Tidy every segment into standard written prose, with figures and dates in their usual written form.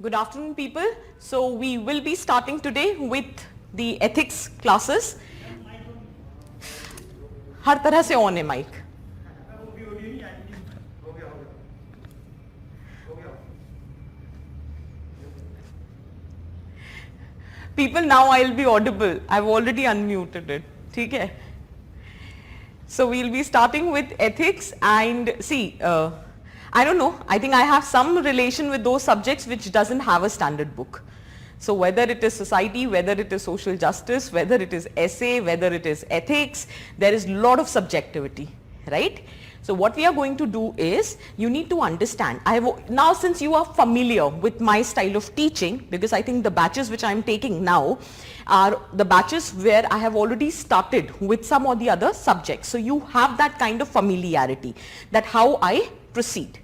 Good afternoon, people. So we will be starting today with the ethics classes. हर तरह से on है mic. People, now I'll be audible. I've already unmuted it. ठीक है? So we'll be starting with ethics and see. I don't know, I think I have some relation with those subjects which doesn't have a standard book. So whether it is society, whether it is social justice, whether it is essay, whether it is ethics, there is a lot of subjectivity, right? So what we are going to do is, you need to understand, now since you are familiar with my style of teaching, because I think the batches which I am taking now are the batches where I have already started with some or the other subjects. So you have that kind of familiarity, that how I proceed.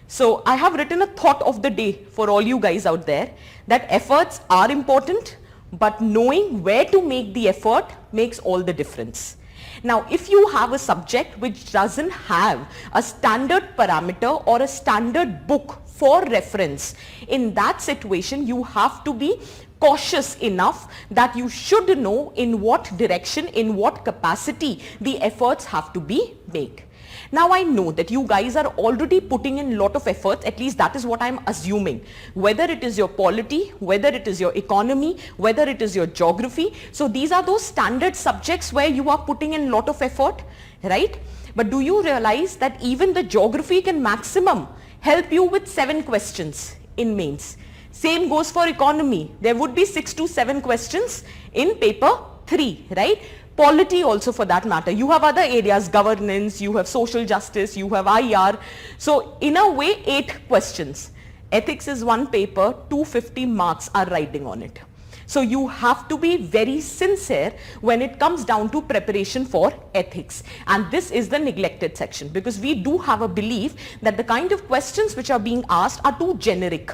So I have written a thought of the day for all you guys out there, that efforts are important, but knowing where to make the effort makes all the difference. Now if you have a subject which doesn't have a standard parameter or a standard book for reference, in that situation you have to be cautious enough that you should know in what direction, in what capacity the efforts have to be made. Now I know that you guys are already putting in a lot of efforts, at least that is what I'm assuming, whether it is your polity, whether it is your economy, whether it is your geography. So these are those standard subjects where you are putting in a lot of effort, right? But do you realize that even the geography can maximum help you with 7 questions in mains? Same goes for economy. There would be 6 to 7 questions in paper 3, right? Polity also for that matter. You have other areas, governance, you have social justice, you have IR. So in a way 8 questions. Ethics is one paper, 250 marks are riding on it. So you have to be very sincere when it comes down to preparation for ethics. And this is the neglected section, because we do have a belief that the kind of questions which are being asked are too generic.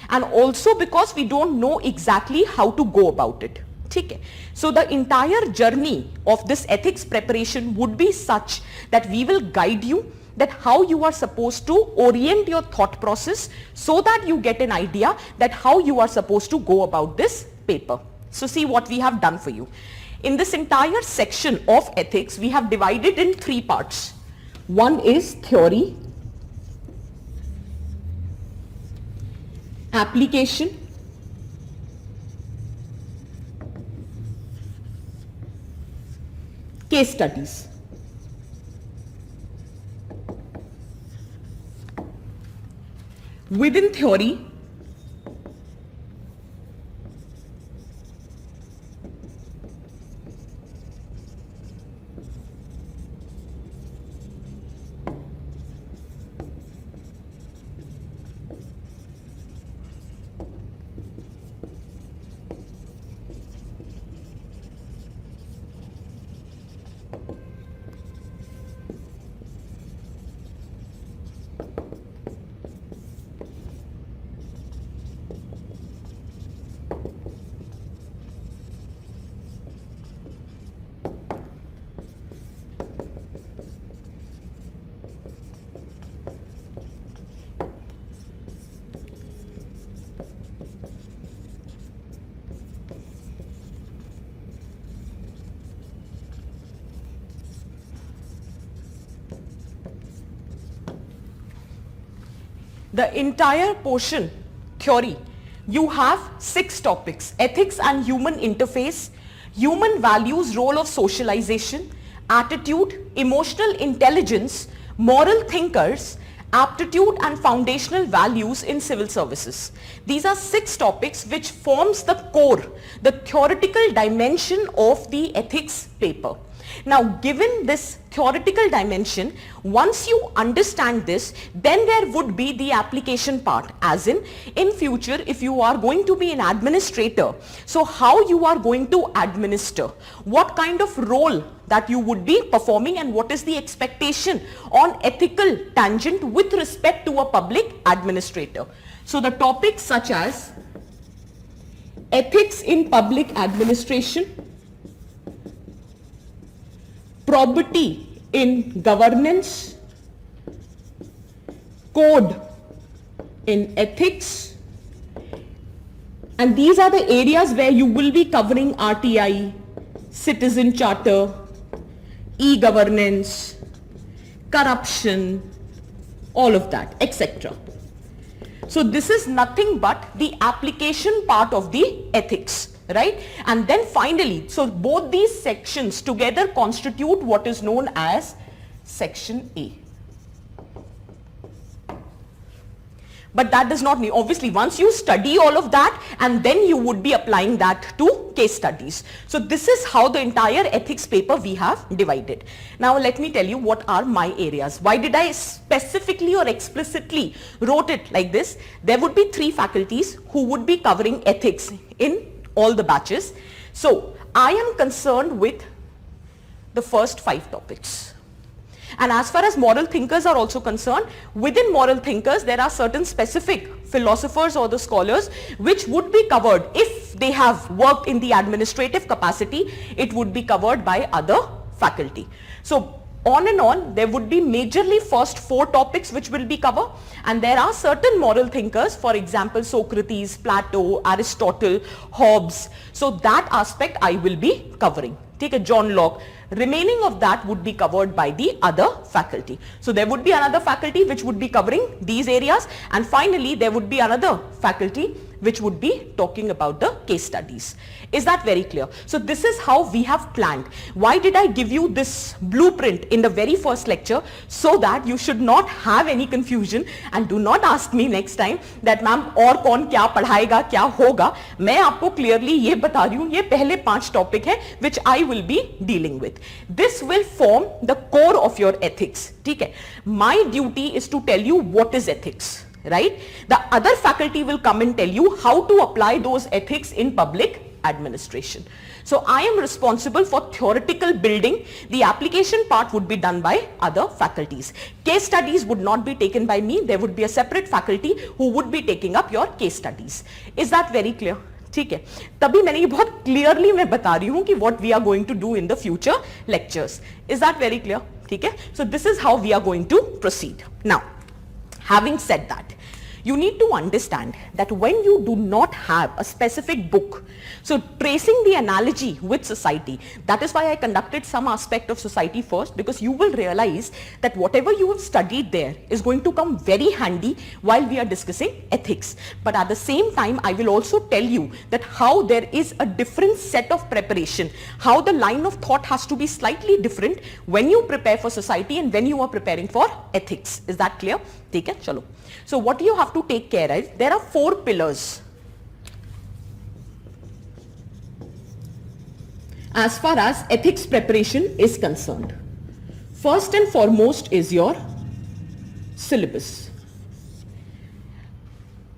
And also because we don't know exactly how to go about it. Okay. So the entire journey of this ethics preparation would be such that we will guide you that how you are supposed to orient your thought process so that you get an idea that how you are supposed to go about this paper. So see what we have done for you. In this entire section of ethics, we have divided in 3 parts. One is theory, application, case studies. Within theory, the entire portion, theory, you have 6 topics: ethics and human interface, human values, role of socialization, attitude, emotional intelligence, moral thinkers, aptitude and foundational values in civil services. These are 6 topics which forms the core, the theoretical dimension of the ethics paper. Now given this theoretical dimension, once you understand this, then there would be the application part, as in future if you are going to be an administrator, so how you are going to administer, what kind of role that you would be performing, and what is the expectation on ethical tangent with respect to a public administrator. So the topics such as ethics in public administration, probity in governance, code in ethics, and these are the areas where you will be covering RTI, citizen charter, e-governance, corruption, all of that, etc. So this is nothing but the application part of the ethics, right? And then finally, so both these sections together constitute what is known as section A. But that does not mean, obviously, once you study all of that, and then you would be applying that to case studies. So this is how the entire ethics paper we have divided. Now let me tell you what are my areas. Why did I specifically or explicitly wrote it like this? There would be 3 faculties who would be covering ethics in all the batches. So I am concerned with the first 5 topics. And as far as moral thinkers are also concerned, within moral thinkers, there are certain specific philosophers or the scholars which would be covered. If they have worked in the administrative capacity, it would be covered by other faculty. So on and on, there would be majorly first 4 topics which will be covered, and there are certain moral thinkers, for example, Socrates, Plato, Aristotle, Hobbes. So that aspect I will be covering. Take a John Locke. Remaining of that would be covered by the other faculty. So there would be another faculty which would be covering these areas, and finally there would be another faculty which would be talking about the case studies. Is that very clear? So this is how we have planned. Why did I give you this blueprint in the very first lecture? So that you should not have any confusion, and do not ask me next time that ma'am और कौन क्या पढ़ाएगा क्या होगा. मैं आपको clearly ये बता रही हूँ, ये पहले 5 टॉपिक है which I will be dealing with. This will form the core of your ethics. ठीक है? My duty is to tell you what is ethics. Right? The other faculty will come and tell you how to apply those ethics in public administration. So I am responsible for theoretical building. The application part would be done by other faculties. Case studies would not be taken by me. There would be a separate faculty who would be taking up your case studies. Is that very clear? ठीक है, तभी मैंने ये बहुत clearly मैं बता रही हूँ कि what we are going to do in the future lectures. Is that very clear? ठीक है, so this is how we are going to proceed. Now, having said that, you need to understand that when you do not have a specific book, so tracing the analogy with society, that is why I conducted some aspect of society first, because you will realize that whatever you have studied there is going to come very handy while we are discussing ethics. But at the same time, I will also tell you that how there is a different set of preparation, how the line of thought has to be slightly different when you prepare for society and when you are preparing for ethics. Is that clear? ठीक है, चलो. So what you have to take care of, there are 4 pillars as far as ethics preparation is concerned. First and foremost is your syllabus.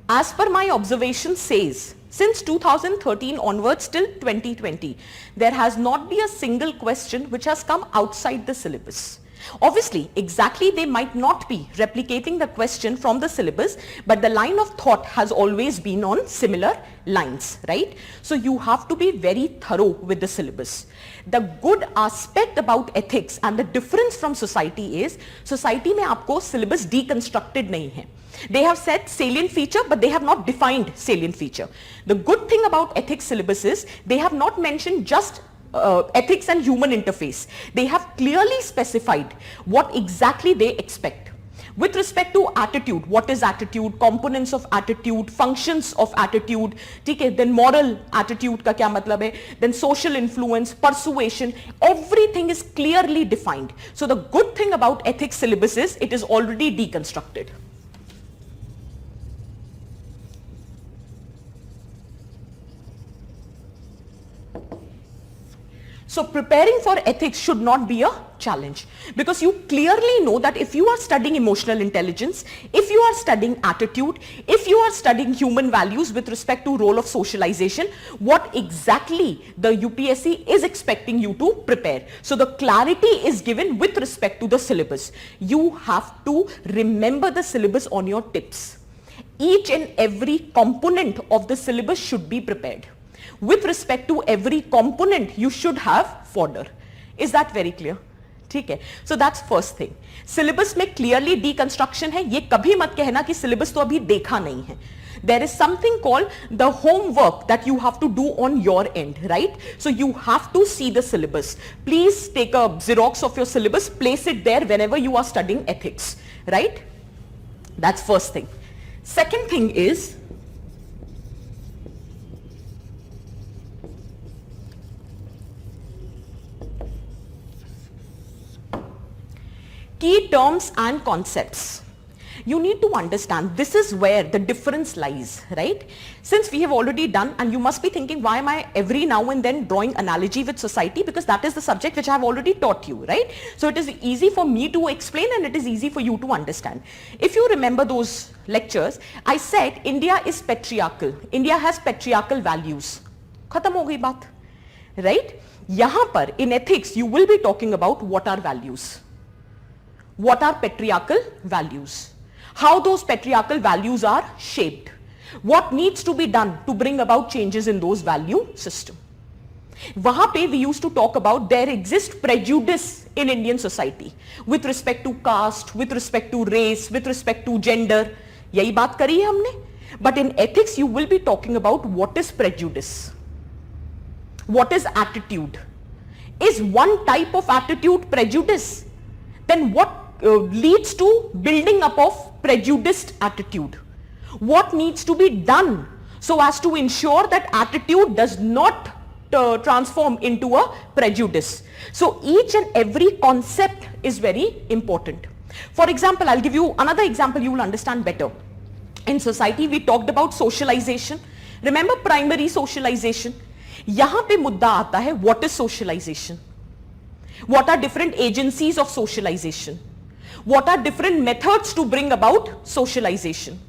As per my observation says, since 2013 onwards till 2020, there has not been a single question which has come outside the syllabus. Obviously, exactly they might not be replicating the question from the syllabus, but the line of thought has always been on similar lines, right? So you have to be very thorough with the syllabus. The good aspect about ethics and the difference from society is, society में आपको syllabus deconstructed नहीं है. They have said salient feature, but they have not defined salient feature. The good thing about ethics syllabus is, they have not mentioned just ethics and human interface. They have clearly specified what exactly they expect. With respect to attitude, what is attitude, components of attitude, functions of attitude, ठीक then moral attitude का क्या मतलब है, then social influence, persuasion, everything is clearly defined. So the good thing about ethics syllabus is, it is already deconstructed. So preparing for ethics should not be a challenge, because you clearly know that if you are studying emotional intelligence, if you are studying attitude, if you are studying human values with respect to role of socialization, what exactly the UPSC is expecting you to prepare. So the clarity is given with respect to the syllabus. You have to remember the syllabus on your tips. Each and every component of the syllabus should be prepared. With respect to every component, you should have fodder. Is that very clear? ठीक है. So that's first thing. Syllabus में clearly deconstruction है. ये कभी मत कहना कि syllabus तो अभी देखा नहीं है. There is something called the homework that you have to do on your end, right? So you have to see the syllabus. Please take a Xerox of your syllabus, place it there whenever you are studying ethics, right? That's first thing. Second thing is, key terms and concepts. You need to understand this is where the difference lies, right? Since we have already done, and you must be thinking, why am I every now and then drawing analogy with society? Because that is the subject which I have already taught you, right? So it is easy for me to explain and it is easy for you to understand. If you remember those lectures, I said India is patriarchal. India has patriarchal values. Khatam ho gayi baat, right? Yahan par in ethics you will be talking about what are values. What are patriarchal values? How those patriarchal values are shaped. What needs to be done to bring about changes in those value system. Wahan pe we used to talk about there exists prejudice in Indian society with respect to caste, with respect to race, with respect to gender. Yahi baat kari hai humne. But in ethics you will be talking about what is prejudice. What is attitude? Is one type of attitude prejudice? Then what leads to building up of prejudiced attitude? What needs to be done so as to ensure that attitude does not transform into a prejudice? So each and every concept is very important. For example, I'll give you another example you will understand better. In society we talked about socialization. Remember primary socialization? Yahan pe mudda aata hai, what is socialization? What are different agencies of socialization? What are different methods to bring about socialization?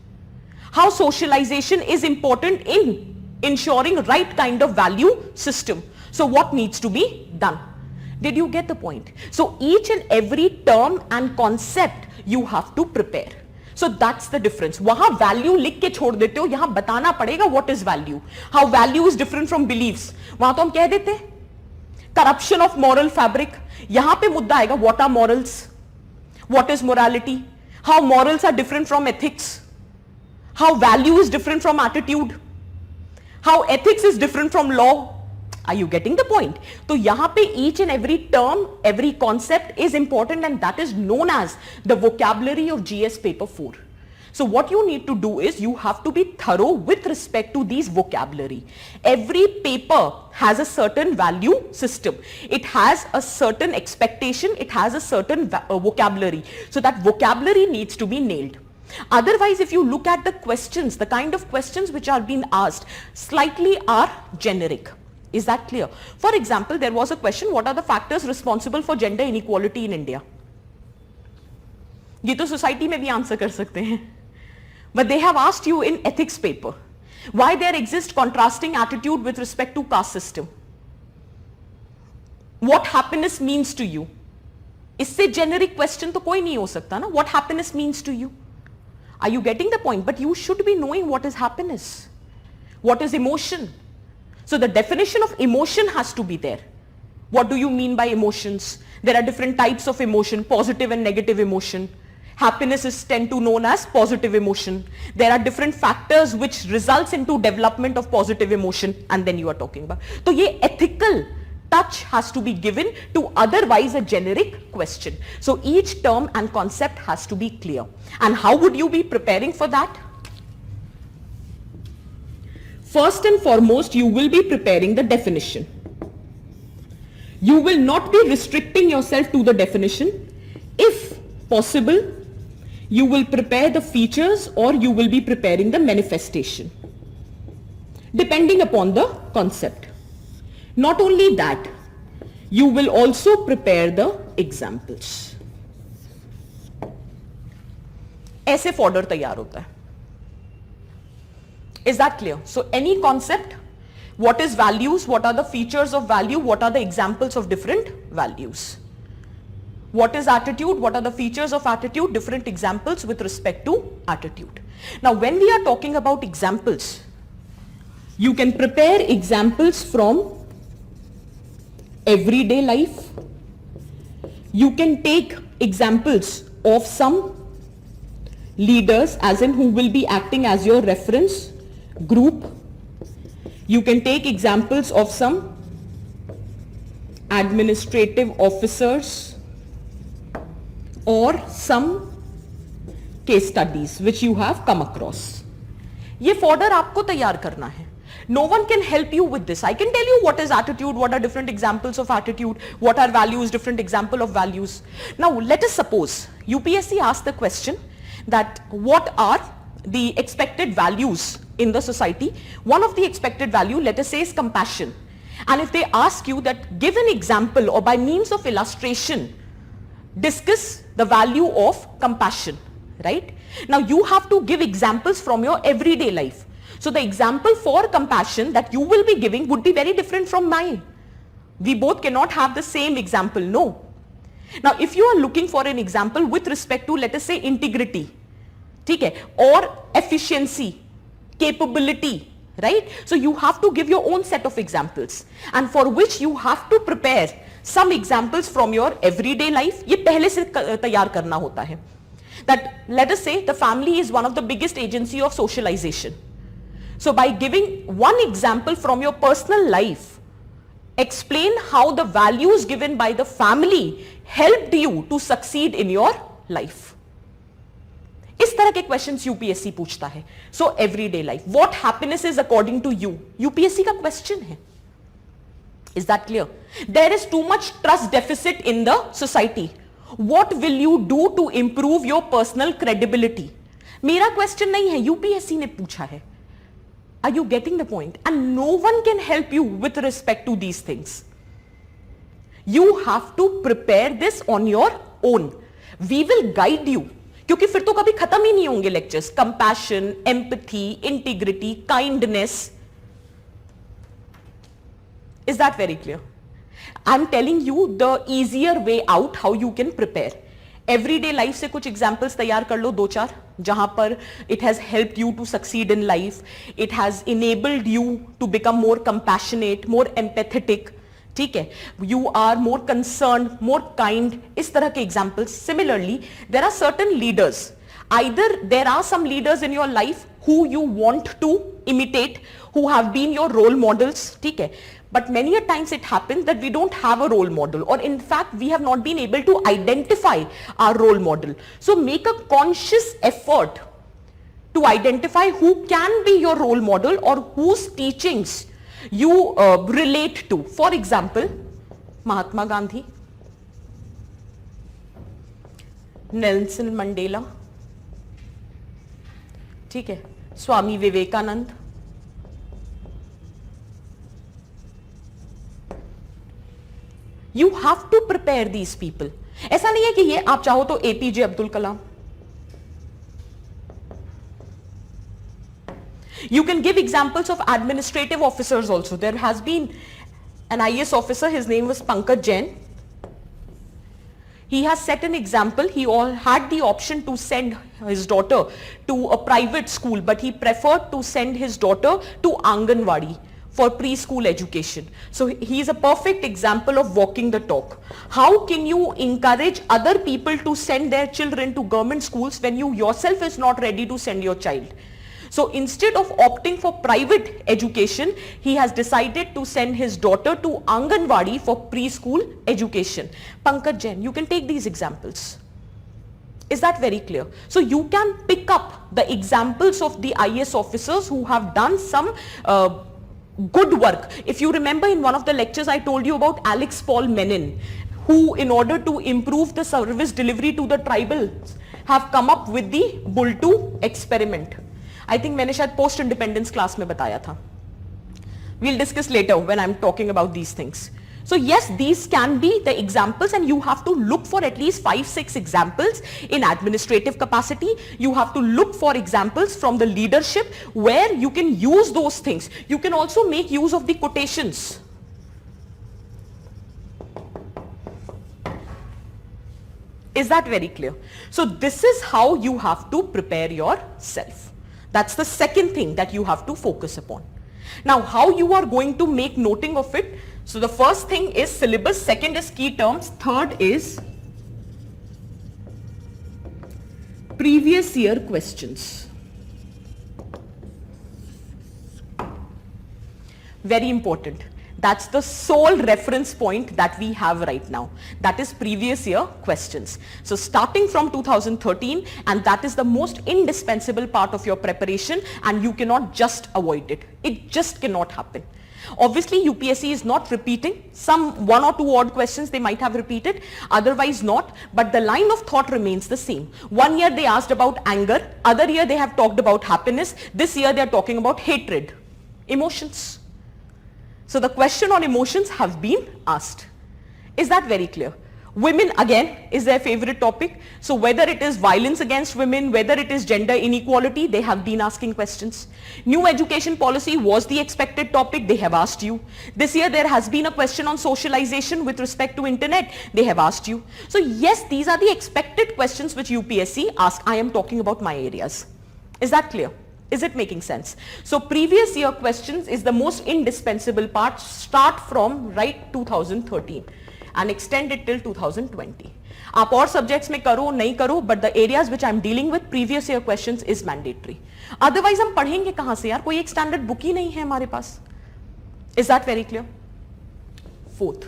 How socialization is important in ensuring right kind of value system. So what needs to be done? Did you get the point? So each and every term and concept you have to prepare. So that's the difference. Wahan value लिख के छोड़ देते हो, यहाँ बताना पड़ेगा what is value. How value is different from beliefs. वहां तो हम कह देते हैं corruption of moral fabric. यहाँ पे मुद्दा आएगा what are morals, what is morality, how morals are different from ethics, how value is different from attitude, how ethics is different from law. Are you getting the point? तो यहाँ पे each and every term, every concept is important and that is known as the vocabulary of GS paper 4. So what you need to do is you have to be thorough with respect to these vocabulary. Every paper has a certain value system. It has a certain expectation. It has a certain vocabulary. So that vocabulary needs to be nailed. Otherwise, if you look at the questions, the kind of questions which are being asked slightly are generic. Is that clear? For example, there was a question, what are the factors responsible for gender inequality in India? ये तो society में भी answer कर सकते हैं. But they have asked you in ethics paper, why there exists contrasting attitude with respect to caste system? What happiness means to you? इससे generic question तो कोई नहीं हो सकता ना. What happiness means to you? Are you getting the point? But you should be knowing what is happiness. What is emotion? So the definition of emotion has to be there. What do you mean by emotions? There are different types of emotion, positive and negative emotion. Happiness is tend to known as positive emotion. There are different factors which results into development of positive emotion, and then you are talking about. So ye ethical touch has to be given to otherwise a generic question. So each term and concept has to be clear. And how would you be preparing for that? First and foremost, you will be preparing the definition. You will not be restricting yourself to the definition. If possible, you will prepare the features or you will be preparing the manifestation, depending upon the concept. Not only that, you will also prepare the examples. ऐसे fodder तैयार होता है. Is that clear? So any concept, what is values, what are the features of value, what are the examples of different values. What is attitude, what are the features of attitude, different examples with respect to attitude. Now when we are talking about examples, you can prepare examples from everyday life. You can take examples of some leaders, as in who will be acting as your reference group. You can take examples of some administrative officers or some case studies which you have come across. ये folder आपको तैयार करना है. No one can help you with this. I can tell you what is attitude, what are different examples of attitude, what are values, different example of values. Now let us suppose UPSC asked the question that what are the expected values in the society. One of the expected value, let us say, is compassion. And if they ask you that give an example or by means of illustration discuss the value of compassion, right? Now you have to give examples from your everyday life. So the example for compassion that you will be giving would be very different from mine. We both cannot have the same example, no. Now if you are looking for an example with respect to, let us say, integrity, ठीक है, or efficiency, capability, right? So you have to give your own set of examples, and for which you have to prepare some examples from your everyday life. ये पहले से तैयार करना होता है. That let us say the family is one of the biggest agency of socialization. So by giving one example from your personal life, explain how the values given by the family helped you to succeed in your life. इस तरह के questions UPSC पूछता है. So everyday life, what happiness is according to you, UPSC का question है. Is that clear? There is too much trust deficit in the society. What will you do to improve your personal credibility? मेरा question नहीं है, UPSC ने पूछा है. Are you getting the point? And no one can help you with respect to these things. You have to prepare this on your own. We will guide you. क्योंकि फिर तो कभी खत्म ही नहीं होंगे lectures. Compassion, empathy, integrity, kindness. Is that very clear? I'm telling you the easier way out how you can prepare. Everyday life से कुछ examples तैयार कर लो, दो चार, जहां पर it has helped you to succeed in life, it has enabled you to become more compassionate, more empathetic, ठीक है, you are more concern, more kind, इस तरह के examples. Similarly there are certain leaders, either there are some leaders in your life who you want to imitate, who have been your role models, ठीक है, but many a times it happens that we don't have a role model, or in fact we have not been able to identify our role model. So make a conscious effort to identify who can be your role model or whose teachings you relate to. For example, Mahatma Gandhi, Nelson Mandela, ठीक है, Swami Vivekananda, you have to prepare these people. ऐसा नहीं है कि ये आप चाहो तो APJ Abdul Kalam. You can give examples of administrative officers also. There has been an IAS officer, his name was Pankaj Jain. He has set an example. He had the option to send his daughter to a private school, but he preferred to send his daughter to Anganwadi for preschool education. So he is a perfect example of walking the talk. How can you encourage other people to send their children to government schools when you yourself is not ready to send your child? So instead of opting for private education, he has decided to send his daughter to Anganwadi for preschool education. Pankaj Jain, you can take these examples. Is that very clear? So you can pick up the examples of the IAS officers who have done some good work. If you remember, in one of the lectures I told you about Alex Paul Menin, who in order to improve the service delivery to the tribals have come up with the Bull 2 experiment. I think मैंने शायद post independence class में बताया था. We'll discuss later when I'm talking about these things. So yes, these can be the examples, and you have to look for at least 5-6 examples in administrative capacity. You have to look for examples from the leadership where you can use those things. You can also make use of the quotations. Is that very clear? So this is how you have to prepare yourself. That's the second thing that you have to focus upon. Now, how you are going to make noting of it? So the first thing is syllabus, second is key terms, third is previous year questions. Very important. That's the sole reference point that we have right now. That is previous year questions. So starting from 2013, and that is the most indispensable part of your preparation, and you cannot just avoid it. It just cannot happen. Obviously, UPSC is not repeating. Some 1 or 2 odd questions they might have repeated, otherwise not. But the line of thought remains the same. One year they asked about anger, other year they have talked about happiness, this year they are talking about hatred, emotions. So the question on emotions have been asked. Is that very clear? Women again is their favorite topic. So whether it is violence against women, whether it is gender inequality, they have been asking questions. New education policy was the expected topic, they have asked you. This year there has been a question on socialization with respect to internet, they have asked you. So yes, these are the expected questions which UPSC asks. I am talking about my areas. Is that clear? Is it making sense? So previous year questions is the most indispensable part. Start from right 2013 and extend it till 2020. आप और subjects में करो नहीं करो, but the areas which I am dealing with previous year questions is mandatory. Otherwise हम पढ़ेंगे कहाँ से यार? कोई एक standard book ही नहीं है हमारे पास. Is that very clear? Fourth.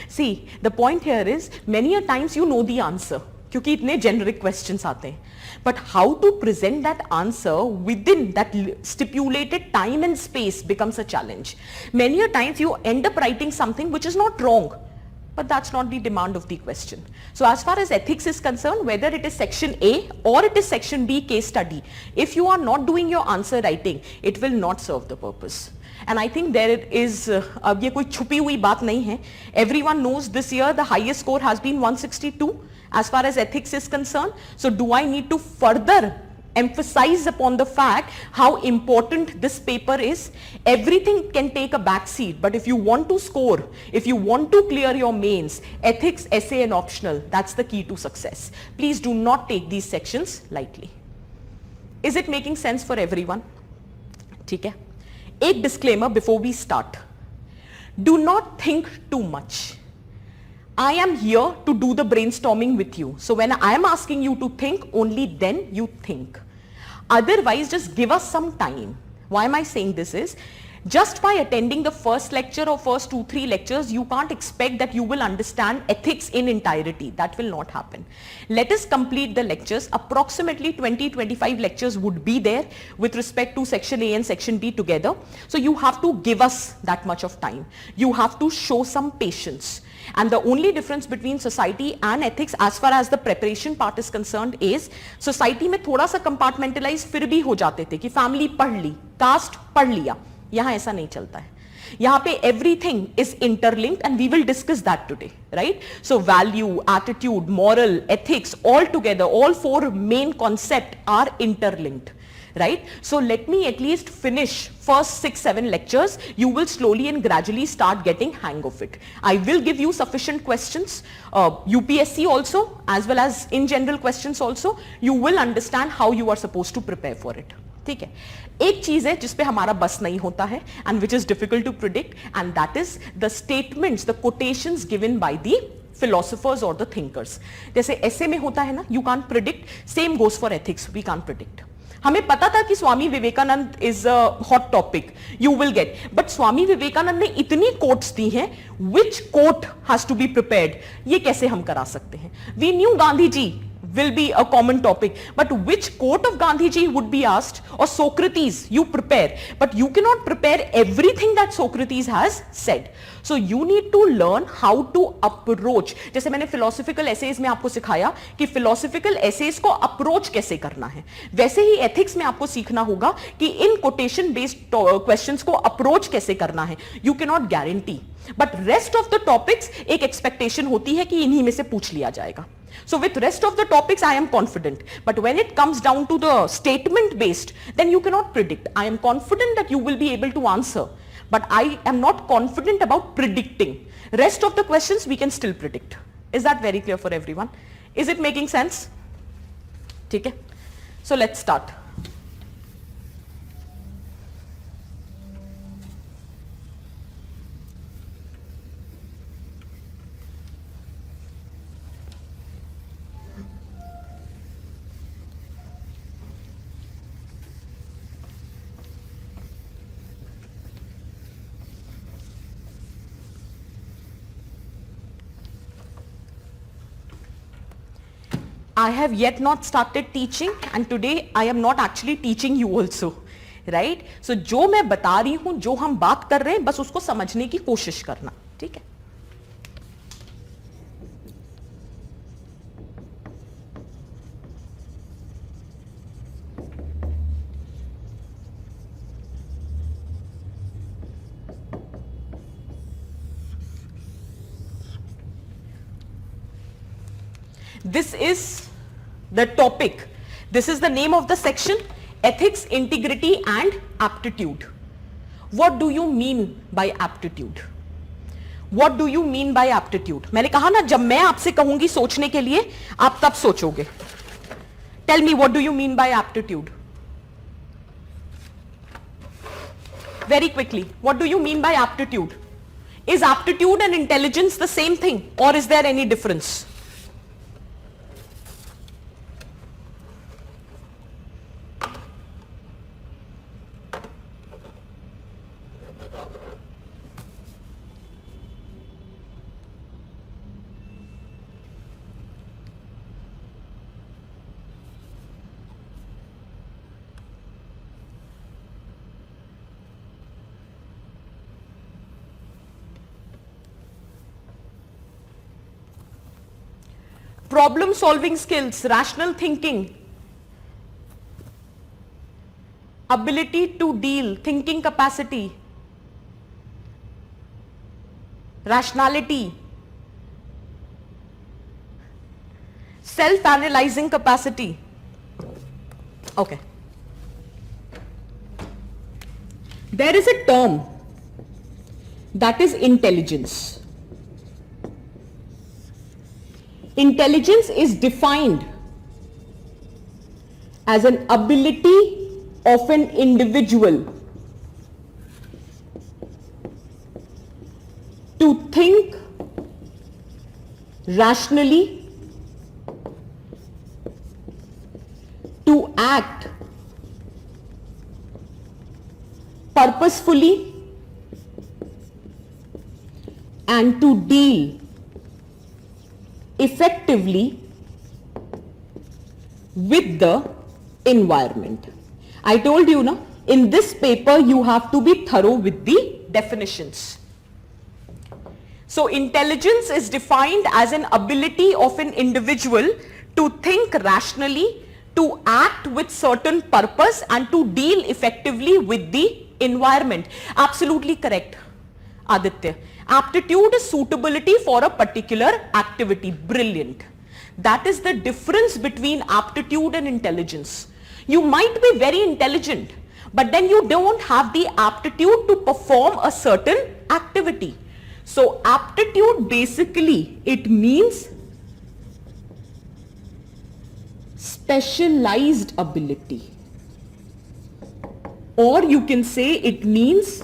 See, the point here is many a times you know the answer क्योंकि इतने generic questions आते हैं. But how to present that answer within that stipulated time and space becomes a challenge. Many a times you end up writing something which is not wrong, but that's not the demand of the question. So as far as ethics is concerned, whether it is section A or it is section B case study, if you are not doing your answer writing, it will not serve the purpose. And I think there is, अब ये कोई छुपी हुई बात नहीं है. Everyone knows this year the highest score has been 162 as far as ethics is concerned. So do I need to further emphasize upon the fact how important this paper is? Everything can take a back seat, but if you want to score, if you want to clear your mains, ethics, essay and optional, that's the key to success. Please do not take these sections lightly. Is it making sense for everyone? ठीक है. एक disclaimer before we start. Do not think too much. I am here to do the brainstorming with you. So when I am asking you to think, only then you think. Otherwise, just give us some time. Why am I saying this is, just by attending the first lecture or first 2-3 lectures, you can't expect that you will understand ethics in entirety. That will not happen. Let us complete the lectures. Approximately 20-25 lectures would be there with respect to section A and section B together. So you have to give us that much of time. You have to show some patience. And the only difference between society and ethics as far as the preparation part is concerned is, society में थोड़ा सा compartmentalize फिर भी हो जाते थे कि family पढ़ ली, caste पढ़ लिया. यहाँ ऐसा नहीं चलता है. यहाँ पे everything is interlinked and we will discuss that today, right? So value, attitude, moral, ethics, all together, all 4 main concepts are interlinked, right? So let me at least finish first 6-7 lectures. You will slowly and gradually start getting hang of it. I will give you sufficient questions, UPSC also, as well as in general questions also. You will understand how you are supposed to prepare for it. ठीक है. एक चीज है जिस पे हमारा बस नहीं होता है and which is difficult to predict, and that is the statements, the quotations given by the philosophers or the thinkers. जैसे ऐसे में होता है ना, you can't predict. Same goes for ethics, we can't predict. हमें पता था कि Swami Vivekananda is a hot topic, you will get, but Swami Vivekananda ने इतनी quotes दी हैं, which quote has to be prepared, ये कैसे हम करा सकते हैं? We knew Gandhi ji will be a common topic, but which quote of Gandhiji would be asked, or Socrates, you prepare, but you cannot prepare everything that Socrates has said. So you need to learn how to approach. जैसे मैंने philosophical essays में आपको सिखाया कि philosophical essays को approach कैसे करना है, वैसे ही ethics में आपको सीखना होगा कि इन quotation based questions को approach कैसे करना है. You cannot guarantee, but rest of the topics एक expectation होती है कि इन्हीं में से पूछ लिया जाएगा. So with rest of the topics I am confident, but when it comes down to the statement based, then you cannot predict. I am confident that you will be able to answer, but I am not confident about predicting. Rest of the questions we can still predict. Is that very clear for everyone? Is it making sense? ठीक है? So let's start. I have yet not started teaching and today I am not actually teaching you also, right? So जो मैं बता रही हूं, जो हम बात कर रहे हैं, बस उसको समझने की कोशिश करना, ठीक है? This is the topic. This is the name of the section, ethics, integrity and aptitude. What do you mean by aptitude? What do you mean by aptitude? मैंने कहा ना, जब मैं आपसे कहूंगी सोचने के लिए, आप तब सोचोगे. Tell me, what do you mean by aptitude? Very quickly, what do you mean by aptitude? Is aptitude and intelligence the same thing, or is there any difference? Problem solving skills, rational thinking, ability to deal, thinking capacity, rationality, self-analyzing capacity. Okay. There is a term that is intelligence. Intelligence is defined as an ability of an individual to think rationally, to act purposefully, and to deal effectively with the environment. I told you, no, in this paper you have to be thorough with the definitions. So intelligence is defined as an ability of an individual to think rationally, to act with certain purpose and to deal effectively with the environment. Absolutely correct, Aditya. Aptitude is suitability for a particular activity. Brilliant. That is the difference between aptitude and intelligence. You might be very intelligent, but then you don't have the aptitude to perform a certain activity. So aptitude basically, it means specialized ability, or you can say it means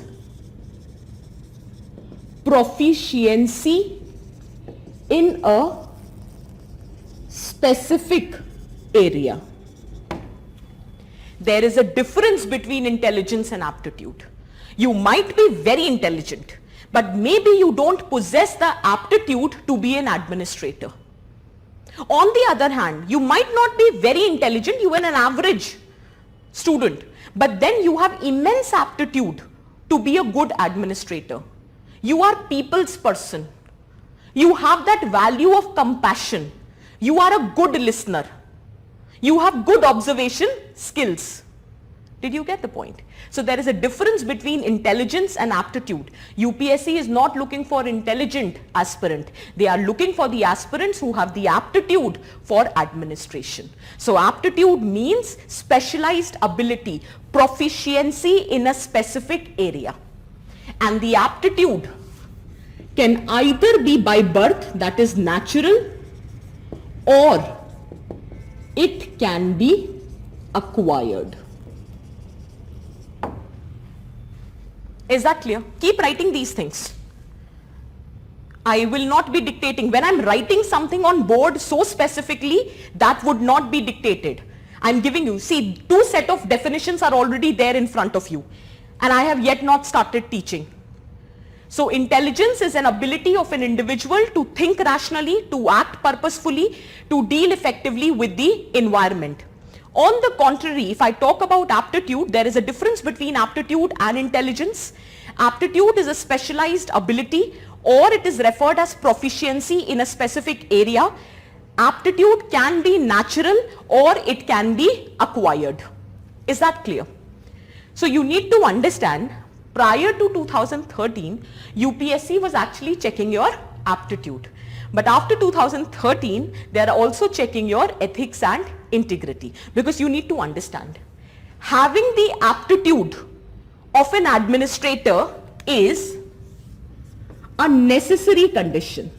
proficiency in a specific area. There is a difference between intelligence and aptitude. You might be very intelligent, but maybe you don't possess the aptitude to be an administrator. On the other hand, you might not be very intelligent, you are an average student, but then you have immense aptitude to be a good administrator. You are people's person. You have that value of compassion. You are a good listener. You have good observation skills. Did you get the point? So there is a difference between intelligence and aptitude. UPSC is not looking for intelligent aspirant. They are looking for the aspirants who have the aptitude for administration. So aptitude means specialized ability, proficiency in a specific area. And the aptitude can either be by birth, that is natural, or it can be acquired. Is that clear? Keep writing these things. I will not be dictating. When I'm writing something on board so specifically, that would not be dictated. I'm giving you, see, two set of definitions are already there in front of you. And I have yet not started teaching. So intelligence is an ability of an individual to think rationally, to act purposefully, to deal effectively with the environment. On the contrary, if I talk about aptitude, there is a difference between aptitude and intelligence. Aptitude is a specialized ability, or it is referred as proficiency in a specific area. Aptitude can be natural or it can be acquired. Is that clear? So you need to understand, prior to 2013, UPSC was actually checking your aptitude. But after 2013, they are also checking your ethics and integrity, because you need to understand, having the aptitude of an administrator is a necessary condition.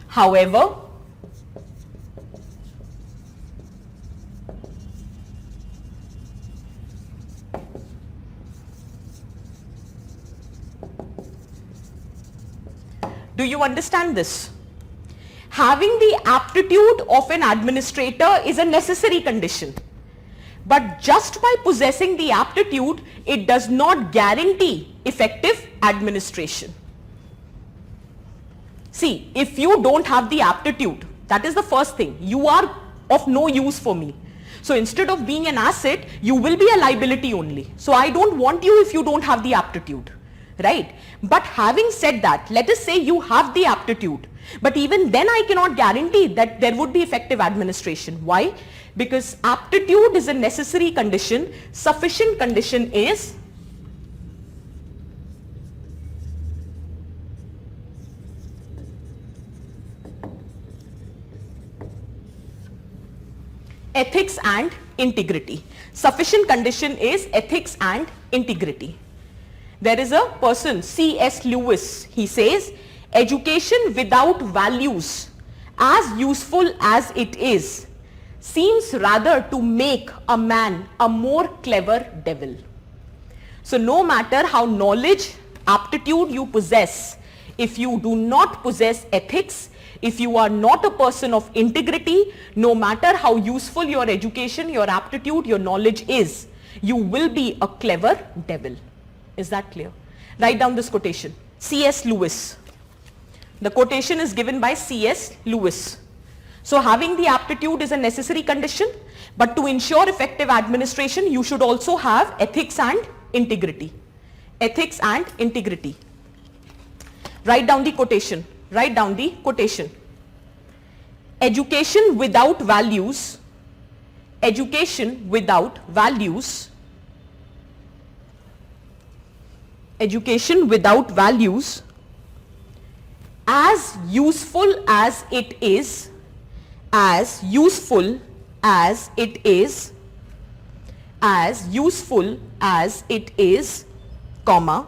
However, do you understand this? Having the aptitude of an administrator is a necessary condition. But just by possessing the aptitude, it does not guarantee effective administration. See, if you don't have the aptitude, that is the first thing, you are of no use for me. So instead of being an asset, you will be a liability only. So I don't want you if you don't have the aptitude, right? But having said that, let us say you have the aptitude, but even then I cannot guarantee that there would be effective administration. Why? Because aptitude is a necessary condition. Sufficient condition is ethics and integrity. Sufficient condition is ethics and integrity. There is a person, C.S. Lewis, he says, education without values, as useful as it is, seems rather to make a man a more clever devil. So no matter how knowledge, aptitude you possess, if you do not possess ethics, if you are not a person of integrity, no matter how useful your education, your aptitude, your knowledge is, you will be a clever devil. Is that clear? Write down this quotation. C.S. Lewis. The quotation is given by C.S. Lewis. So having the aptitude is a necessary condition, but to ensure effective administration, you should also have ethics and integrity. Ethics and integrity. Write down the quotation. Write down the quotation. Education without values, education without values, education without values, as useful as it is, as useful as it is, as useful as it is, comma,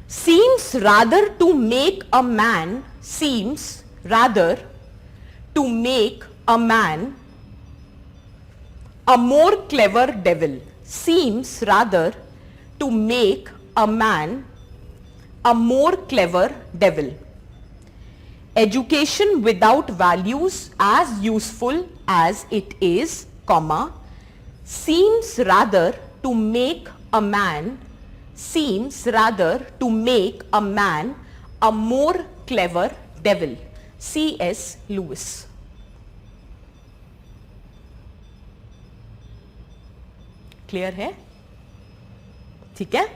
seems rather to make a man, seems rather to make a man a more clever devil, seems rather to make a man a more clever devil. Education without values, as useful as it is, comma, seems rather to make a man, seems rather to make a man a more clever devil. C.S. Lewis. Clear है? ठीक है?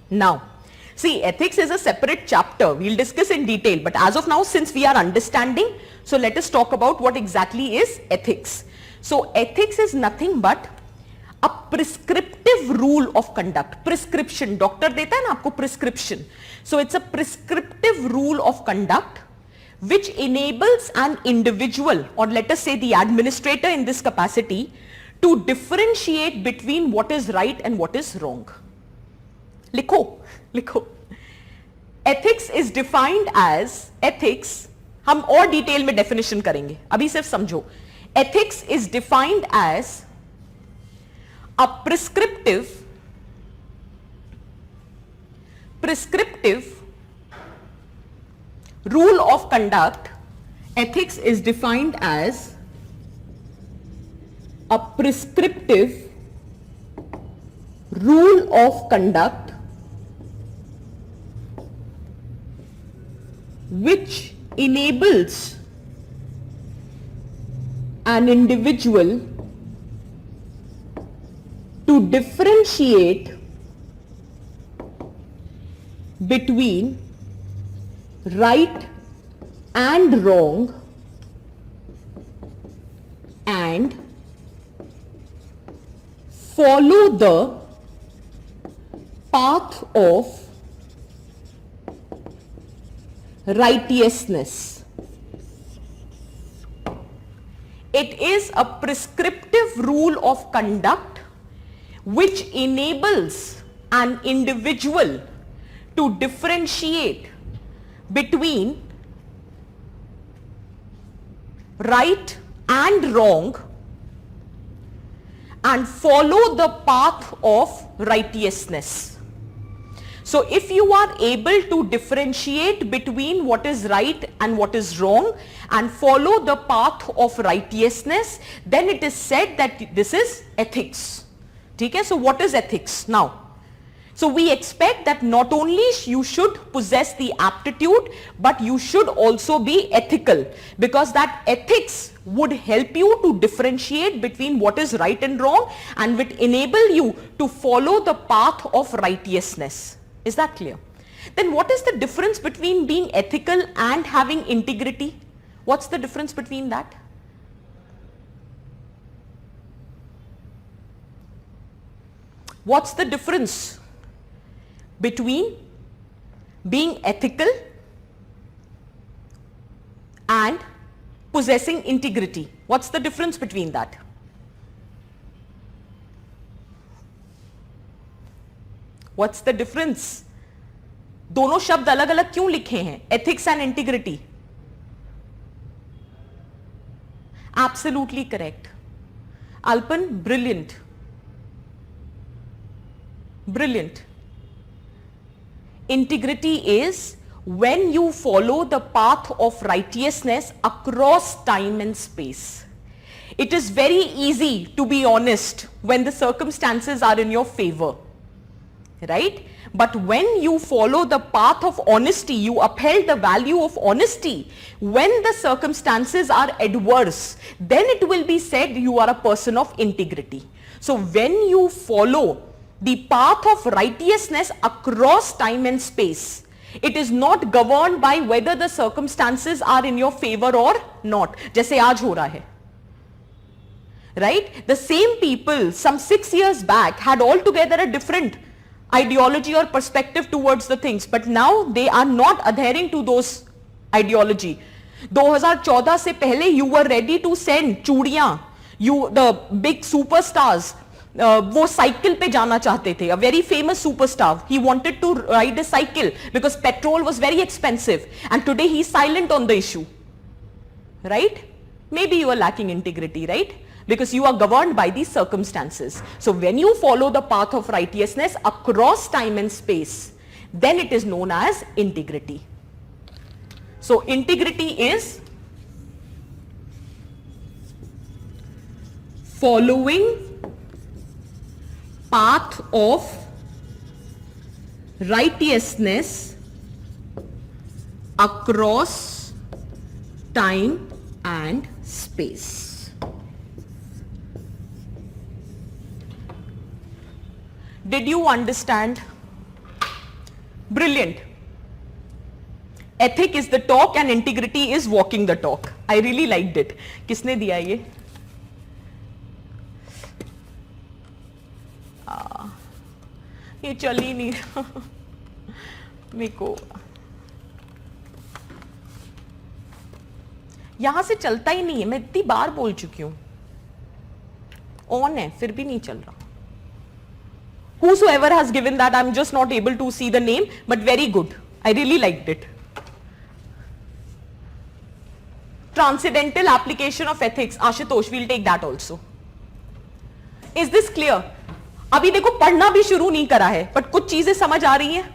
Now, see, ethics is a separate chapter. We'll discuss in detail. But as of now, since we are understanding, so let us talk about what exactly is ethics. So ethics is nothing but a prescriptive rule of conduct. Prescription. Doctor देता है ना आपको prescription. So it's a prescriptive rule of conduct which enables an individual, or let us say the administrator in this capacity, to differentiate between what is right and what is wrong. लिखो, लिखो. Ethics is defined as, ethics, हम और detail में definition करेंगे, अभी सिर्फ समझो. Ethics is defined as a prescriptive rule of conduct. Ethics is defined as a prescriptive rule of conduct which enables an individual to differentiate between right and wrong and follow the path of righteousness. It is a prescriptive rule of conduct which enables an individual to differentiate between right and wrong and follow the path of righteousness. So if you are able to differentiate between what is right and what is wrong and follow the path of righteousness, then it is said that this is ethics. Okay? So what is ethics now? So we expect that not only you should possess the aptitude, but you should also be ethical, because that ethics would help you to differentiate between what is right and wrong and would enable you to follow the path of righteousness. Is that clear? Then what is the difference between being ethical and having integrity? What's the difference between that? What's the difference between being ethical and possessing integrity? What's the difference between that? What's the difference? दोनों शब्द अलग अलग क्यों लिखे हैं? Ethics and integrity. Absolutely correct. Alpan, brilliant. Brilliant. Integrity is when you follow the path of righteousness across time and space. It is very easy to be honest when the circumstances are in your favor, right? But when you follow the path of honesty, you upheld the value of honesty, when the circumstances are adverse, then it will be said you are a person of integrity. So when you follow the path of righteousness across time and space, it is not governed by whether the circumstances are in your favor or not. जैसे आज हो रहा है, right? The same people some 6 years back had altogether a different ideology or perspective towards the things, but now they are not adhering to those ideology. 2014 से पहले you were ready to send चूड़ियां, you the big superstars, वो cycle पे जाना चाहते थे. A very famous superstar, he wanted to ride a cycle because petrol was very expensive, and today he is silent on the issue, right? Maybe you are lacking integrity, right? Because you are governed by these circumstances. So when you follow the path of righteousness across time and space, then it is known as integrity. So integrity is following path of righteousness across time and space. Did you understand? Brilliant. Ethic is the talk and integrity is walking the talk. I really liked it. किसने दिया ये? ये चल ही नहीं रहा मेरे को, यहां से चलता ही नहीं है. मैं इतनी बार बोल चुकी हूं. ऑन है फिर भी नहीं चल रहा. Whosoever has given that, I'm just not able to see the name, but very good. I really liked it. Transcendental application of ethics. Ashutosh, we'll take that also. Is this clear? अभी देखो पढ़ना भी शुरू नहीं करा है, but कुछ चीजें समझ आ रही हैं.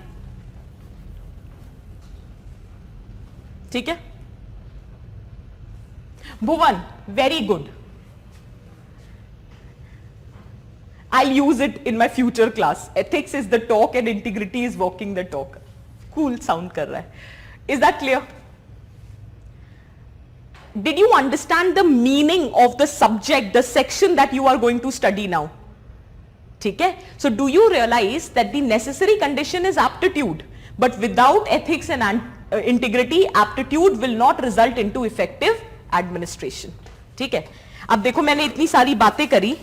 ठीक है? Bhuvan, very good. I'll use it in my future class. Ethics is the talk and integrity is walking the talk. Cool sound kar raha hai. Is that clear? Did you understand the meaning of the subject, the section that you are going to study now? Okay? So do you realize that the necessary condition is aptitude, but without ethics and integrity, aptitude will not result into effective administration. ठीक है? अब देखो मैंने इतनी सारी बातें करी,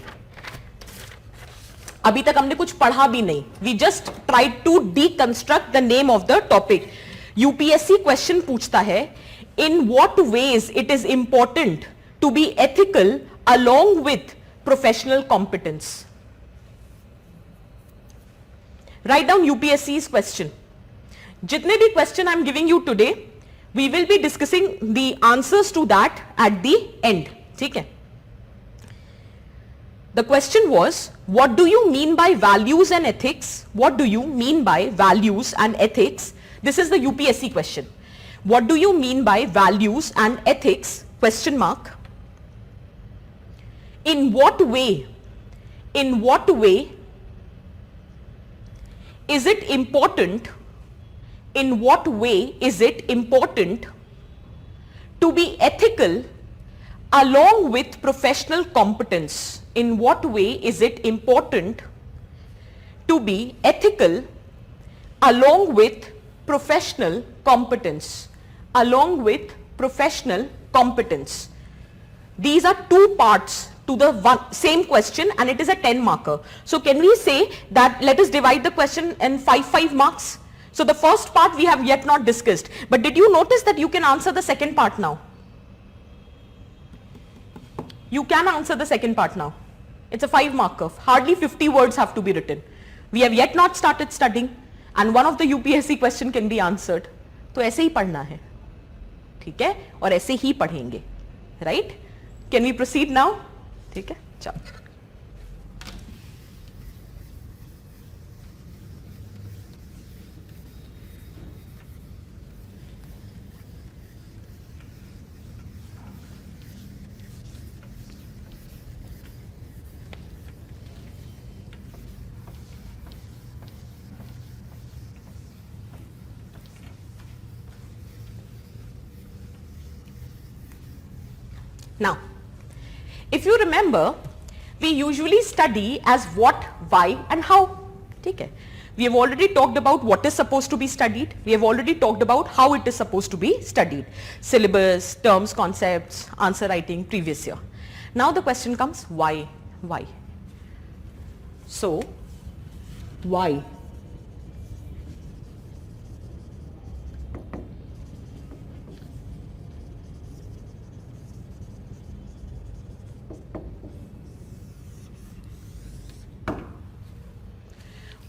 अभी तक हमने कुछ पढ़ा भी नहीं. We just tried to deconstruct the name of the topic. UPSC question पूछता है, in what ways it is important to be ethical along with professional competence? Write down UPSC's question. Jitne bhi question I am giving you today, we will be discussing the answers to that at the end. ठीक है? The question was, what do you mean by values and ethics? What do you mean by values and ethics? This is the UPSC question. What do you mean by values and ethics? Question mark. In what way is it important? In what way is it important to be ethical along with professional competence? In what way is it important to be ethical along with professional competence? Along with professional competence. These are two parts to the same question and it is a 10 marker. So can we say that let us divide the question in 5 marks? So the first part we have yet not discussed, but did you notice that you can answer the second part now? You can answer the second part now. It's a 5 marker. Hardly 50 words have to be written. We have yet not started studying and one of the UPSC question can be answered. तो ऐसे ही पढ़ना है, ठीक है, और ऐसे ही पढ़ेंगे, right? Can we proceed now? ठीक है, चलो. Now, if you remember, we usually study as what, why and how. Okay. We have already talked about what is supposed to be studied. We have already talked about how it is supposed to be studied. Syllabus, terms, concepts, answer writing, previous year. Now the question comes, why? Why? So, why?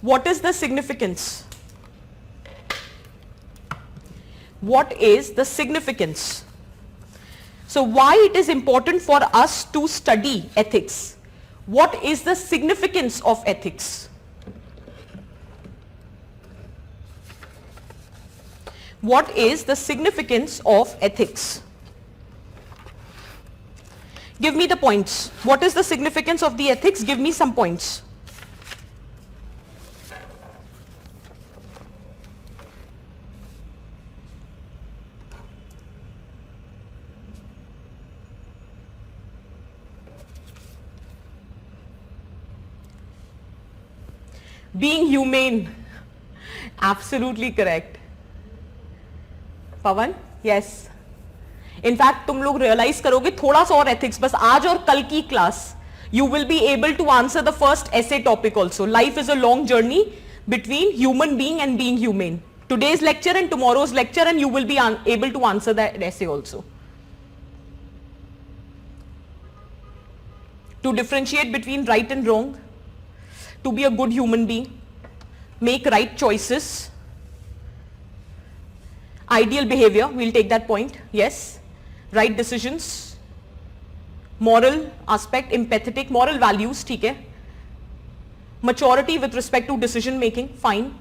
What is the significance? What is the significance? So why it is important for us to study ethics? What is the significance of ethics? What is the significance of ethics? Give me the points. What is the significance of the ethics? Give me some points. Being humane, absolutely correct. Pawan, yes. In fact, तुम लोग realize करोगे थोड़ा सा और ethics, बस आज और कल की class, you will be able to answer the first essay topic also. Life is a long journey between human being and being humane. Today's lecture and tomorrow's lecture, and you will be able to answer that essay also. To differentiate between right and wrong, to be a good human being, make right choices, ideal behavior, we'll take that point, yes, right decisions, moral aspect, empathetic, moral values, ठीक है, maturity with respect to decision making, fine,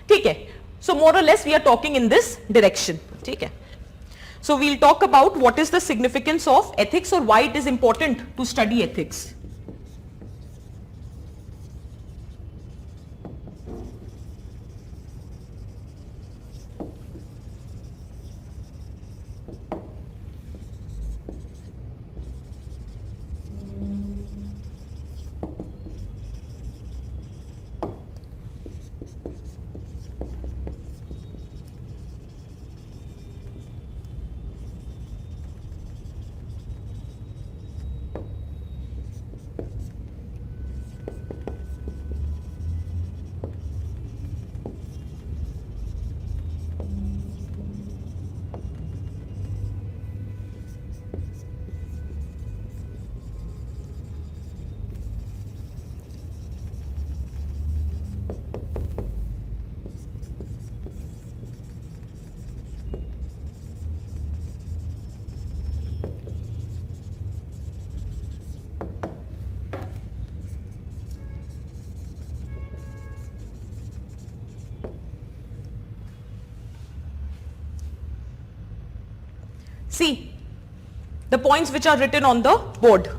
ठीक है. So more or less we are talking in this direction, ठीक है. So we'll talk about what is the significance of ethics or why it is important to study ethics. See the points which are written on the board.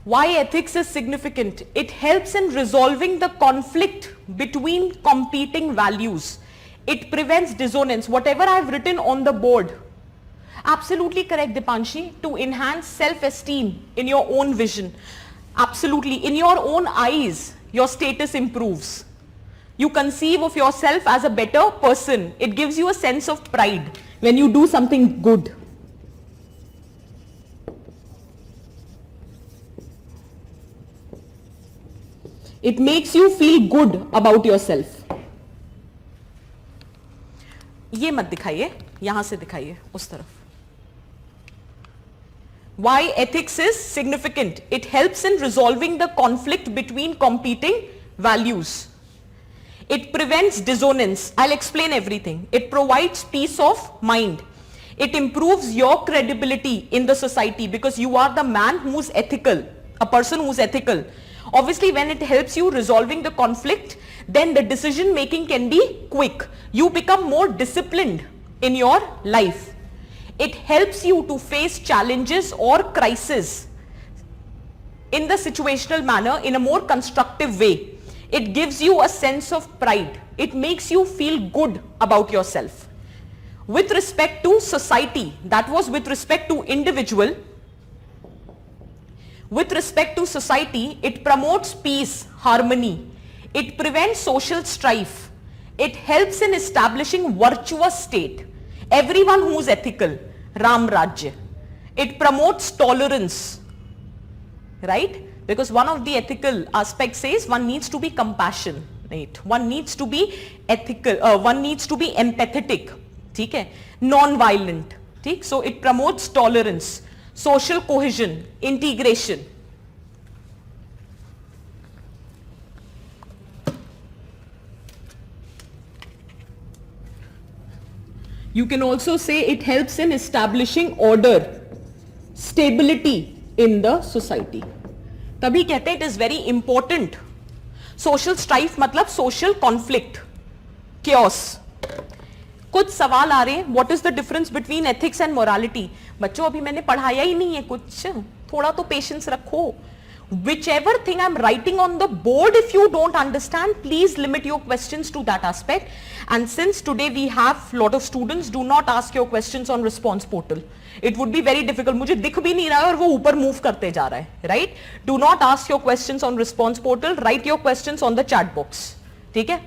Why ethics is significant? It helps in resolving the conflict between competing values. It prevents dissonance. Whatever I have written on the board, absolutely correct, Dipanshi, to enhance self-esteem in your own vision. Absolutely. In your own eyes, your status improves. You conceive of yourself as a better person. It gives you a sense of pride when you do something good. It makes you feel good about yourself. ये मत दिखाइए, यहां से दिखाइए उस तरफ. Why ethics is significant? It helps in resolving the conflict between competing values. It prevents dissonance. I'll explain everything. It provides peace of mind. It improves your credibility in the society because you are the man who's ethical, a person who's ethical. Obviously, when it helps you resolving the conflict, then the decision making can be quick. You become more disciplined in your life. It helps you to face challenges or crises in the situational manner in a more constructive way. It gives you a sense of pride. It makes you feel good about yourself. With respect to society, that was with respect to individual. With respect to society, it promotes peace, harmony. It prevents social strife. It helps in establishing virtuous state. Everyone who is ethical, Ram Rajya. It promotes tolerance, right? Because one of the ethical aspects says one needs to be compassionate. One needs to be ethical. One needs to be empathetic. ठीक है? Non-violent. ठीक? So it promotes tolerance, social cohesion, integration. You can also say it helps in establishing order, stability in the society. तभी कहते हैं it is very important. Social strife मतलब social conflict, chaos. कुछ सवाल आ रहे हैं, what is the difference between ethics and morality? बच्चों अभी मैंने पढ़ाया ही नहीं है कुछ, थोड़ा तो patience रखो. Whichever thing I'm writing on the board, if you don't understand, please limit your questions to that aspect. And since today we have lot of students, do not ask your questions on response portal. It would be very difficult. मुझे दिख भी नहीं रहा है और वो ऊपर move करते जा रहा है, right? Do not ask your questions on response portal. Write your questions on the chat box. ठीक है?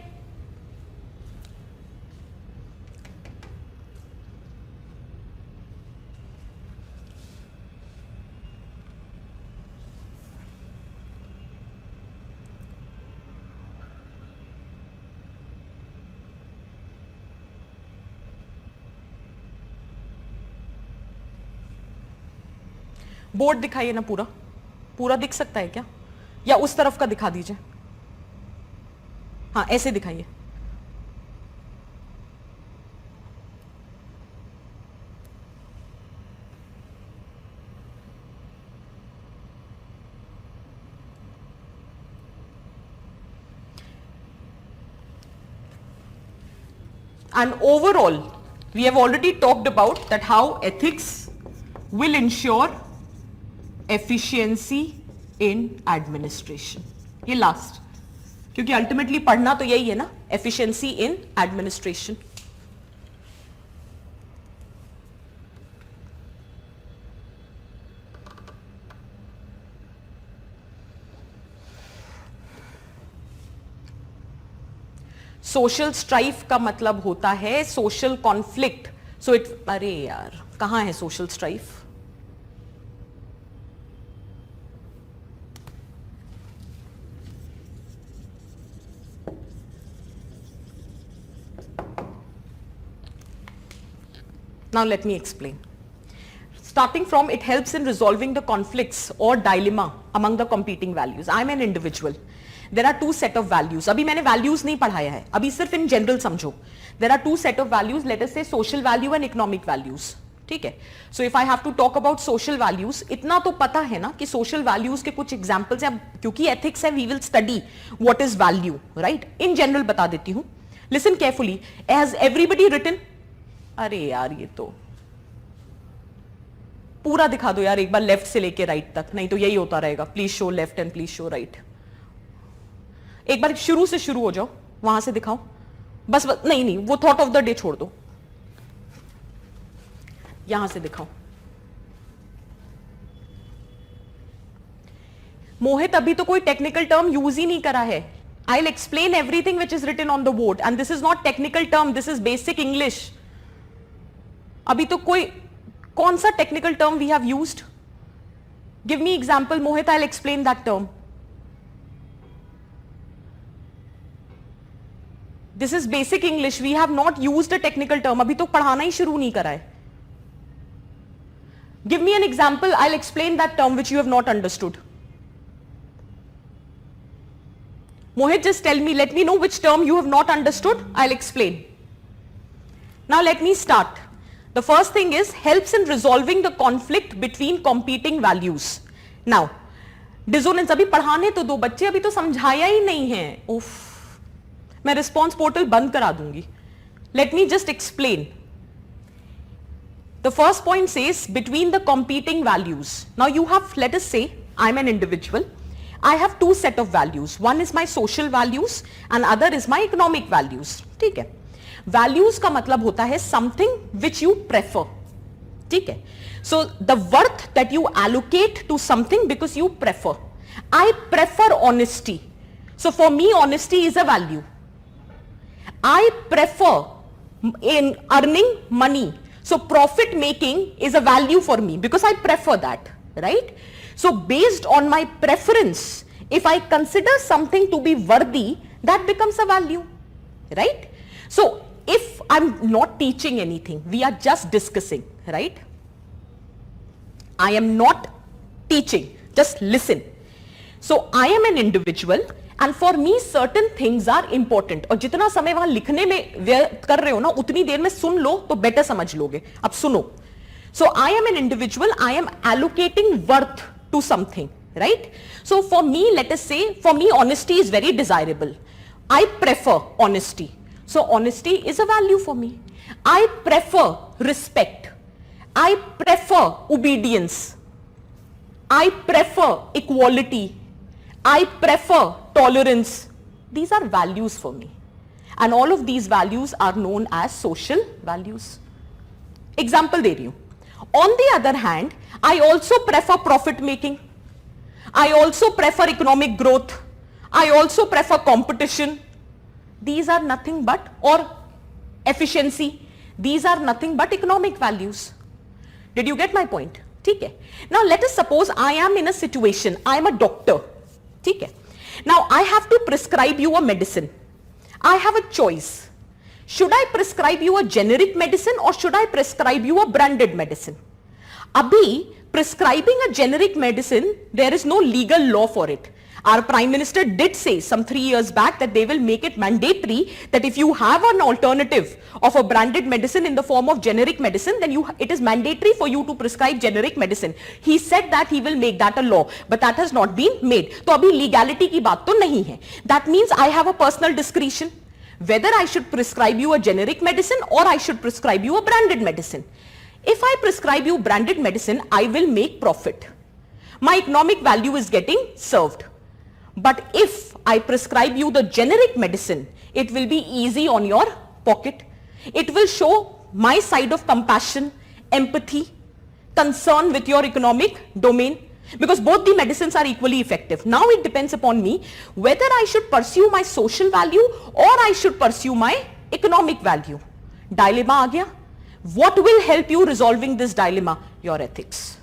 बोर्ड दिखाइए ना पूरा, पूरा दिख सकता है क्या? या उस तरफ का दिखा दीजिए, हाँ ऐसे दिखाइए। And overall, we have already talked about that how ethics will ensure efficiency in administration. ये last, क्योंकि ultimately पढ़ना तो यही है ना, efficiency in administration. Social strife का मतलब होता है सोशल कॉन्फ्लिक्ट। सो इट, अरे यार कहां है social strife? Now let me explain. Starting from, it helps in resolving the conflicts or dilemma among the competing values. I am an individual. There are two set of values. अभी मैंने values नहीं पढ़ाया है, अभी सिर्फ in general समझो. There are two set of values. Let us say social value and economic values. ठीक है? So if I have to talk about social values, इतना तो पता है ना कि social values के कुछ examples हैं. क्योंकि ethics है, we will study what is value, right? In general बता देती हूँ. Listen carefully. Has everybody written? अरे यार ये तो पूरा दिखा दो यार एक बार, लेफ्ट से लेके राइट तक, नहीं तो यही होता रहेगा. Please show left and please show right. एक बार शुरू से शुरू हो जाओ, वहां से दिखाओ. बस नहीं वो थॉट ऑफ द डे छोड़ दो, यहां से दिखाओ. मोहित अभी तो कोई टेक्निकल टर्म यूज ही नहीं करा है. I will explain everything which is written on the board and this is not technical term, this is basic English. अभी तो कोई कौन सा technical term we have used? Give me example Mohit, I will explain that term. This is basic English, we have not used a technical term. अभी तो पढ़ाना ही शुरू नहीं करा है. Give me an example, I will explain that term which you have not understood. Mohit, just tell me, let me know which term you have not understood. I'll explain. Now let me start. The first thing is helps in resolving the conflict between competing values. Now, dissonance अभी पढ़ाने तो दो बच्चे, अभी तो समझाया ही नहीं है. उफ, मैं response portal बंद करा दूंगी. Let me just explain. The first point says between the competing values. Now you have, let us say, I'm an individual. I have two set of values. One is my social values and other is my economic values. ठीक है? Values का मतलब होता है something which you prefer. ठीक है? So the worth that you allocate to something because you prefer. I prefer honesty. So for me, honesty is a value. I prefer in earning money. So profit making is a value for me because I prefer that, right? So based on my preference, if I consider something to be worthy, that becomes a value, right? So if I'm not teaching anything, we are just discussing, right? I am not teaching, just listen. So I am an individual and for me certain things are important. और जितना समय वहां लिखने में व्यय कर रहे हो ना, उतनी देर में सुन लो तो बेटर समझ लोगे. अब सुनो. So I am an individual, I am allocating worth to something, right? So for me, let us say, for me honesty is very desirable. I prefer honesty. So honesty is a value for me. I prefer respect. I prefer obedience. I prefer equality. I prefer tolerance. These are values for me. And all of these values are known as social values. Example दे रही हूं. On the other hand, I also prefer profit making. I also prefer economic growth. I also prefer competition. These are nothing but, or efficiency. These are nothing but economic values. Did you get my point? ठीक है. Now let us suppose I am in a situation. I am a doctor. ठीक है. Now I have to prescribe you a medicine. I have a choice. Should I prescribe you a generic medicine or should I prescribe you a branded medicine? Abhi, prescribing a generic medicine, there is no legal law for it. Our Prime Minister did say some 3 years back that they will make it mandatory that if you have an alternative of a branded medicine in the form of generic medicine, then it is mandatory for you to prescribe generic medicine. He said that he will make that a law, but that has not been made. तो अभी legality की बात तो नहीं है. That means I have a personal discretion whether I should prescribe you a generic medicine or I should prescribe you a branded medicine. If I prescribe you branded medicine, I will make profit. My economic value is getting served. But if I prescribe you the generic medicine, it will be easy on your pocket. It will show my side of compassion, empathy, concern with your economic domain, because both the medicines are equally effective. Now it depends upon me whether I should pursue my social value or I should pursue my economic value. Dilemma आ गया. What will help you resolving this dilemma? Your ethics.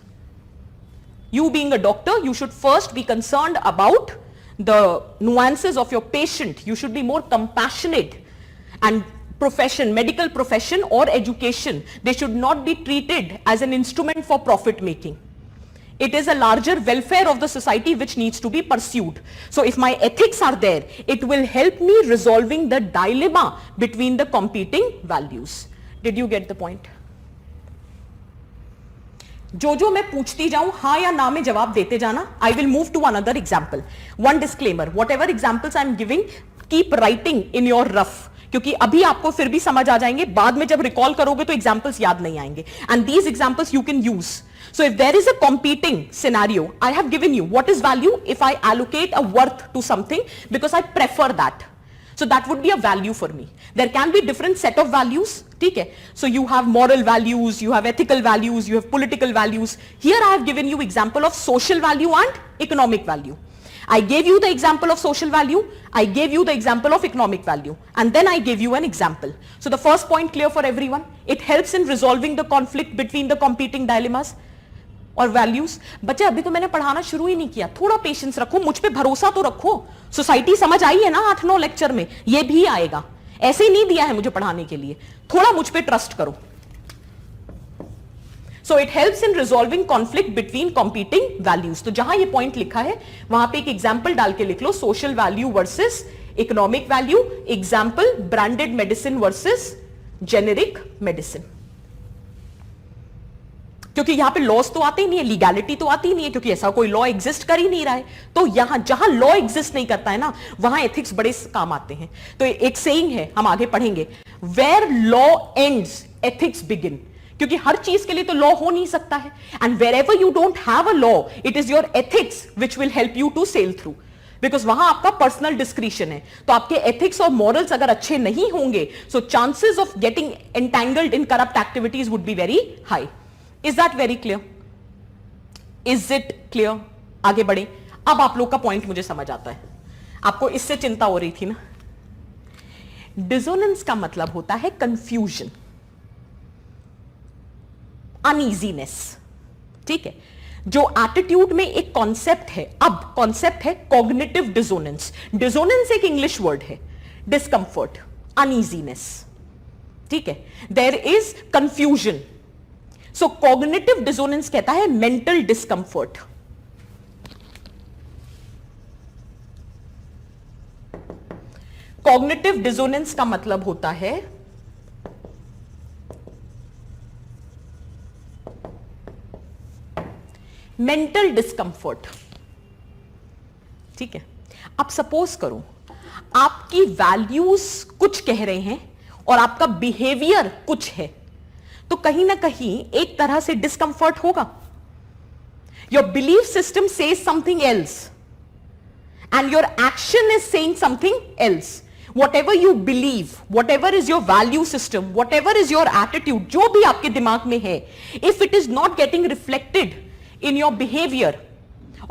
You being a doctor, you should first be concerned about the nuances of your patient. You should be more compassionate. And profession, medical profession or education, they should not be treated as an instrument for profit making. It is a larger welfare of the society which needs to be pursued. So if my ethics are there, it will help me resolving the dilemma between the competing values. Did you get the point? जो मैं पूछती जाऊं हाँ या ना में जवाब देते जाना. I will move to another example. One disclaimer, whatever examples I am giving, keep writing in your rough, क्योंकि अभी आपको फिर भी समझ आ जाएंगे, बाद में जब रिकॉल करोगे तो एग्जाम्पल्स याद नहीं आएंगे. And these examples you can use. So if there is a competing scenario, I have given you what is value if I allocate a worth to something because I prefer that. So that would be a value for me. There can be different set of values. ठीक है? So you have moral values, you have ethical values, you have political values. Here I have given you example of social value and economic value. I gave you the example of social value, I gave you the example of economic value, and then I gave you an example. So the first point clear for everyone. It helps in resolving the conflict between the competing dilemmas और values. बच्चे अभी तो मैंने पढ़ाना शुरू ही नहीं किया, थोड़ा पेशेंस रखो, मुझ पे भरोसा तो रखो. सोसाइटी समझ आई है ना 8-9 लेक्चर में, ये भी आएगा. ऐसे ही नहीं दिया है मुझे पढ़ाने के लिए, थोड़ा मुझ पे ट्रस्ट करो. So it helps in resolving conflict between competing values. तो जहां ये पॉइंट लिखा है वहां पे एक एग्जांपल डाल के लिख लो, social value versus economic value. Example branded medicine versus generic medicine. क्योंकि यहां पे लॉस तो आते ही नहीं है, लीगैलिटी तो आती ही नहीं है, क्योंकि ऐसा कोई लॉ एग्जिस्ट कर ही नहीं रहा है. तो यहां जहां लॉ एग्जिस्ट नहीं करता है ना, वहां एथिक्स बड़े काम आते हैं. तो एक सेइंग है, हम आगे पढ़ेंगे, where law ends ethics begin. क्योंकि हर चीज के लिए तो लॉ हो नहीं सकता है. And wherever you don't have a law, it is your ethics which will help you to sail through. Because वहां आपका पर्सनल डिस्क्रिशन है. तो आपके एथिक्स और मॉरल्स अगर अच्छे नहीं होंगे, so chances of getting entangled in corrupt activities would be very high. Is that very clear? Is it clear? आगे बढ़े. अब आप लोग का पॉइंट मुझे समझ आता है. आपको इससे चिंता हो रही थी ना. डिसोनेंस का मतलब होता है कंफ्यूजन, अनईजीनेस. ठीक है? जो एटीट्यूड में एक कॉन्सेप्ट है, अब कॉन्सेप्ट है कॉग्निटिव डिसोनेंस. डिसोनेंस एक इंग्लिश वर्ड है. Discomfort, uneasiness. ठीक है? There is confusion. So cognitive dissonance कहता है मेंटल डिस्कंफर्ट. कॉग्निटिव डिसोनेंस का मतलब होता है मेंटल डिस्कंफर्ट. ठीक है? अब सपोज करो आपकी वैल्यूज कुछ कह रहे हैं और आपका बिहेवियर कुछ है, तो कहीं ना कहीं एक तरह से डिस्कंफर्ट होगा. Your belief system says something else and your action is saying something else. Whatever you believe, whatever is your value system, whatever is your attitude, जो भी आपके दिमाग में है, if it is not getting reflected in your behavior,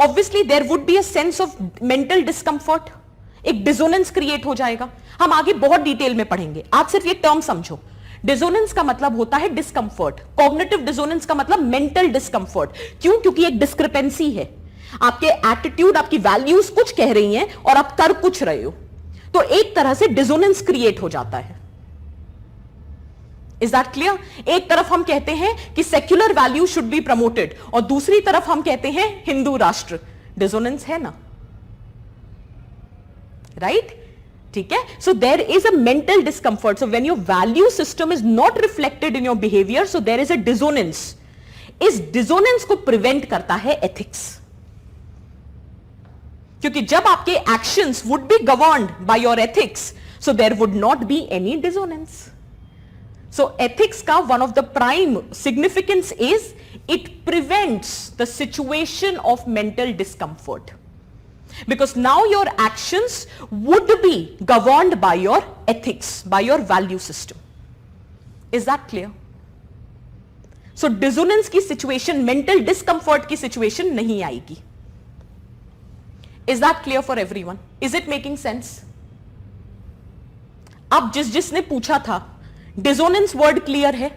obviously there would be a sense of mental discomfort. एक dissonance create हो जाएगा. हम आगे बहुत डिटेल में पढ़ेंगे, आज सिर्फ ये टर्म समझो. डिसोनेंस का मतलब होता है डिस्कंफर्ट. कॉग्निटिव डिसोनेंस का मतलब मेंटल डिस्कंफर्ट. क्यों? क्योंकि एक डिस्क्रिपेंसी है. आपके एटीट्यूड, आपकी वैल्यूज कुछ कह रही हैं और आप कर कुछ रहे हो, तो एक तरह से डिसोनेंस क्रिएट हो जाता है. Is that clear? एक तरफ हम कहते हैं कि secular value should be promoted और दूसरी तरफ हम कहते हैं हिंदू राष्ट्र. डिसोनेंस है ना. right? ठीक है? So there is a mental discomfort. So when your value system is not reflected in your behavior, so there is a dissonance. इस dissonance को prevent करता है ethics. क्योंकि जब आपके actions would be governed by your ethics, so there would not be any dissonance. So ethics का one of the prime significance is it prevents the situation of mental discomfort. Because now your actions would be governed by your ethics, by your value system. Is that clear? So dissonance की situation, mental discomfort की situation नहीं आएगी. Is that clear for everyone? Is it making sense? अब जिसने पूछा था, dissonance word clear है?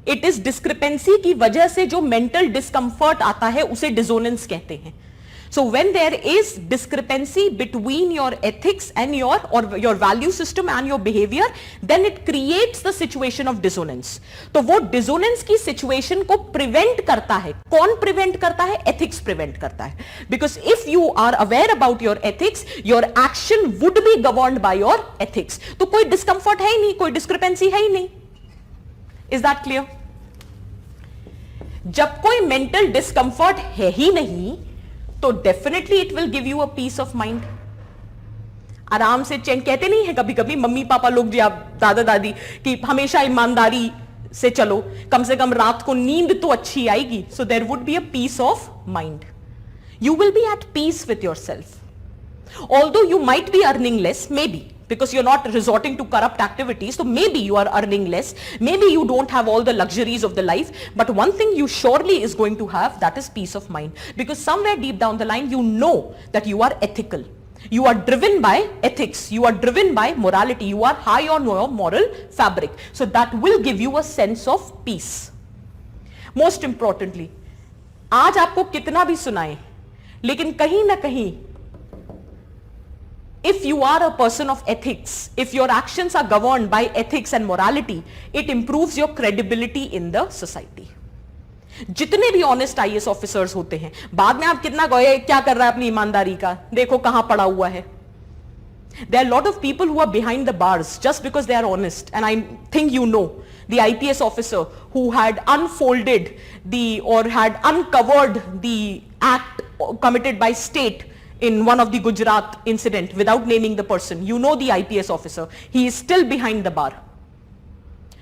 It is discrepancy की वजह से जो mental discomfort आता है उसे dissonance कहते हैं. So when there is discrepancy between your ethics and your value system and your behavior, then it creates the situation of dissonance. तो वो dissonance की situation को prevent करता है. कौन prevent करता है? Ethics prevent करता है. Because if you are aware about your ethics, your action would be governed by your ethics. तो कोई discomfort है ही नहीं, कोई discrepancy है ही नहीं. Is that clear? जब कोई mental discomfort है ही नहीं, तो definitely it will give a peace of mind. आराम से चैन. कहते नहीं है कभी कभी मम्मी पापा लोग या दादा दादी कि हमेशा ईमानदारी से चलो, कम से कम रात को नींद तो अच्छी आएगी. So there would be a peace of mind. You will be at peace with yourself. Although you might be earning less, maybe, because you're not resorting to corrupt activities, so maybe you are earning less, maybe you don't have all the luxuries of the life, but one thing you surely is going to have, that is peace of mind, because somewhere deep down the line you know that you are ethical, you are driven by ethics, you are driven by morality, you are high on your moral fabric, so that will give you a sense of peace. Most importantly, आज आपको कितना भी सुनाए, लेकिन कहीं ना कहीं if you are a person of ethics, if your actions are governed by ethics and morality, it improves your credibility in the society. जितने भी ऑनेस्ट आईएएस ऑफिसर्स होते हैं, बाद में आप कितना गए क्या कर रहा है अपनी ईमानदारी का, देखो कहां पड़ा हुआ है. There are a lot of people who are behind the bars just because they are honest, and I think you know the IPS officer who had unfolded or had uncovered the act committed by state in one of the Gujarat incident without naming the person. You know the IPS officer. He is still behind the bar.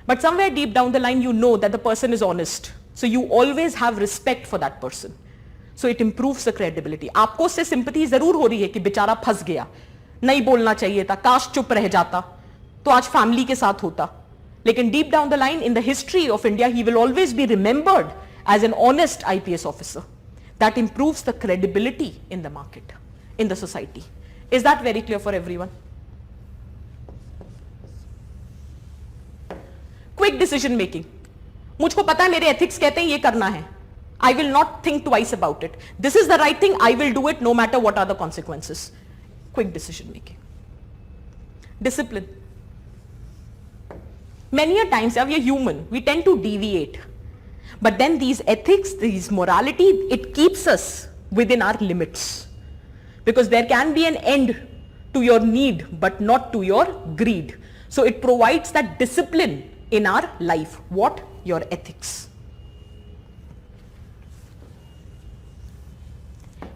But somewhere deep down the line, you know that the person is honest. So you always have respect for that person. So it improves the credibility. आपको उससे sympathy जरूर हो रही है कि बेचारा फंस गया, नहीं बोलना चाहिए था, काश चुप रह जाता, तो आज फैमिली के साथ होता. लेकिन deep down the line in the history of India, he will always be remembered as an honest IPS officer. That improves the credibility in the market, in the society. Is that very clear for everyone? Quick decision making. मुझको पता है मेरे ethics कहते हैं ये करना है. I will not think twice about it. This is the right thing. I will do it no matter what are the consequences. Quick decision making. Discipline. Many a times, we are human. We tend to deviate. But then these ethics, these morality, it keeps us within our limits. Because there can be an end to your need, but not to your greed. So it provides that discipline in our life. What? Your ethics.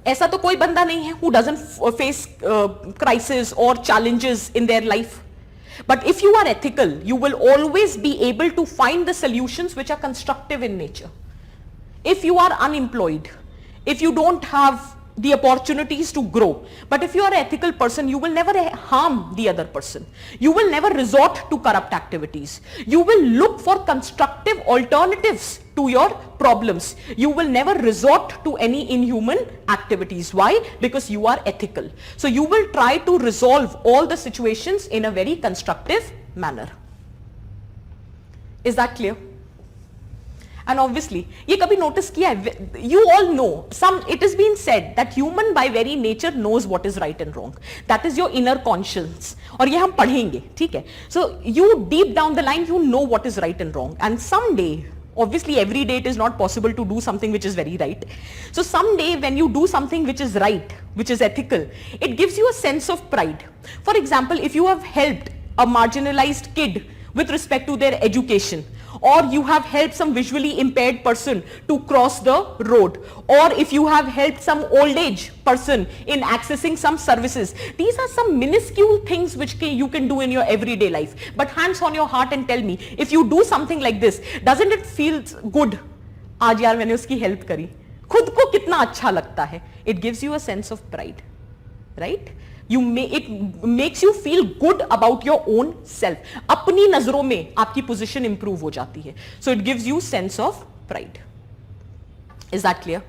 ऐसा तो कोई बंदा नहीं है who doesn't face crisis or challenges in their life. But if you are ethical, you will always be able to find the solutions which are constructive in nature. If you are unemployed, if you don't have the opportunities to grow, but if you are an ethical person, you will never harm the other person. You will never resort to corrupt activities. You will look for constructive alternatives to your problems. You will never resort to any inhuman activities. Why? Because you are ethical. So you will try to resolve all the situations in a very constructive manner. Is that clear? And obviously, ये कभी notice किया है? You all know, it has been said that human by very nature knows what is right and wrong. That is your inner conscience. और ये हम पढ़ेंगे, ठीक है? So you deep down the line, you know what is right and wrong. And someday, Obviously, every day it is not possible to do something which is very right. So someday when you do something which is right, which is ethical, it gives you a sense of pride. For example, if you have helped a marginalized kid with respect to their education, or you have helped some visually impaired person to cross the road, or if you have helped some old age person in accessing some services, these are some minuscule things which you can do in your everyday life. But hands on your heart and tell me, if you do something like this, doesn't it feel good? आज यार मैंने उसकी help करी, खुद को कितना अच्छा लगता है. It gives you a sense of pride, right? It makes you feel good about your own self. अपनी नजरों में आपकी position improve हो जाती है. So it gives you sense of pride. Is that clear?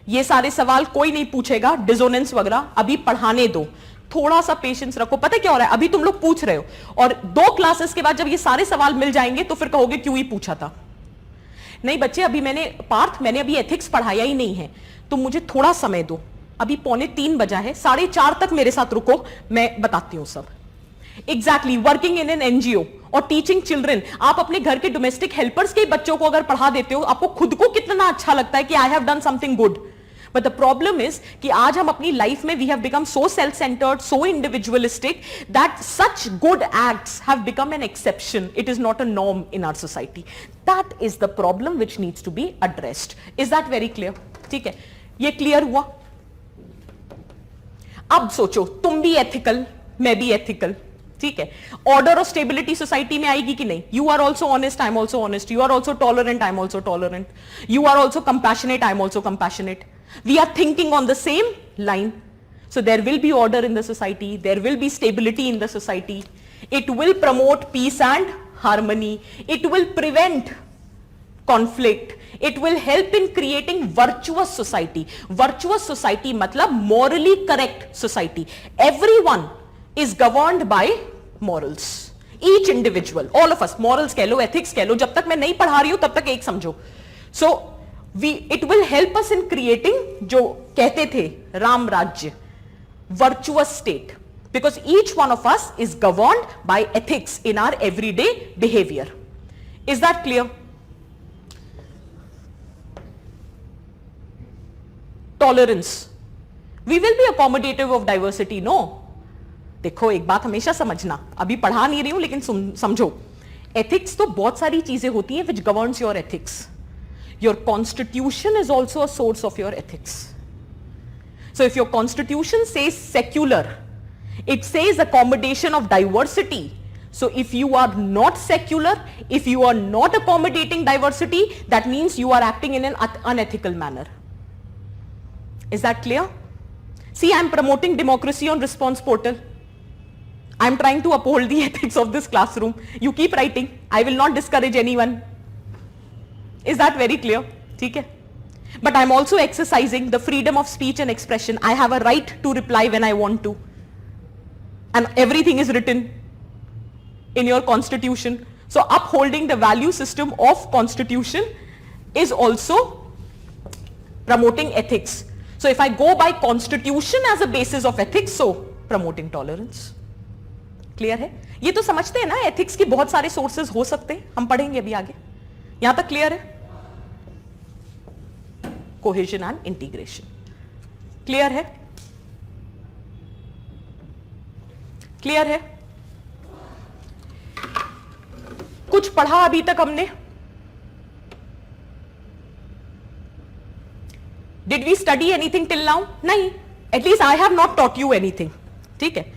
ये सारे सवाल कोई नहीं पूछेगा, डिसोनेंस वगैरह अभी पढ़ाने दो, थोड़ा सा पेशेंस रखो. पता क्या हो रहा है, अभी तुम लोग पूछ रहे हो और 2 क्लासेस के बाद जब ये सारे सवाल मिल जाएंगे तो फिर कहोगे क्यों ही पूछा था. नहीं बच्चे, अभी मैंने अभी एथिक्स पढ़ाया ही नहीं है, तो मुझे थोड़ा समय दो. अभी 2:45 बजा है, 4:30 तक मेरे साथ रुको, मैं बताती हूं सब. Exactly, working in an NGO और टीचिंग चिल्ड्रन, आप अपने घर के डोमेस्टिक हेल्पर्स के बच्चों को अगर पढ़ा देते हो, आपको खुद को कितना अच्छा लगता है कि I have done something good. But the problem is कि आज हम अपनी लाइफ में we have become so self centred, so individualistic that such good acts have become an exception. It is not a norm in our society. That is the problem which needs to be addressed. Is that very clear? ठीक है, ये clear हुआ. अब सोचो, तुम भी ethical, मैं भी एथिकल, ठीक है. ऑर्डर और स्टेबिलिटी सोसाइटी में आएगी कि नहीं? You are also honest, I am also honest. You are also tolerant, I am also tolerant. You are also compassionate, I am also compassionate. We are thinking on the same line. So there will be order in the society, there will be stability in the society. It will promote peace and harmony. It will prevent conflict. It will help in creating virtuous society. Virtuous society matlab morally correct society. Everyone is governed by morals. Each individual, all of us, morals कह लो, ethics कह लो, जब तक मैं नहीं पढ़ा रही हूं तब तक एक समझो. So it will help us in creating जो कहते थे राम राज्य, virtuous state, because each one of us is governed by ethics in our everyday behavior. Is that clear? Tolerance. We will be accommodative of diversity, no? देखो, एक बात हमेशा समझना, अभी पढ़ा नहीं रही हूं लेकिन समझो, ethics तो बहुत सारी चीजें होती हैं which governs your ethics. Your constitution is also a source of your ethics. So if your constitution says secular, it says accommodation of diversity. So if you are not secular, if you are not accommodating diversity, that means you are acting in an unethical manner. Is that clear? See, I am promoting democracy on response portal. I am trying to uphold the ethics of this classroom. You keep writing. I will not discourage anyone. Is that very clear? ठीक है? But I'm also exercising the freedom of speech and expression. I have a right to reply when I want to. And everything is written in your constitution. So upholding the value system of constitution is also promoting ethics. So if I go by constitution as a basis of ethics, so promoting tolerance. Clear है? ये तो समझते हैं ना, ethics की बहुत सारे sources हो सकते हैं, हम पढ़ेंगे अभी आगे. यहां तक clear है? Cohesion and integration. Clear है? Clear है? कुछ पढ़ा अभी तक हमने? Did we study anything till now? नहीं. At least I have not taught you anything. ठीक है?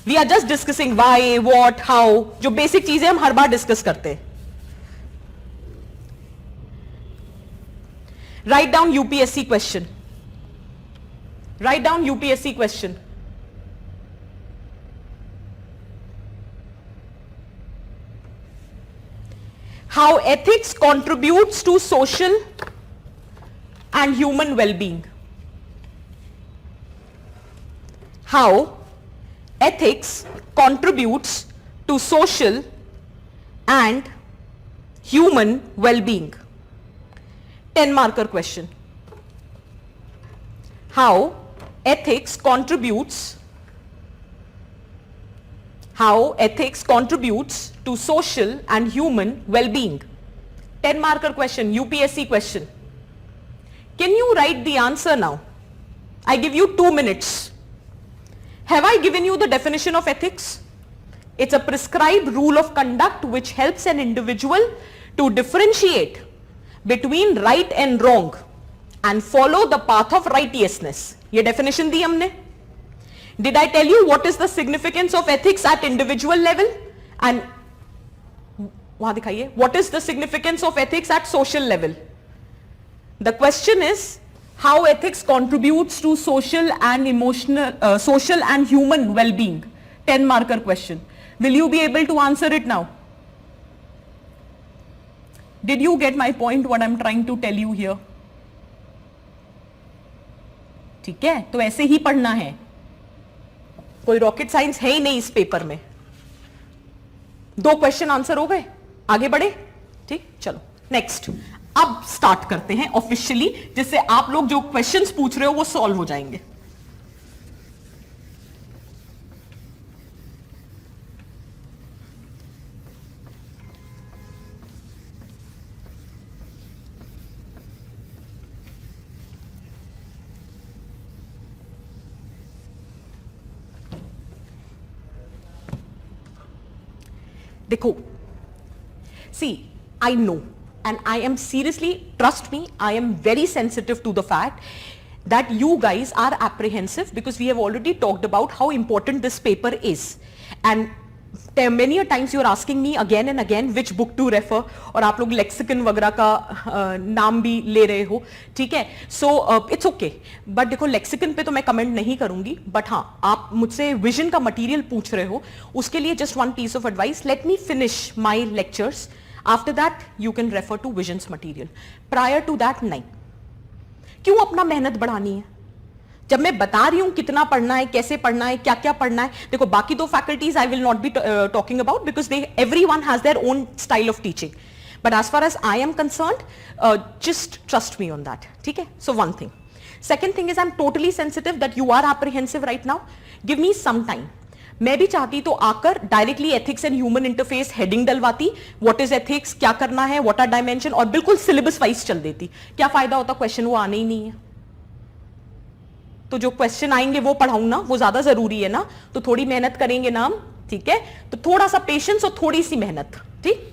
We are just discussing why, what, how, जो basic चीजें हम हर बार discuss करते हैं. Write down UPSC question. Write down UPSC question. How ethics contributes to social and human well-being. How ethics contributes to social and human well-being. 10 marker question. How ethics contributes to social and human well-being. 10 marker question, UPSC question. Can you write the answer now? I give you 2 minutes. Have I given you the definition of ethics? It's a prescribed rule of conduct which helps an individual to differentiate between right and wrong and follow the path of righteousness. ये definition दी हमने. Did I tell you what is the significance of ethics at individual level? And वहां दिखाइए, what is the significance of ethics at social level? The question is how ethics contributes to social and emotional, social and human well-being. 10 marker question. Will you be able to answer it now? Did you get my point, what I'm trying to tell you here? ठीक है, तो ऐसे ही पढ़ना है. कोई rocket science है ही नहीं इस पेपर में. 2 क्वेश्चन आंसर हो गए, आगे बढ़े. ठीक, चलो नेक्स्ट. अब स्टार्ट करते हैं ऑफिशियली, जिससे आप लोग जो क्वेश्चंस पूछ रहे हो वो सॉल्व हो जाएंगे. देखो, see, I know, and I am seriously, trust me, I am very sensitive to the fact that you guys are apprehensive because we have already talked about how important this paper is. And many a times you are asking me again and again which book to refer, और आप लोग lexicon वगैरह का नाम भी ले रहे हो, ठीक है. सो इट्स ओके, बट देखो लेक्सिकन पे तो मैं कमेंट नहीं करूंगी, बट हाँ आप मुझसे विजन का मटेरियल पूछ रहे हो, उसके लिए just one piece of advice. Let me finish my lectures, after that you can refer to visions material. Prior to that नहीं. क्यों अपना मेहनत बढ़ानी है जब मैं बता रही हूं कितना पढ़ना है, कैसे पढ़ना है, क्या क्या पढ़ना है. देखो बाकी 2 faculties I will not be talking about because they everyone has their own style of teaching, but as far as I am concerned just trust me on that. ठीक है, so one thing. Second thing is I am totally sensitive that you are apprehensive right now. Give me some time. मैं भी चाहती तो आकर directly ethics and human interface heading डलवाती, what is ethics, क्या करना है, व्हाट आर डायमेंशन, और बिल्कुल सिलेबस वाइज चल देती. क्या फायदा होता, क्वेश्चन वो आने ही नहीं है. तो जो क्वेश्चन आएंगे वो पढ़ाऊं ना, वो ज्यादा जरूरी है ना. तो थोड़ी मेहनत करेंगे ना हम, ठीक है. तो थोड़ा सा पेशेंस और थोड़ी सी मेहनत. ठीक.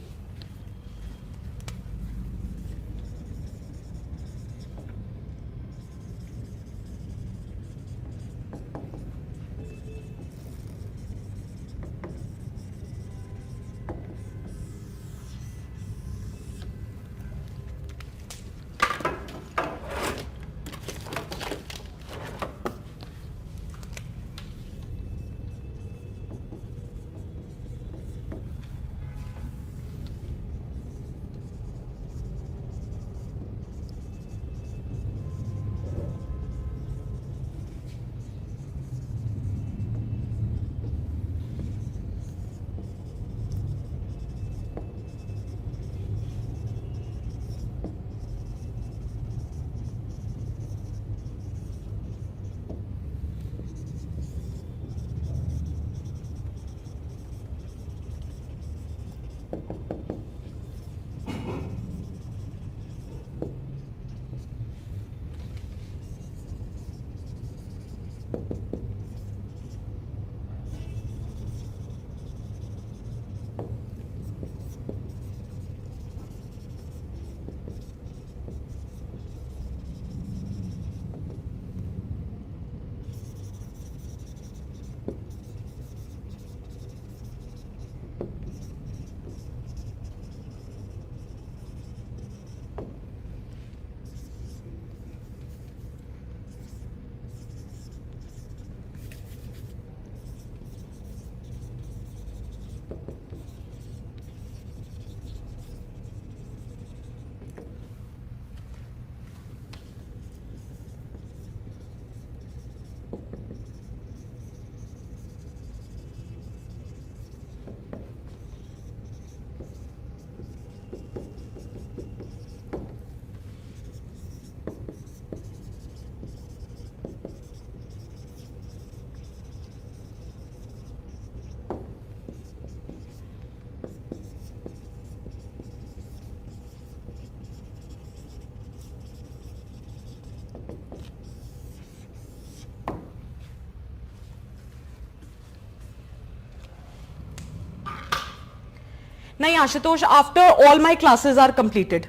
nahi Ashutosh, after all my classes are completed,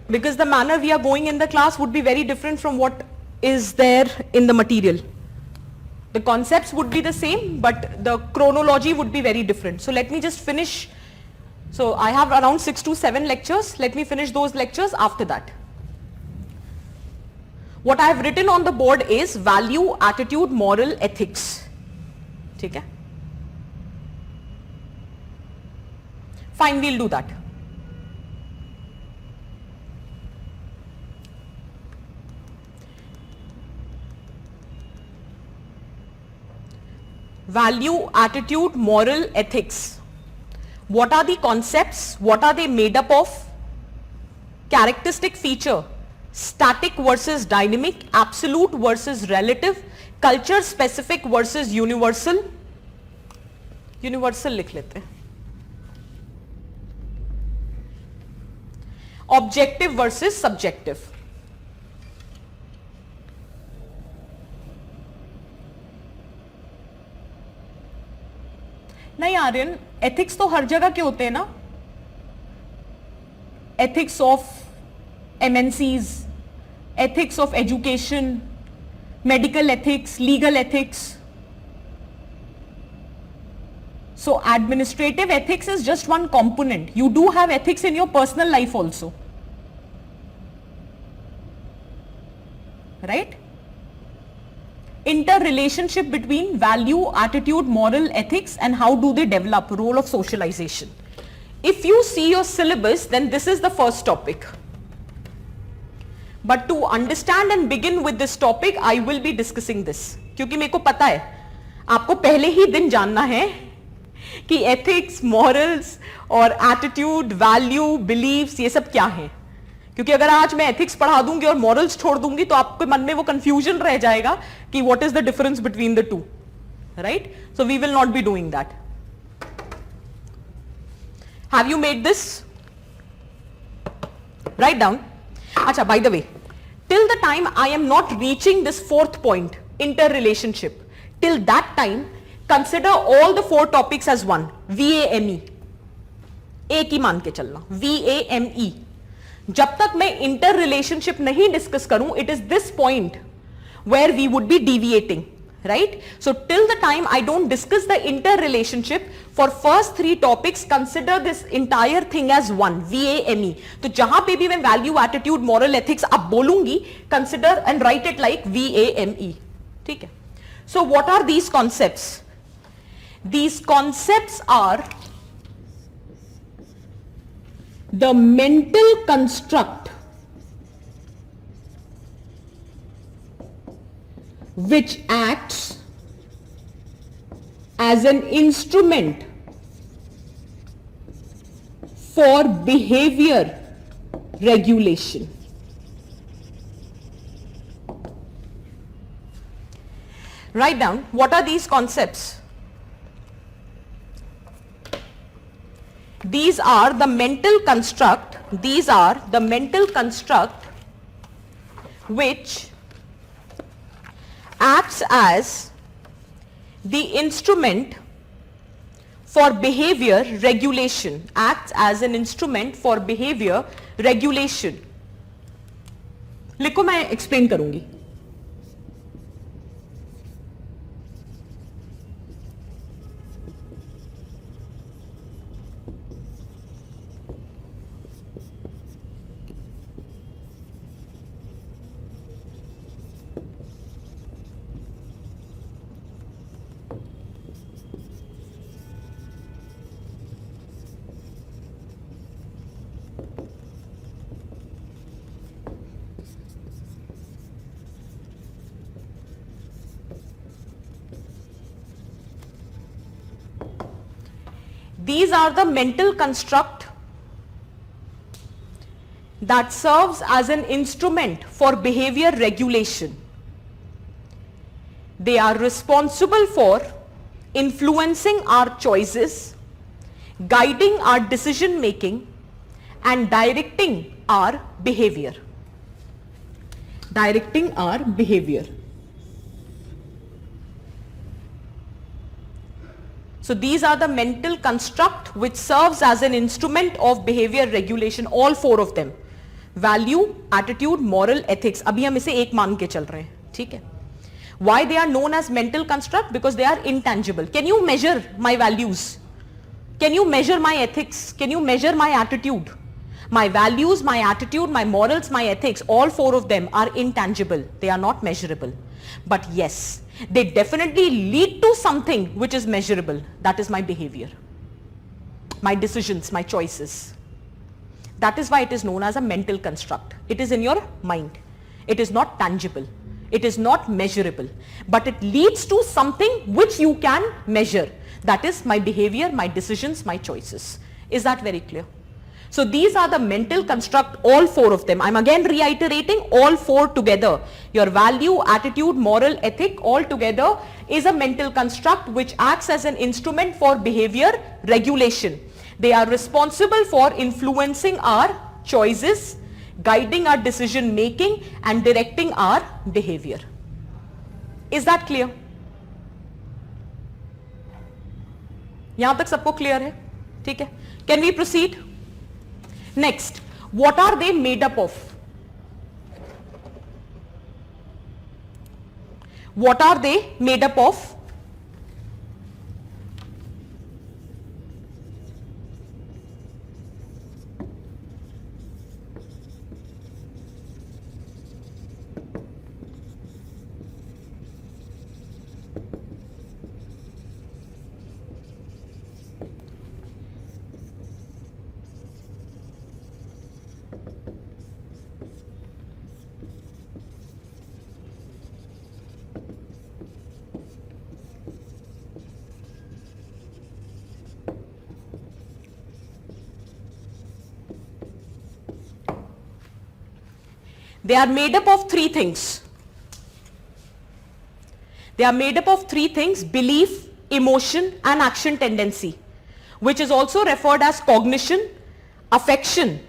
because the manner we are going in the class would be very different from what is there in the material. The concepts would be the same, but the chronology would be very different. So let me just finish. So I have around 6 to 7 lectures. Let me finish those lectures after that. What I have written on the board is value, attitude, moral, ethics. Okay? Fine, we'll do that. Value, attitude, moral, ethics. What are the concepts? What are they made up of? Characteristic feature, static versus dynamic, absolute versus relative, culture specific versus universal. Universal लिख लेते हैं. Objective versus subjective. नहीं Aryan, ethics तो हर जगह के होते हैं ना. Ethics of MNCs, ethics of education, medical ethics, legal ethics. So administrative ethics is just one component. You do have ethics in your personal life also, right? Interrelationship between value, attitude, moral, ethics, and how do they develop, role of socialization. If you see your syllabus, then this is the first topic. But to understand and begin with this topic, I will be discussing this. क्योंकि मेरे को पता है, आपको पहले ही दिन जानना है कि एथिक्स, मॉरल्स और एटीट्यूड, वैल्यू, बिलीव्स ये सब क्या है. क्योंकि अगर आज मैं एथिक्स पढ़ा दूंगी और मॉरल्स छोड़ दूंगी तो आपके मन में वो कंफ्यूजन रह जाएगा कि what is the difference between the two, right? So we will not be doing that. Have you made this? Write down. अच्छा, by the way, till the time I am not reaching this fourth point, inter relationship, till that time consider all the 4 topics as one. VAME, एक ही मान के चलना. VAME. जब तक मैं inter relationship नहीं discuss करूं, it is this point where we would be deviating, right? So till the time I don't discuss the interrelationship, for first 3 topics consider this entire thing as one. VAME. तो जहां पे भी मैं value, attitude, moral, ethics अब बोलूंगी, consider and write it like VAME. ठीक है? So what are these concepts? These concepts are the mental construct which acts as an instrument for behavior regulation. Write down, what are these concepts? These are the mental construct, which acts as the instrument for behavior regulation, लिखो, मैं explain करूंगी. These are the mental construct that serves as an instrument for behavior regulation. They are responsible for influencing our choices, guiding our decision making, and directing our behavior. So So these are the mental construct which serves as an instrument of behavior regulation, all four of them. Value, attitude, moral, ethics. अभी हम इसे एक मान के चल रहे हैं, ठीक है? Why they are known as mental construct? Because they are intangible. Can you measure my values? Can you measure my ethics? Can you measure my attitude? My values, my attitude, my morals, my ethics, all four of them are intangible. They are not measurable. But yes, they definitely lead to something which is measurable. That is my behavior, my decisions, my choices. That is why it is known as a mental construct. It is in your mind. It is not tangible. It is not measurable. But it leads to something which you can measure. That is my behavior, my decisions, my choices. Is that very clear? So these are the mental construct, all four of them. I'm again reiterating, all four together. Your value, attitude, moral, ethic, all together is a mental construct which acts as an instrument for behavior regulation. They are responsible for influencing our choices, guiding our decision making and directing our behavior. Is that clear? यहाँ तक सबको clear है? ठीक है? Can we proceed? Next, what are they made up of? What are they made up of? They are made up of three things. They are made up of three things: belief, emotion and action tendency, which is also referred as cognition, affection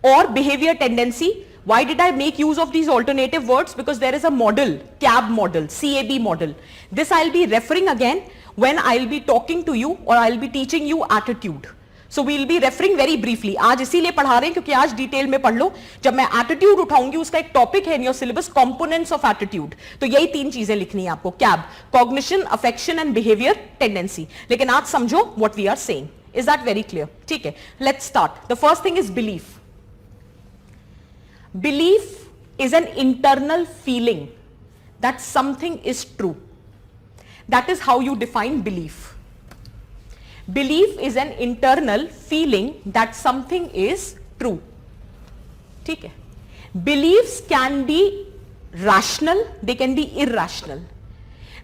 or behavior tendency. Why did I make use of these alternative words? Because there is a model, CAB model, CAB model. This I'll be referring again when I'll be talking to you or I'll be teaching you attitude. So we'll be referring very briefly. आज इसीलिए पढ़ा रहे हैं क्योंकि आज detail में पढ़ लो. जब मैं एटीट्यूड उठाऊंगी उसका एक टॉपिक है in your syllabus, components of attitude. तो यही तीन चीजें लिखनी है आपको: CAB, cognition, affection and behaviour tendency. लेकिन आज समझो what we are saying. Is that very clear? ठीक है, let's start. The first thing is belief. Belief is an internal feeling that something is true. That is how you define belief. Belief is an internal feeling that something is true. ठीक है? Beliefs can be rational, they can be irrational.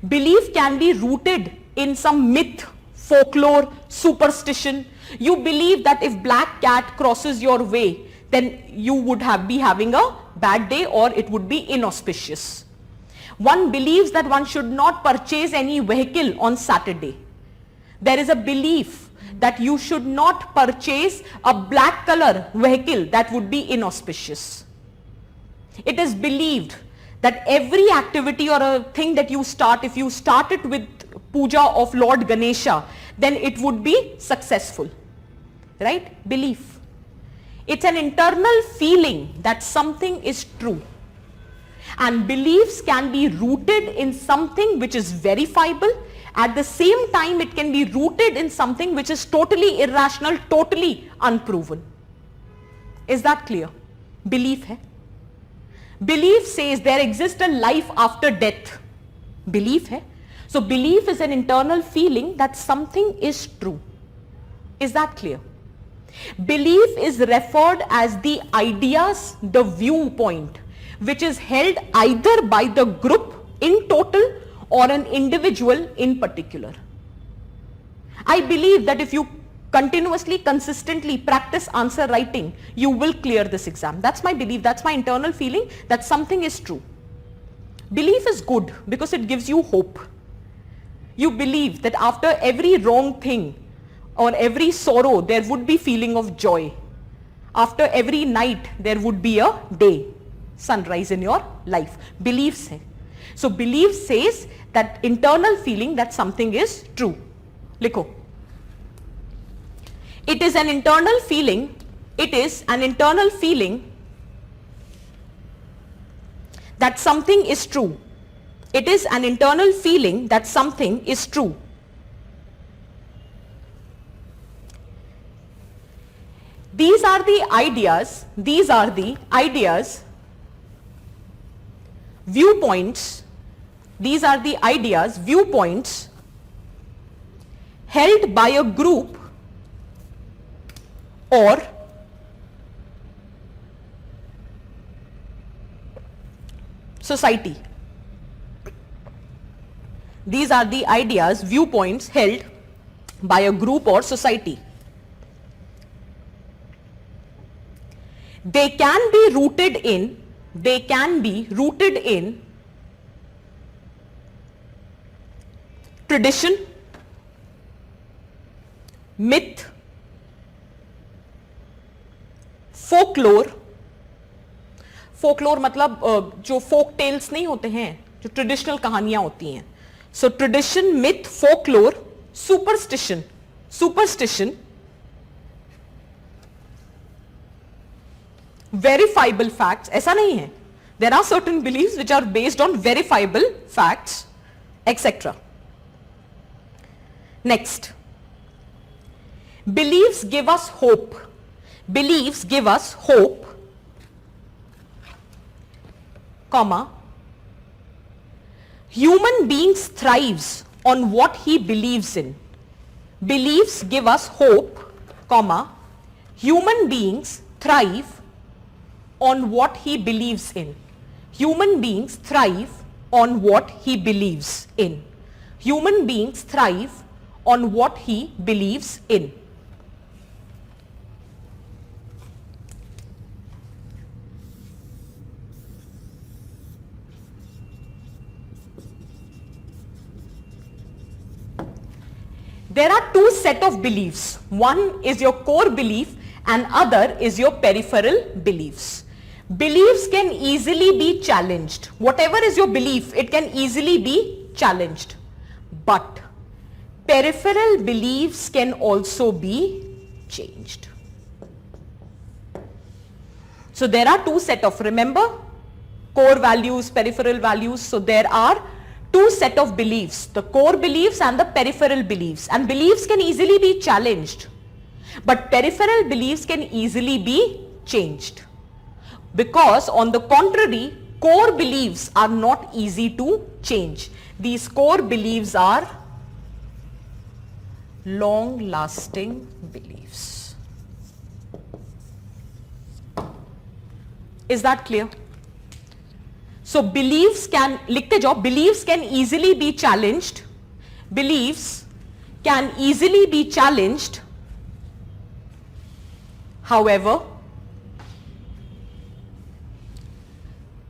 Belief can be rooted in some myth, folklore, superstition. You believe that if black cat crosses your way, then you would be having a bad day or it would be inauspicious. One believes that one should not purchase any vehicle on Saturday. There is a belief that you should not purchase a black color vehicle, that would be inauspicious. It is believed that every activity or a thing that you start, if you start it with puja of Lord Ganesha, then it would be successful. Right? Belief. It's an internal feeling that something is true. And beliefs can be rooted in something which is verifiable. At the same time, it can be rooted in something which is totally irrational, totally unproven. Is that clear? Belief hai. Belief says there exists a life after death. Belief hai. So belief is an internal feeling that something is true. Is that clear? Belief is referred as the ideas, the viewpoint, which is held either by the group in total or an individual in particular. I believe that if you continuously, consistently practice answer writing, you will clear this exam. That's my belief. That's my internal feeling that something is true. Belief is good because it gives you hope. You believe that after every wrong thing or every sorrow, there would be feeling of joy. After every night, there would be a day, sunrise in your life. Beliefs hai. So belief says that internal feeling that something is true. लिखो, it is an internal feeling, it is an internal feeling that something is true. It is an internal feeling that something is true. These are the ideas, viewpoints, these are the ideas, viewpoints held by a group or society. These are the ideas, viewpoints held by a group or society. They can be rooted in tradition, myth, folklore. folklore मतलब जो folk tales नहीं होते हैं, जो traditional कहानियां होती हैं. So tradition, myth, folklore, superstition, verifiable facts. ऐसा नहीं है. There are certain beliefs which are based on verifiable facts, etc. Next, beliefs give us hope. Beliefs give us hope, comma, human beings thrives on what he believes in. Beliefs give us hope, comma, human beings thrive on what he believes in. Human beings thrive on what he believes in. Human beings thrive on what he believes in. There are two set of beliefs. One is your core belief and other is your peripheral beliefs. Beliefs can easily be challenged. Whatever is your belief, it can easily be challenged. But peripheral beliefs can also be changed. So there are two set of, remember, core values, peripheral values. So there are two set of beliefs, the core beliefs and the peripheral beliefs. And beliefs can easily be challenged, but peripheral beliefs can easily be changed. Because on the contrary, core beliefs are not easy to change. These core beliefs are long-lasting beliefs. Is that clear? So beliefs can, लिखते जाओ, beliefs can easily be challenged. Beliefs can easily be challenged. However,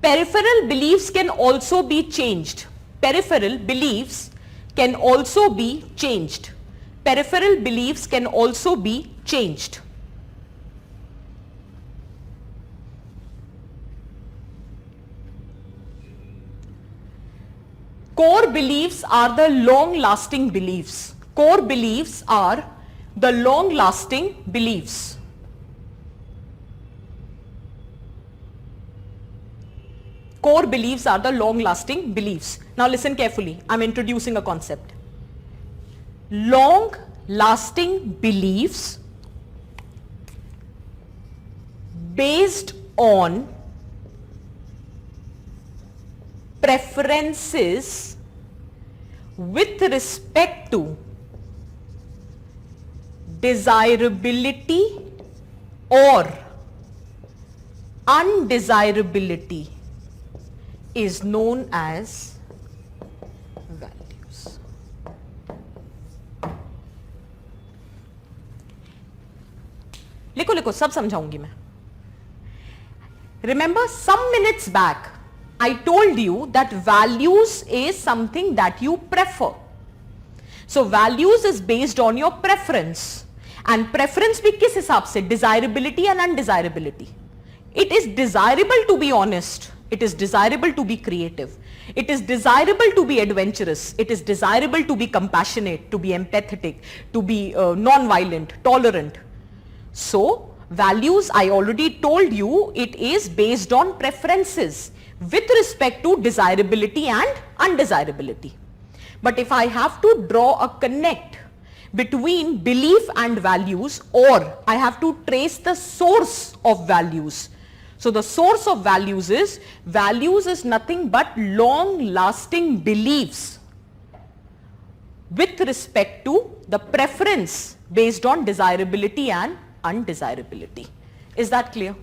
peripheral beliefs can also be changed. Peripheral beliefs can also be changed. Peripheral beliefs can also be changed. Core beliefs are the long-lasting beliefs. Core beliefs are the long-lasting beliefs. Core beliefs are the long-lasting beliefs. Now listen carefully. I'm introducing a concept. Long-lasting beliefs based on preferences with respect to desirability or undesirability is known as values. लिखो लिखो, सब समझाऊंगी मैं. Remember, some minutes back I told you that values is something that you prefer. So values is based on your preference, and preference भी किस हिसाब से? Desirability and undesirability. It is desirable to be honest. It is desirable to be creative. It is desirable to be adventurous. It is desirable to be compassionate, to be empathetic, to be non-violent, tolerant. So, values, I already told you, it is based on preferences with respect to desirability and undesirability. But if I have to draw a connect between belief and values, or I have to trace the source of values. So the source of values is nothing but long lasting beliefs with respect to the preference based on desirability and undesirability. Is that clear?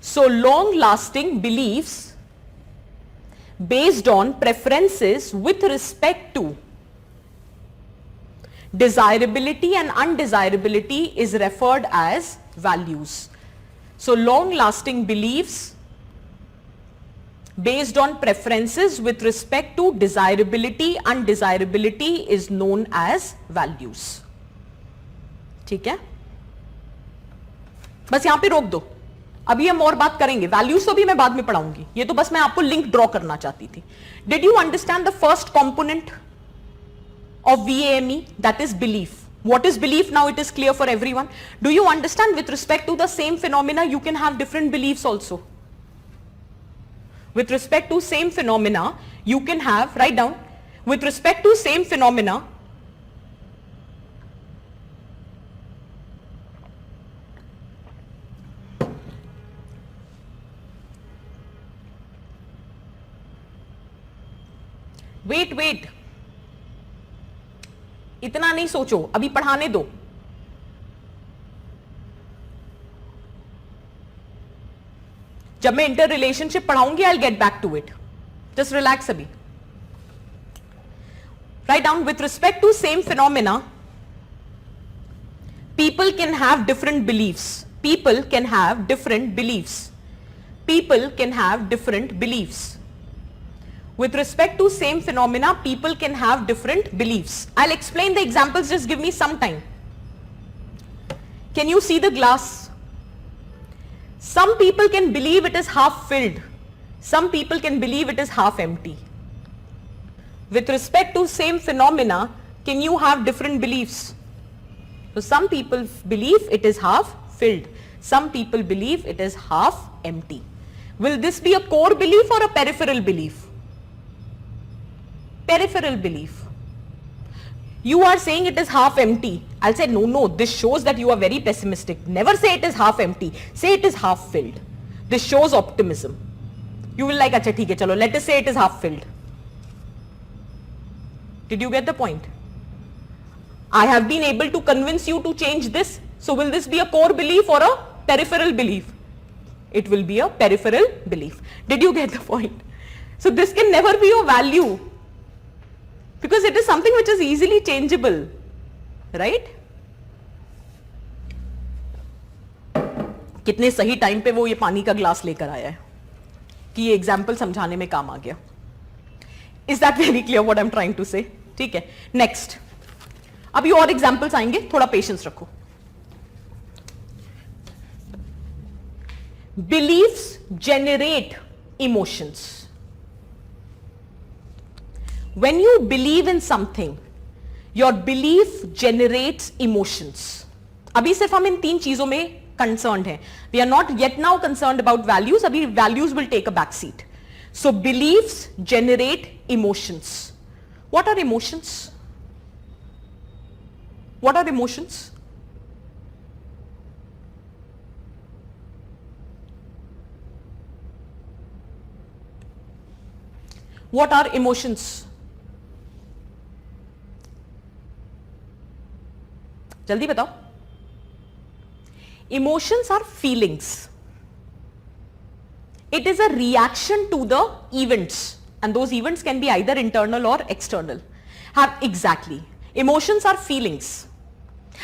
So long lasting beliefs based on preferences with respect to desirability and undesirability is referred as values. So long lasting beliefs based on preferences with respect to desirability, undesirability is known as values. ठीक है? बस यहां पे रोक दो. अभी हम और बात करेंगे. वैल्यूज तो भी मैं बाद में पढ़ाऊंगी. ये तो बस मैं आपको लिंक ड्रॉ करना चाहती थी. Did you understand the first component of VAME, that is belief? What is belief? Now it is clear for everyone. Do you understand with respect to the same phenomena you can have different beliefs also? With respect to same phenomena you can have, write down, with respect to same phenomena wait, इतना नहीं सोचो, अभी पढ़ाने दो. जब मैं inter relationship पढ़ाऊंगी, I'll get back to it. Just relax अभी. Write down, with respect to same phenomena, people can have different beliefs. People can have different beliefs. People can have different beliefs. With respect to same phenomena, people can have different beliefs. I'll explain the examples, just give me some time. Can you see the glass? Some people can believe it is half filled. Some people can believe it is half empty. With respect to same phenomena, can you have different beliefs? So some people believe it is half filled. Some people believe it is half empty. Will this be a core belief or a peripheral belief? Peripheral belief. You are saying it is half empty. I'll say no, this shows that you are very pessimistic. Never say it is half empty. Say it is half filled. This shows optimism. You will like, acha theek hai, chalo, let us say it is half filled. Did you get the point? I have been able to convince you to change this. So will this be a core belief or a peripheral belief? It will be a peripheral belief. Did you get the point? So this can never be a value, because it is something which is easily changeable, right? कितने सही time पे वो ये पानी का glass लेकर आया है कि ये एग्जाम्पल समझाने में काम आ गया. Is that very clear what I'm trying to say? ठीक है. नेक्स्ट, अभी और एग्जाम्पल्स आएंगे, थोड़ा पेशेंस रखो. Beliefs generate emotions. When you believe in something, your belief generates emotions. अभी सिर्फ हम इन तीन चीजों में concerned हैं. We are not yet now concerned about values. अभी values will take a back seat. So beliefs generate emotions. What are emotions? What are emotions? What are emotions? जल्दी बताओ. Emotions are feelings. It is a reaction to the events, and those events can be either internal or external. Exactly. Emotions are feelings.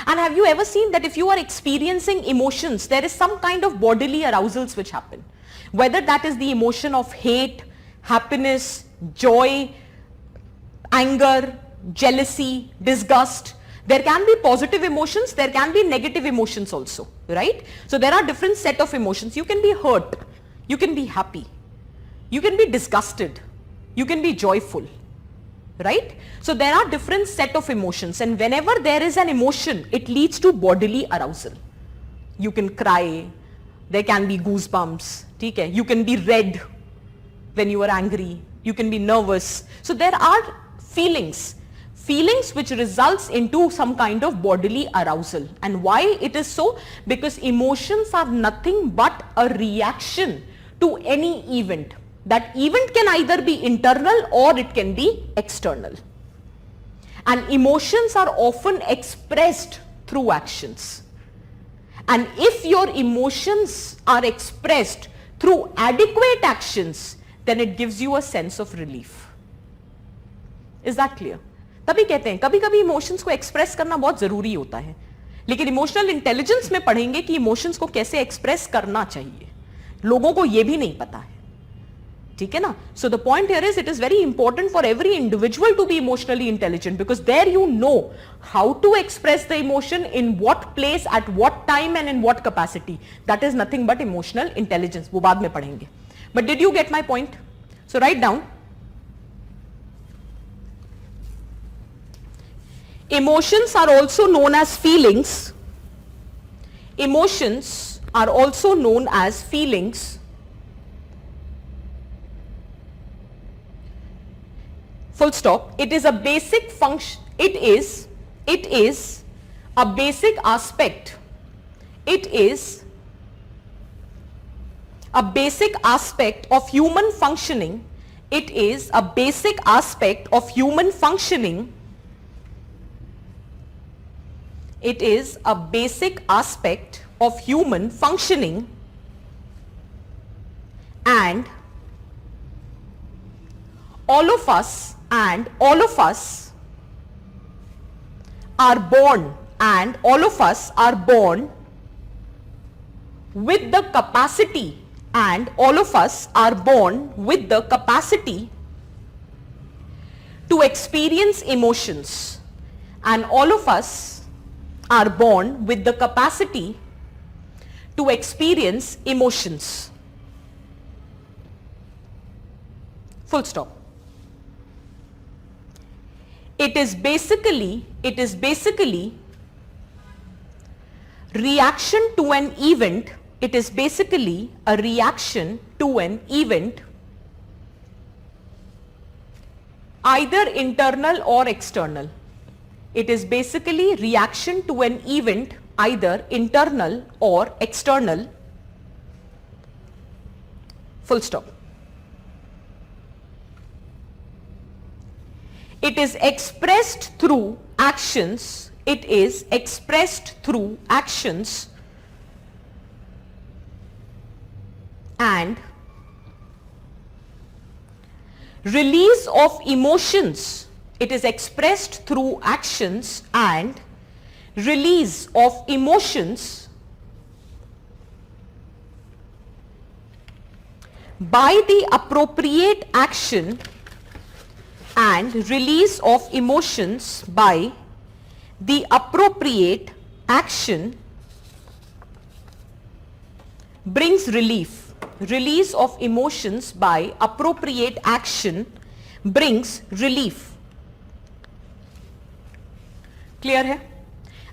And have you ever seen that if you are experiencing emotions, there is some kind of bodily arousals which happen, whether that is the emotion of hate, happiness, joy, anger, jealousy, disgust. There can be positive emotions, there can be negative emotions also, right? So there are different set of emotions. You can be hurt, you can be happy, You can be disgusted. You can be joyful. Right? So there are different set of emotions, and whenever there is an emotion, it leads to bodily arousal. You can cry, there can be goosebumps, okay? You can be red when you are angry, you can be nervous. So there are feelings which results into some kind of bodily arousal. And why it is so? Because emotions are nothing but a reaction to any event. That event can either be internal or it can be external. And emotions are often expressed through actions. And if your emotions are expressed through adequate actions, then it gives you a sense of relief. Is that clear? तभी कहते हैं कभी कभी emotions को express करना बहुत जरूरी होता है, लेकिन इमोशनल इंटेलिजेंस में पढ़ेंगे कि इमोशंस को कैसे एक्सप्रेस करना चाहिए. लोगों को यह भी नहीं पता है. ठीक है ना? So the point here is it is very important for every individual to be emotionally intelligent, because there you know how to express the emotion, in what place, at what time and in what capacity. That is nothing but emotional intelligence. वो बाद में पढ़ेंगे. But did you get my point? So write down. Emotions are also known as feelings. Emotions are also known as feelings. Full stop. It is a basic function. It is a basic aspect. It is a basic aspect of human functioning. It is a basic aspect of human functioning. It is a basic aspect of human functioning, and all of us are born with the capacity, and all of us are born with the capacity to experience emotions, and all of us are born with the capacity to experience emotions. Full stop. It is basically reaction to an event. It is basically a reaction to an event, either internal or external. It is basically reaction to an event, either internal or external. Full stop. It is expressed through actions. It is expressed through actions, and release of emotions. It is expressed through actions and release of emotions by the appropriate action, and release of emotions by the appropriate action brings relief. Release of emotions by appropriate action brings relief. Clear hai?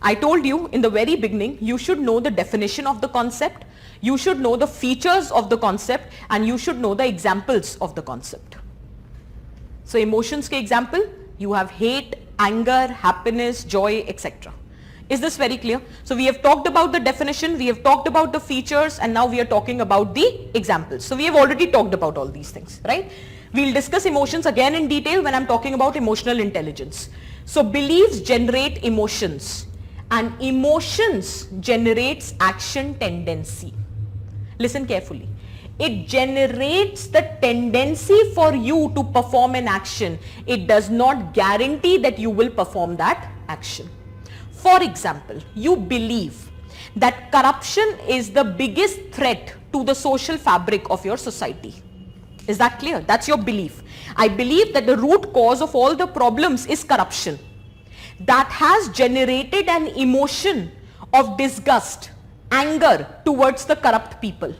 I told you in the very beginning, you should know the definition of the concept, you should know the features of the concept, and you should know the examples of the concept. So emotions ke example, you have hate, anger, happiness, joy, etc. Is this very clear? So we have talked about the definition, we have talked about the features, and now we are talking about the examples. So we have already talked about all these things, right? We'll discuss emotions again in detail when I'm talking about emotional intelligence. So beliefs generate emotions, and emotions generates action tendency. Listen carefully. It generates the tendency for you to perform an action. It does not guarantee that you will perform that action. For example, you believe that corruption is the biggest threat to the social fabric of your society. Is that clear? That's your belief. I believe that the root cause of all the problems is corruption. That has generated an emotion of disgust, anger towards the corrupt people.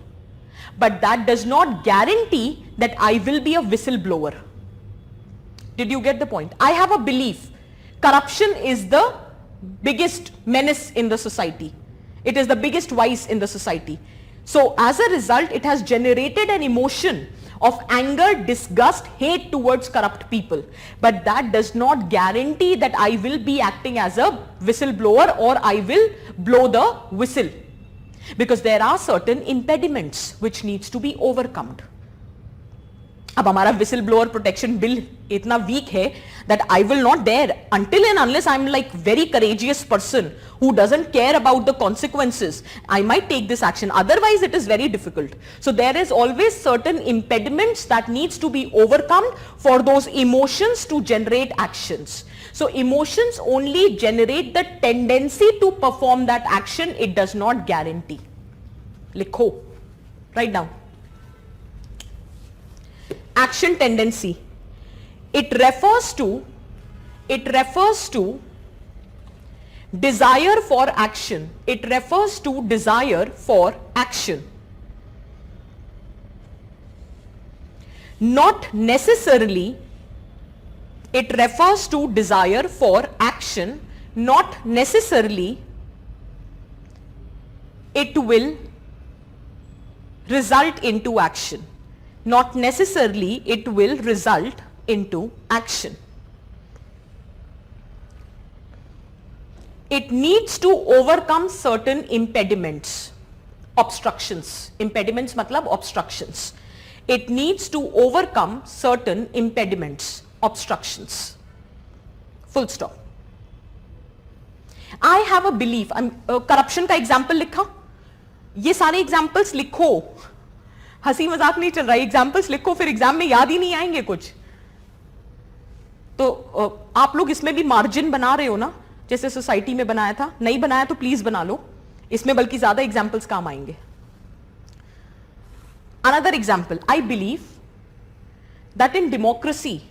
but that does not guarantee that I will be a whistleblower. Did you get the point? I have a belief corruption is the biggest menace in the society. It is the biggest vice in the society. So as a result, it has generated an emotion of anger, disgust, hate towards corrupt people. But that does not guarantee that I will be acting as a whistleblower or I will blow the whistle. Because there are certain impediments which needs to be overcome. अब हमारा whistle blower protection bill इतना week है that I will not dare until and unless I'm like very courageous person who doesn't care about the consequences, I might take this action. Otherwise it is very difficult. So there is always certain impediments that needs to be overcome for those emotions to generate actions. So emotions only generate the tendency to perform that action. It does not guarantee. Likho. Write down. Action tendency. It refers to desire for action. It refers to desire for action. Not necessarily, it refers to desire for action. Not necessarily, it will result into action. Not necessarily, it will result into action. It needs to overcome certain impediments, obstructions. Impediments matlab obstructions. It needs to overcome certain impediments, obstructions. Full stop. I have a belief. Corruption का example लिखा. ये सारे examples लिखो. हंसी मजाक नहीं चल रहा है. Examples लिखो, फिर एग्जाम में याद ही नहीं आएंगे कुछ. तो आप लोग इसमें भी मार्जिन बना रहे हो ना, जैसे सोसाइटी में बनाया था. नहीं बनाया तो प्लीज बना लो. इसमें बल्कि ज्यादा एग्जाम्पल्स काम आएंगे. Another example, I believe that in democracy,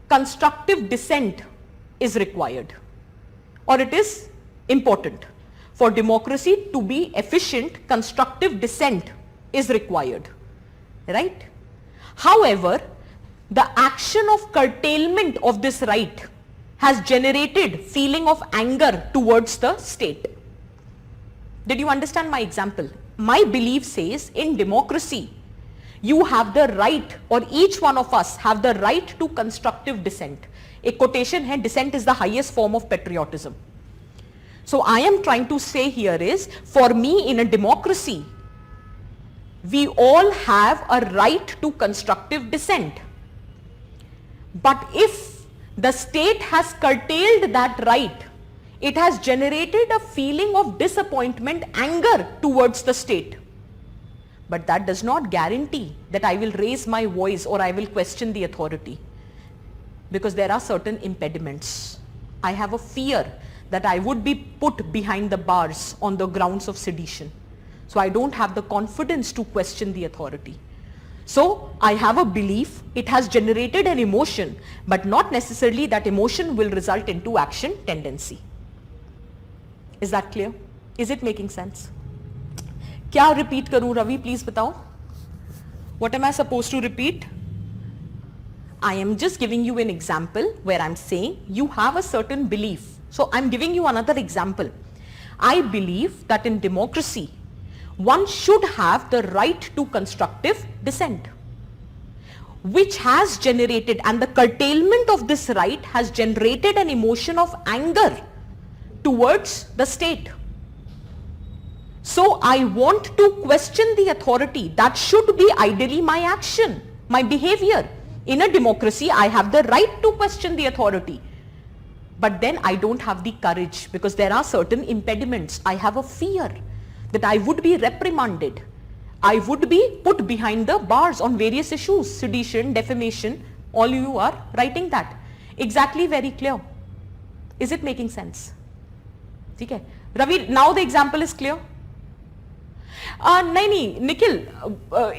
constructive dissent is required, or it is important. For democracy to be efficient, constructive dissent is required, right? However, the action of curtailment of this right has generated feeling of anger towards the state. Did you understand my example? My belief says in democracy, you have the right, or each one of us have the right to constructive dissent. A quotation hai, dissent is the highest form of patriotism. So I am trying to say here is, for me in a democracy, we all have a right to constructive dissent. But if the state has curtailed that right, it has generated a feeling of disappointment, anger towards the state. But that does not guarantee that I will raise my voice or I will question the authority, because there are certain impediments. I have a fear that I would be put behind the bars on the grounds of sedition. So I don't have the confidence to question the authority. So I have a belief, it has generated an emotion, but not necessarily that emotion will result into action tendency. Is that clear? Is it making sense? क्या repeat करूं Ravi, please बताओ. What am I supposed to repeat? I am just giving you an example where I'm saying you have a certain belief. So I'm giving you another example. I believe that in democracy, one should have the right to constructive dissent, which has generated, and the curtailment of this right has generated an emotion of anger towards the state. So I want to question the authority. That should be ideally my action, my behavior. In a democracy, I have the right to question the authority. But then I don't have the courage, because there are certain impediments. I have a fear that I would be reprimanded. I would be put behind the bars on various issues, sedition, defamation. All you are writing that. Exactly, very clear. Is it making sense? Okay. Ravi, now the example is clear? नहीं Nikhil,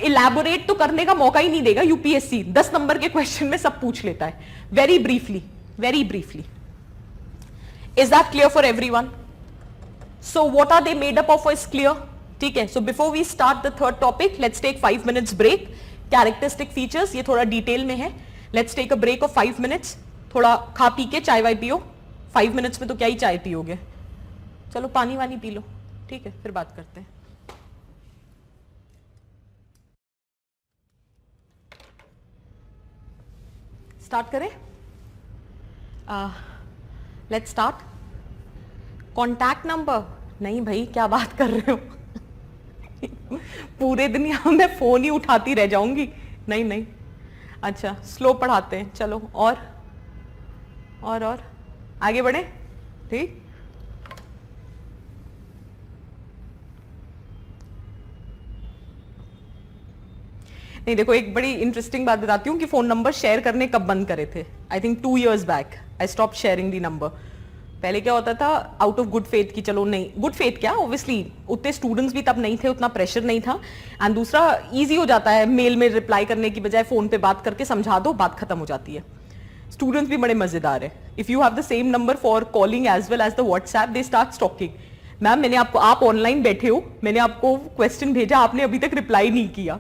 elaborate तो करने का मौका ही नहीं देगा UPSC. 10 number के question में सब पूछ लेता है. Very briefly. Is that clear for everyone? So what are they made up of is clear? ठीक है. So before we start the third topic, let's take 5 minutes break. Characteristic features ये थोड़ा डिटेल में है. Let's take a break of 5 minutes. थोड़ा खा P के चाय वाय पियो. 5 मिनट्स में तो क्या ही चाय पियोगे, चलो पानी वानी पी लो. ठीक है, फिर बात करते हैं. स्टार्ट करें. Let's start. कॉन्टैक्ट नंबर नहीं भाई, क्या बात कर रहे हो. पूरे दिन यहाँ मैं फोन ही उठाती रह जाऊंगी. नहीं नहीं, अच्छा स्लो पढ़ाते हैं. चलो और आगे बढ़े. ठीक. नहीं देखो, एक बड़ी इंटरेस्टिंग बात बताती हूँ कि फोन नंबर शेयर करने कब बंद करे थे. I think 2 years back I stop sharing the number. पहले क्या होता था, आउट ऑफ गुड फेथ की चलो नहीं, गुड फेथ क्या, ऑब्वियसली उतने स्टूडेंट्स भी तब नहीं थे, उतना प्रेशर नहीं था. एंड दूसरा इजी हो जाता है, मेल में रिप्लाई करने की बजाय फोन पे बात करके समझा दो, बात खत्म हो जाती है. स्टूडेंट्स भी बड़े मजेदार है. If you have the same number for calling as well as the WhatsApp, they start stalking. Ma'am मैंने आपको, आप ऑनलाइन बैठे हो, मैंने आपको क्वेश्चन भेजा, आपने अभी तक रिप्लाई नहीं किया.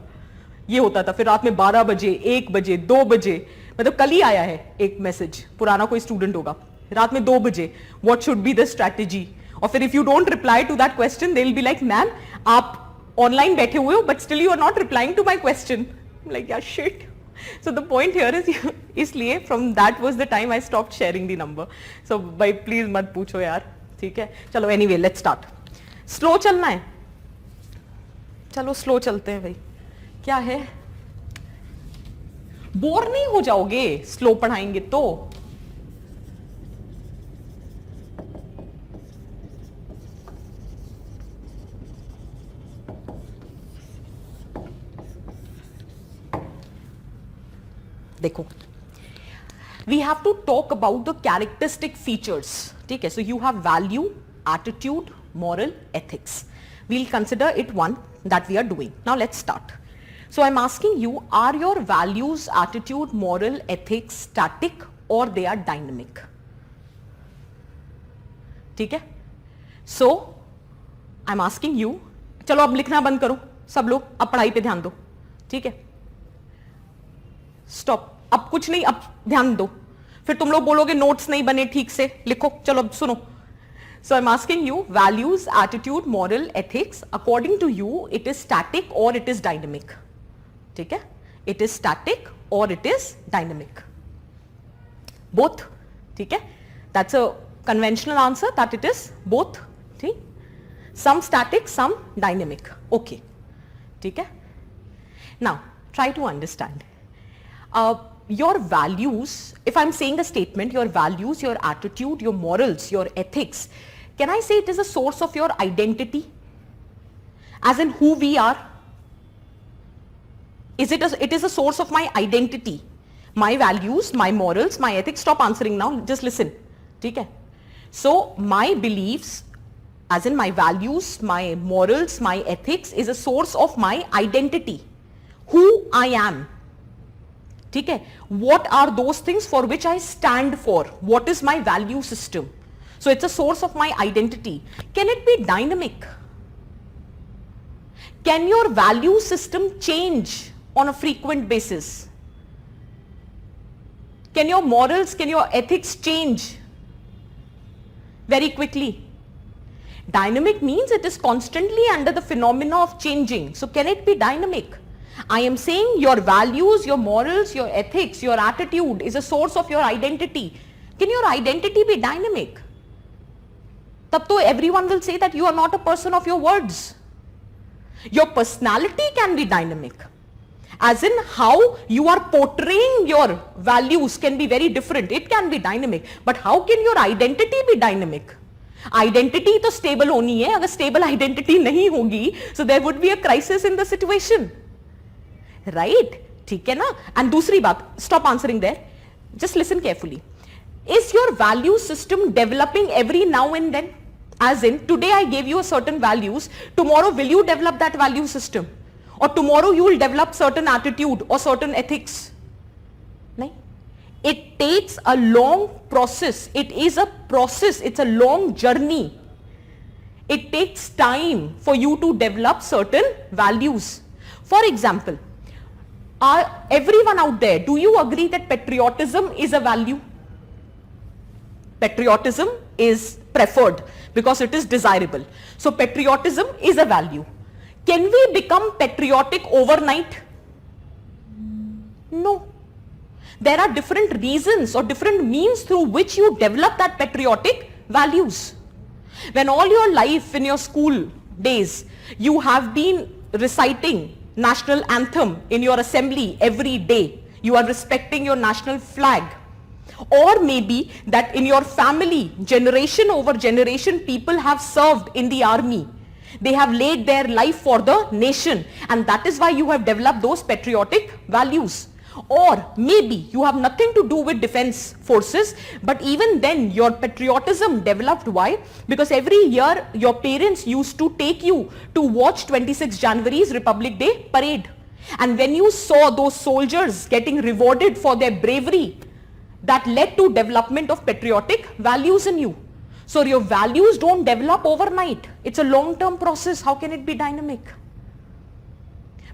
ये होता था. फिर रात में 12 बजे, 1 बजे, 2 बजे, मतलब कल ही आया है एक मैसेज, पुराना कोई स्टूडेंट होगा, रात में 2 बजे, what should be the strategy. और फिर if you don't reply to that question, they will be like ma'am आप ऑनलाइन बैठे हुए हो but still you are not replying to my question. Like यार shit. So the point here is, इसलिए from that was the time I stopped sharing the number. So भाई please मत पूछो यार. ठीक है, चलो एनीवे लेट्स स्टार्ट. स्लो चलना है, चलो स्लो चलते हैं भाई. क्या है, बोर नहीं हो जाओगे स्लो पढ़ाएंगे तो. देखो, we have to talk about the characteristic features. ठीक है, so you have value, attitude, moral, ethics. We'll consider it one that we are doing. Now let's start. So I'm asking you, are your values, attitude, moral, ethics static or they are dynamic? ठीक है. So I'm asking you, चलो अब लिखना बंद करो सब लोग, अब पढ़ाई पे ध्यान दो. ठीक है, स्टॉप. अब कुछ नहीं, अब ध्यान दो. फिर तुम लोग बोलोगे नोट्स नहीं बने ठीक से, लिखो. चलो अब सुनो. So I'm asking you, values, attitude, moral, ethics, according to you, it is static or it is dynamic? ठीक है, it is static or it is dynamic? Both. ठीक है, that's a conventional answer that it is both. ठीक, some static, some dynamic. Okay. ठीक है. Now try to understand. Your values, if I'm saying a statement, your values, your attitude, your morals, your ethics, can I say it is a source of your identity? As in who we are? It is a source of my identity. My values, my morals, my ethics. Stop answering now, just listen. ठीक है? So my beliefs, as in my values, my morals, my ethics is a source of my identity. Who I am. ठीक है, what are those things for which I stand for? What is my value system? So it's a source of my identity. Can it be dynamic? Can your value system change on a frequent basis? Can your morals, can your ethics change very quickly? Dynamic means it is constantly under the phenomena of changing. So can it be dynamic? I am saying your values, your morals, your ethics, your attitude is a source of your identity. Can your identity be dynamic? तब तो everyone will say that you are not a person of your words. Your personality can be dynamic. As in how you are portraying your values can be very different. It can be dynamic. But how can your identity be dynamic? Identity तो stable होनी है. अगर stable identity नहीं होगी, so there would be a crisis in the situation. Right? ठीक है ना? And दूसरी बात, stop answering there. Just listen carefully. Is your value system developing every now and then? As in, today I gave you a certain values, tomorrow will you develop that value system? Or tomorrow you will develop certain attitude or certain ethics? नहीं. It takes a long process. It is a process. It's a long journey. it takes time for you to develop certain values. For example, everyone out there, do you agree that patriotism is a value? Patriotism is preferred because it is desirable. So patriotism is a value. Can we become patriotic overnight? No. There are different reasons or different means through which you develop that patriotic values. When all your life in your school days, you have been reciting national anthem in your assembly every day. You are respecting your national flag. Or maybe that in your family, generation over generation, people have served in the army. They have laid their life for the nation, and that is why you have developed those patriotic values. Or maybe you have nothing to do with defense forces, but even then your patriotism developed. Why? Because every year your parents used to take you to watch 26 January's Republic Day parade. And when you saw those soldiers getting rewarded for their bravery, that led to development of patriotic values in you. So your values don't develop overnight. It's a long-term process. How can it be dynamic?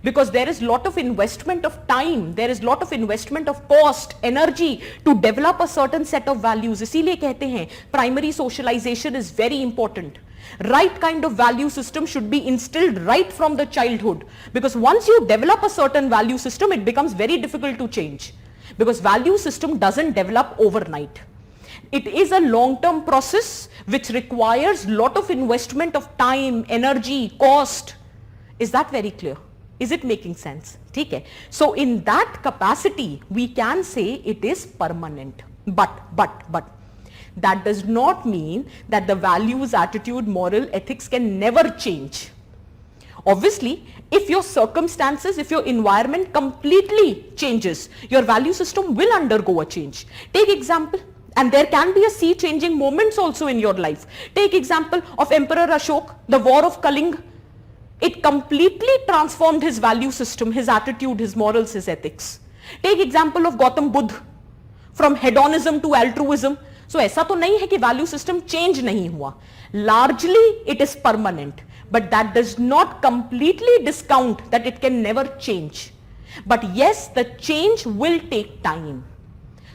Because there is lot of investment of time, there is lot of investment of cost, energy to develop a certain set of values. इसीलिए कहते हैं primary socialization is very important. Right kind of value system should be instilled right from the childhood, because once you develop a certain value system, it becomes very difficult to change, because value system doesn't develop overnight. It is a long-term process which requires lot of investment of time, energy, cost. Is that very clear? Is it making sense? Okay. So in that capacity, we can say it is permanent. But that does not mean that the values, attitude, moral, ethics can never change. Obviously, if your circumstances, if your environment completely changes, your value system will undergo a change. Take example, and there can be a sea changing moments also in your life. Take example of Emperor Ashok, the war of Kaling. It completely transformed his value system, his attitude, his morals, his ethics. Take example of Gautam Buddha, from hedonism to altruism. So ऐसा तो नहीं है कि value system change नहीं हुआ. Largely it is permanent, but that does not completely discount that it can never change. But yes, the change will take time.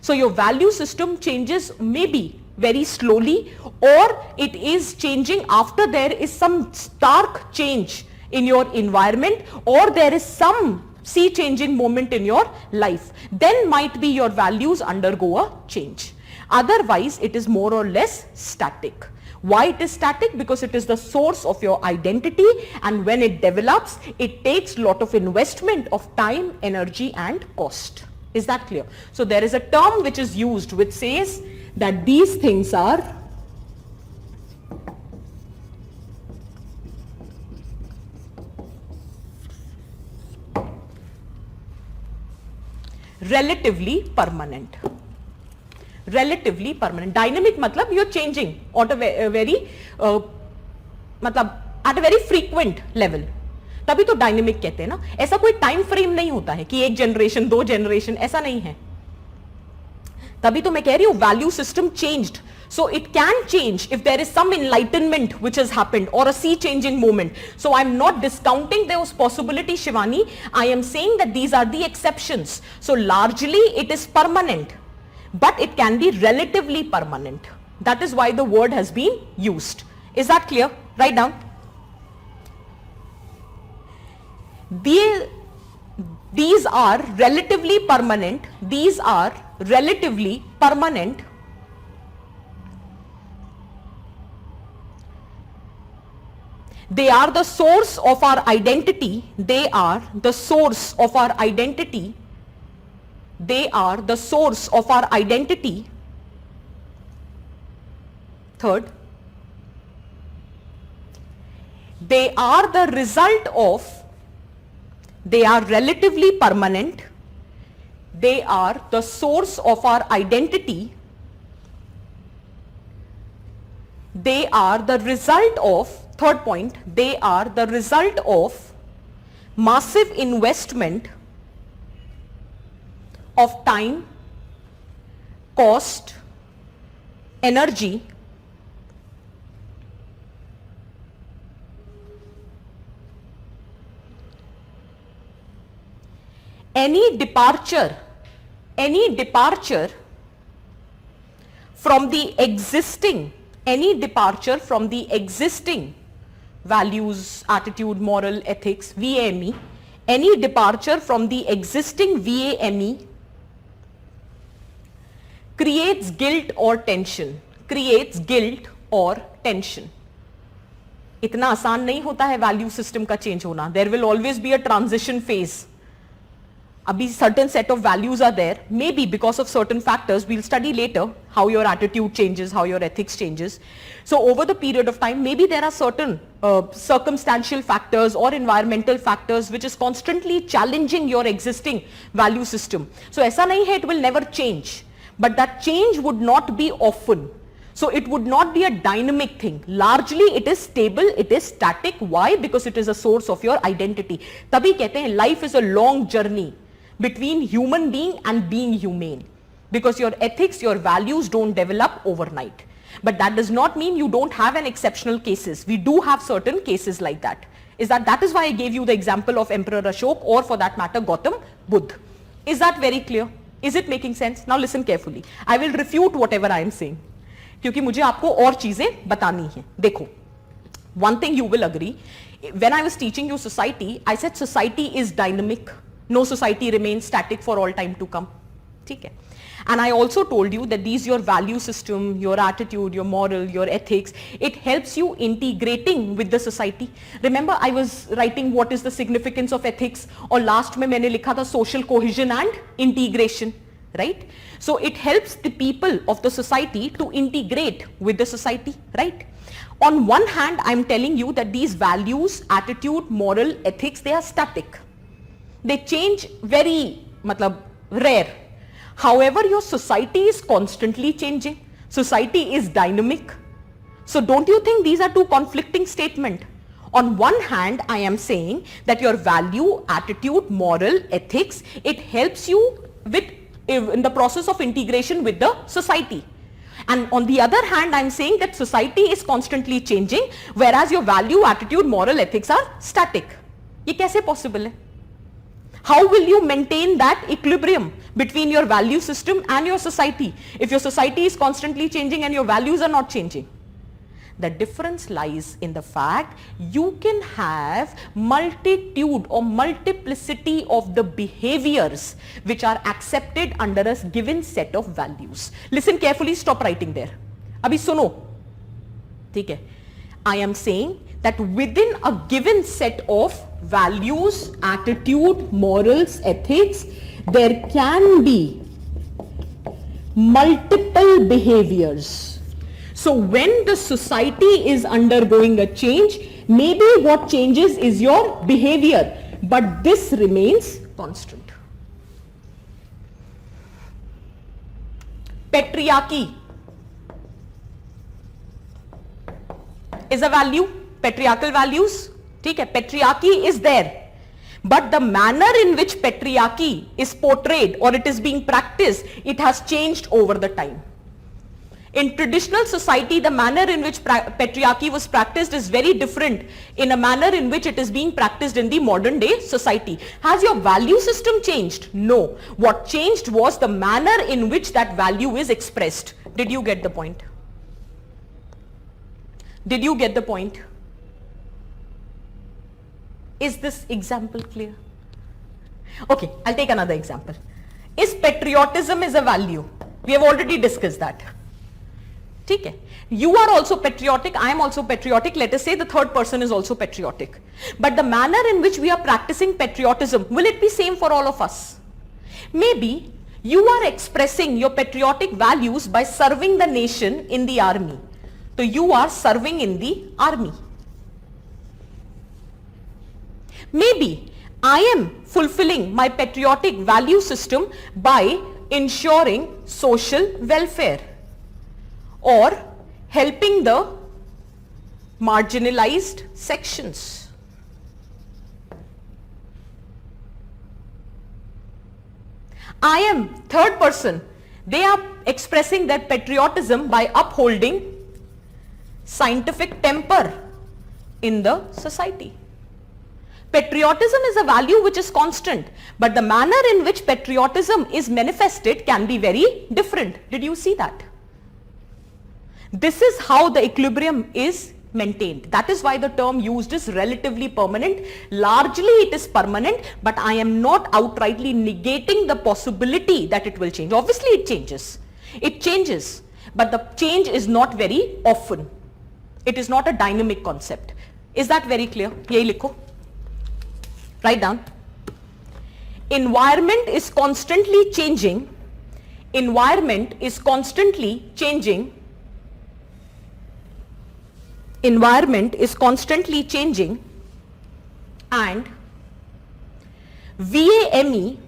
So your value system changes maybe very slowly, or it is changing after there is some stark change in your environment, or there is some sea changing moment in your life. Then might be your values undergo a change. Otherwise, it is more or less static. Why it is static? Because it is the source of your identity, and when it develops, it takes lot of investment of time, energy and cost. Is that clear? So there is a term which is used which says that these things are relatively permanent. Relatively permanent. Dynamic matlab you're changing at a very matlab at a very frequent level. तभी तो dynamic कहते हैं ना. ऐसा कोई time frame नहीं होता है कि एक जनरेशन, दो जनरेशन, ऐसा नहीं है. तभी तो मैं कह रही हूं value system changed. So it can change if there is some enlightenment which has happened or a sea changing moment. So I'm not discounting those possibilities, Shivani. I am saying that these are the exceptions. So largely it is permanent, but it can be relatively permanent. That is why the word has been used. Is that clear? Write down. These are relatively permanent. These are relatively permanent. They are the source of our identity. They are the source of our identity. They are the source of our identity. Third, they are the result of, they are relatively permanent. They are the source of our identity. They are the result of, third point, they are the result of massive investment of time, cost, energy, any departure from the existing values, attitude, moral, ethics, VAME, any departure from the existing VAME creates guilt or tension. इतना आसान नहीं होता है value system का change होना. There will always be a transition phase. अभी certain set of values are there, maybe because of certain factors. We'll study later how your attitude changes, how your ethics changes. So over the period of time, maybe there are certain circumstantial factors or environmental factors which is constantly challenging your existing value system. So ऐसा नहीं है it will never change, but that change would not be often. So it would not be a dynamic thing. Largely it is stable, it is static. Why? Because it is a source of your identity. तभी कहते हैं life is a long journey between human being and being humane. Because your ethics, your values don't develop overnight. But that does not mean you don't have an exceptional cases. We do have certain cases like that. That is why I gave you the example of Emperor Ashok, or for that matter Gautam Buddha. Is that very clear? Is it making sense? Now listen carefully. I will refute whatever I am saying. क्योंकि मुझे आपको और चीजें बतानी है. देखो, one thing you will agree, when I was teaching you society, I said society is dynamic. No society remains static for all time to come. ठीक है? And I also told you that these your value system, your attitude, your moral, your ethics, it helps you integrating with the society. Remember I was writing what is the significance of ethics, और last में मैंने लिखा था social cohesion and integration. Right? So it helps the people of the society to integrate with the society, right? On one hand, I'm telling you that these values, attitude, moral, ethics, they are static. They change very, rare. However, your society is constantly changing. Society is dynamic. So don't you think these are two conflicting statements? On one hand, I am saying that your value, attitude, moral, ethics, it helps you in the process of integration with the society. And on the other hand, I am saying that society is constantly changing, whereas your value, attitude, moral, ethics are static. ये कैसे possible है? How will you maintain that equilibrium between your value system and your society if your society is constantly changing and your values are not changing? The difference lies in the fact you can have multitude or multiplicity of the behaviors which are accepted under a given set of values. Listen carefully, stop writing there. Abhi suno. ठीक है? I am saying that within a given set of values, attitude, morals, ethics, there can be multiple behaviors. So when the society is undergoing a change, maybe what changes is your behavior, but this remains constant. Patriarchy is a value, patriarchal values. ठीक है? Patriarchy is there, but the manner in which patriarchy is portrayed or it is being practiced, it has changed over the time. In traditional society, the manner in which patriarchy was practiced is very different in a manner in which it is being practiced in the modern day society. Has your value system changed? No. What changed was the manner in which that value is expressed. Did you get the point? Did you get the point? Is this example clear? Okay, I'll take another example. Is patriotism is a value? We have already discussed that. ठीक है? You are also patriotic, I am also patriotic. Let us say the third person is also patriotic. But the manner in which we are practicing patriotism, will it be same for all of us? Maybe you are expressing your patriotic values by serving the nation in the army. So you are serving in the army. Maybe I am fulfilling my patriotic value system by ensuring social welfare or helping the marginalized sections. I am third person. They are expressing their patriotism by upholding scientific temper in the society. Patriotism is a value which is constant, but the manner in which patriotism is manifested can be very different. Did you see that? This is how the equilibrium is maintained. That is why the term used is relatively permanent. Largely it is permanent, but I am not outrightly negating the possibility that it will change. Obviously it changes. It changes, but the change is not very often. It is not a dynamic concept. Is that very clear? Yehi likho. Write down. Environment is constantly changing. Environment is constantly changing. Environment is constantly changing, and VAME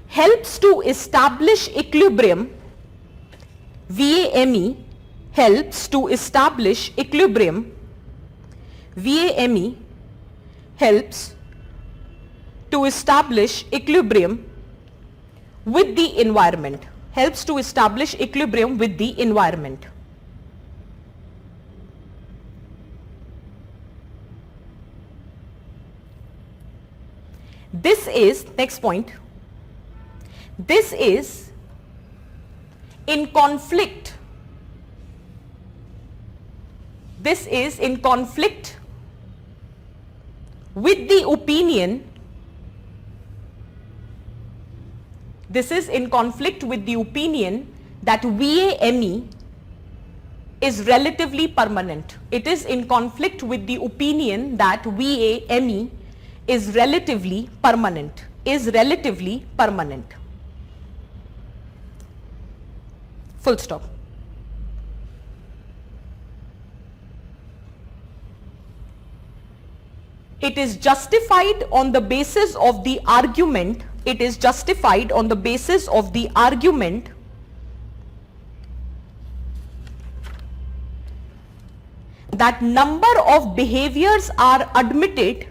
helps to establish equilibrium. VAME helps to establish equilibrium. VAME helps to establish equilibrium with the environment. Helps to establish equilibrium with the environment. This is, next point, this is in conflict. This is in conflict with the opinion. This is in conflict with the opinion that VAME is relatively permanent. It is in conflict with the opinion that VAME is relatively permanent. Is relatively permanent. Full stop. It is justified on the basis of the argument. It is justified on the basis of the argument that number of behaviors are admitted.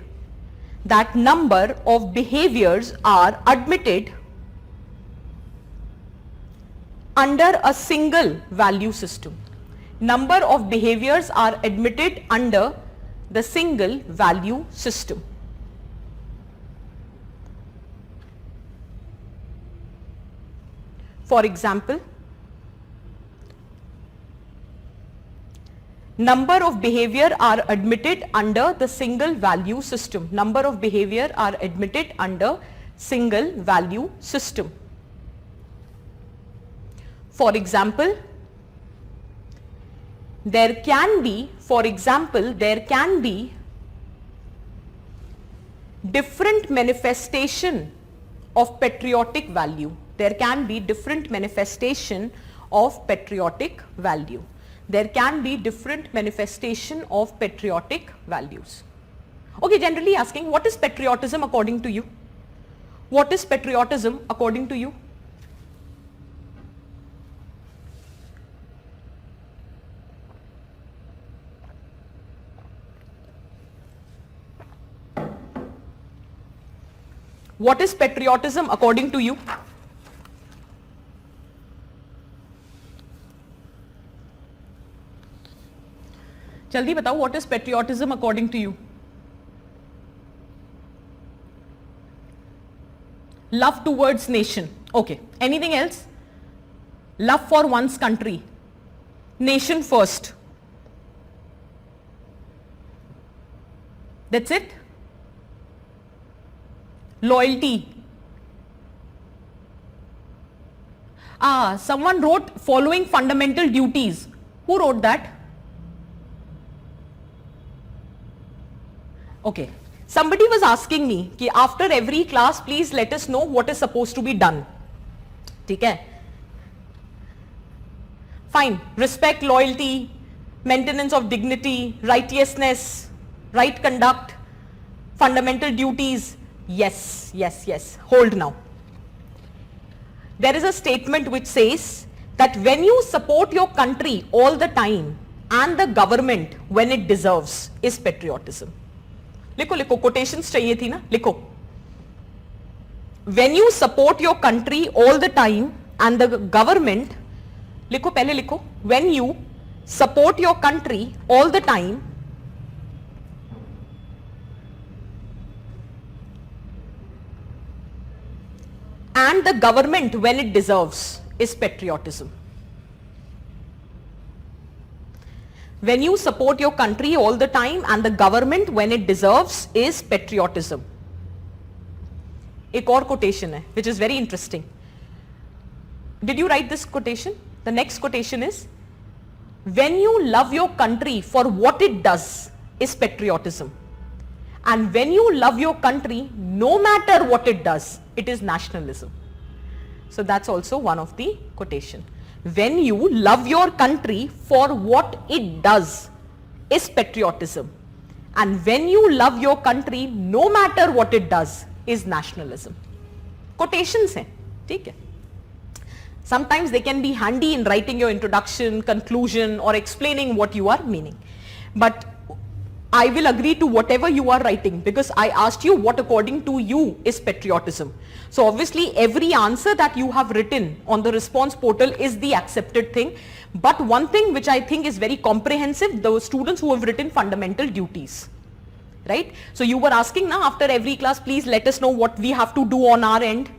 That number of behaviors are admitted under a single value system. Number of behaviors are admitted under the single value system. For example, number of behavior are admitted under the single value system. Number of behavior are admitted under single value system. For example, there can be, different manifestation of patriotic value. There can be different manifestation of patriotic value. There can be different manifestation of patriotic values. Okay, generally asking, what is patriotism according to you? What is patriotism according to you? What is patriotism according to you? जल्दी बताओ, what is patriotism according to you? Love towards nation. Okay. Anything else? Love for one's country. Nation first. That's it. Loyalty. Someone wrote following fundamental duties. Who wrote that? Okay. Somebody was asking me कि after every class please let us know what is supposed to be done. ठीक है? Fine. Respect, loyalty, maintenance of dignity, righteousness, right conduct, fundamental duties. Yes, yes, yes. Hold now. There is a statement which says that when you support your country all the time and the government when it deserves is patriotism. लिखो लिखो, quotations चाहिए थी ना, लिखो. When you support your country all the time and the government, लिखो पहले लिखो, when you support your country all the time and the government when it deserves is patriotism. When you support your country all the time and the government when it deserves is patriotism. एक और quotation है which is very interesting. Did you write this quotation? The next quotation is, when you love your country for what it does is patriotism, and when you love your country no matter what it does, it is nationalism. So that's also one of the quotation. When you love your country for what it does is patriotism, and when you love your country no matter what it does is nationalism. Quotations हैं, ठीक है. Sometimes they can be handy in writing your introduction, conclusion, or explaining what you are meaning. But I will agree to whatever you are writing because I asked you what according to you is patriotism. So obviously every answer that you have written on the response portal is the accepted thing. But one thing which I think is very comprehensive, the students who have written fundamental duties. Right? So you were asking now after every class, please let us know what we have to do on our end.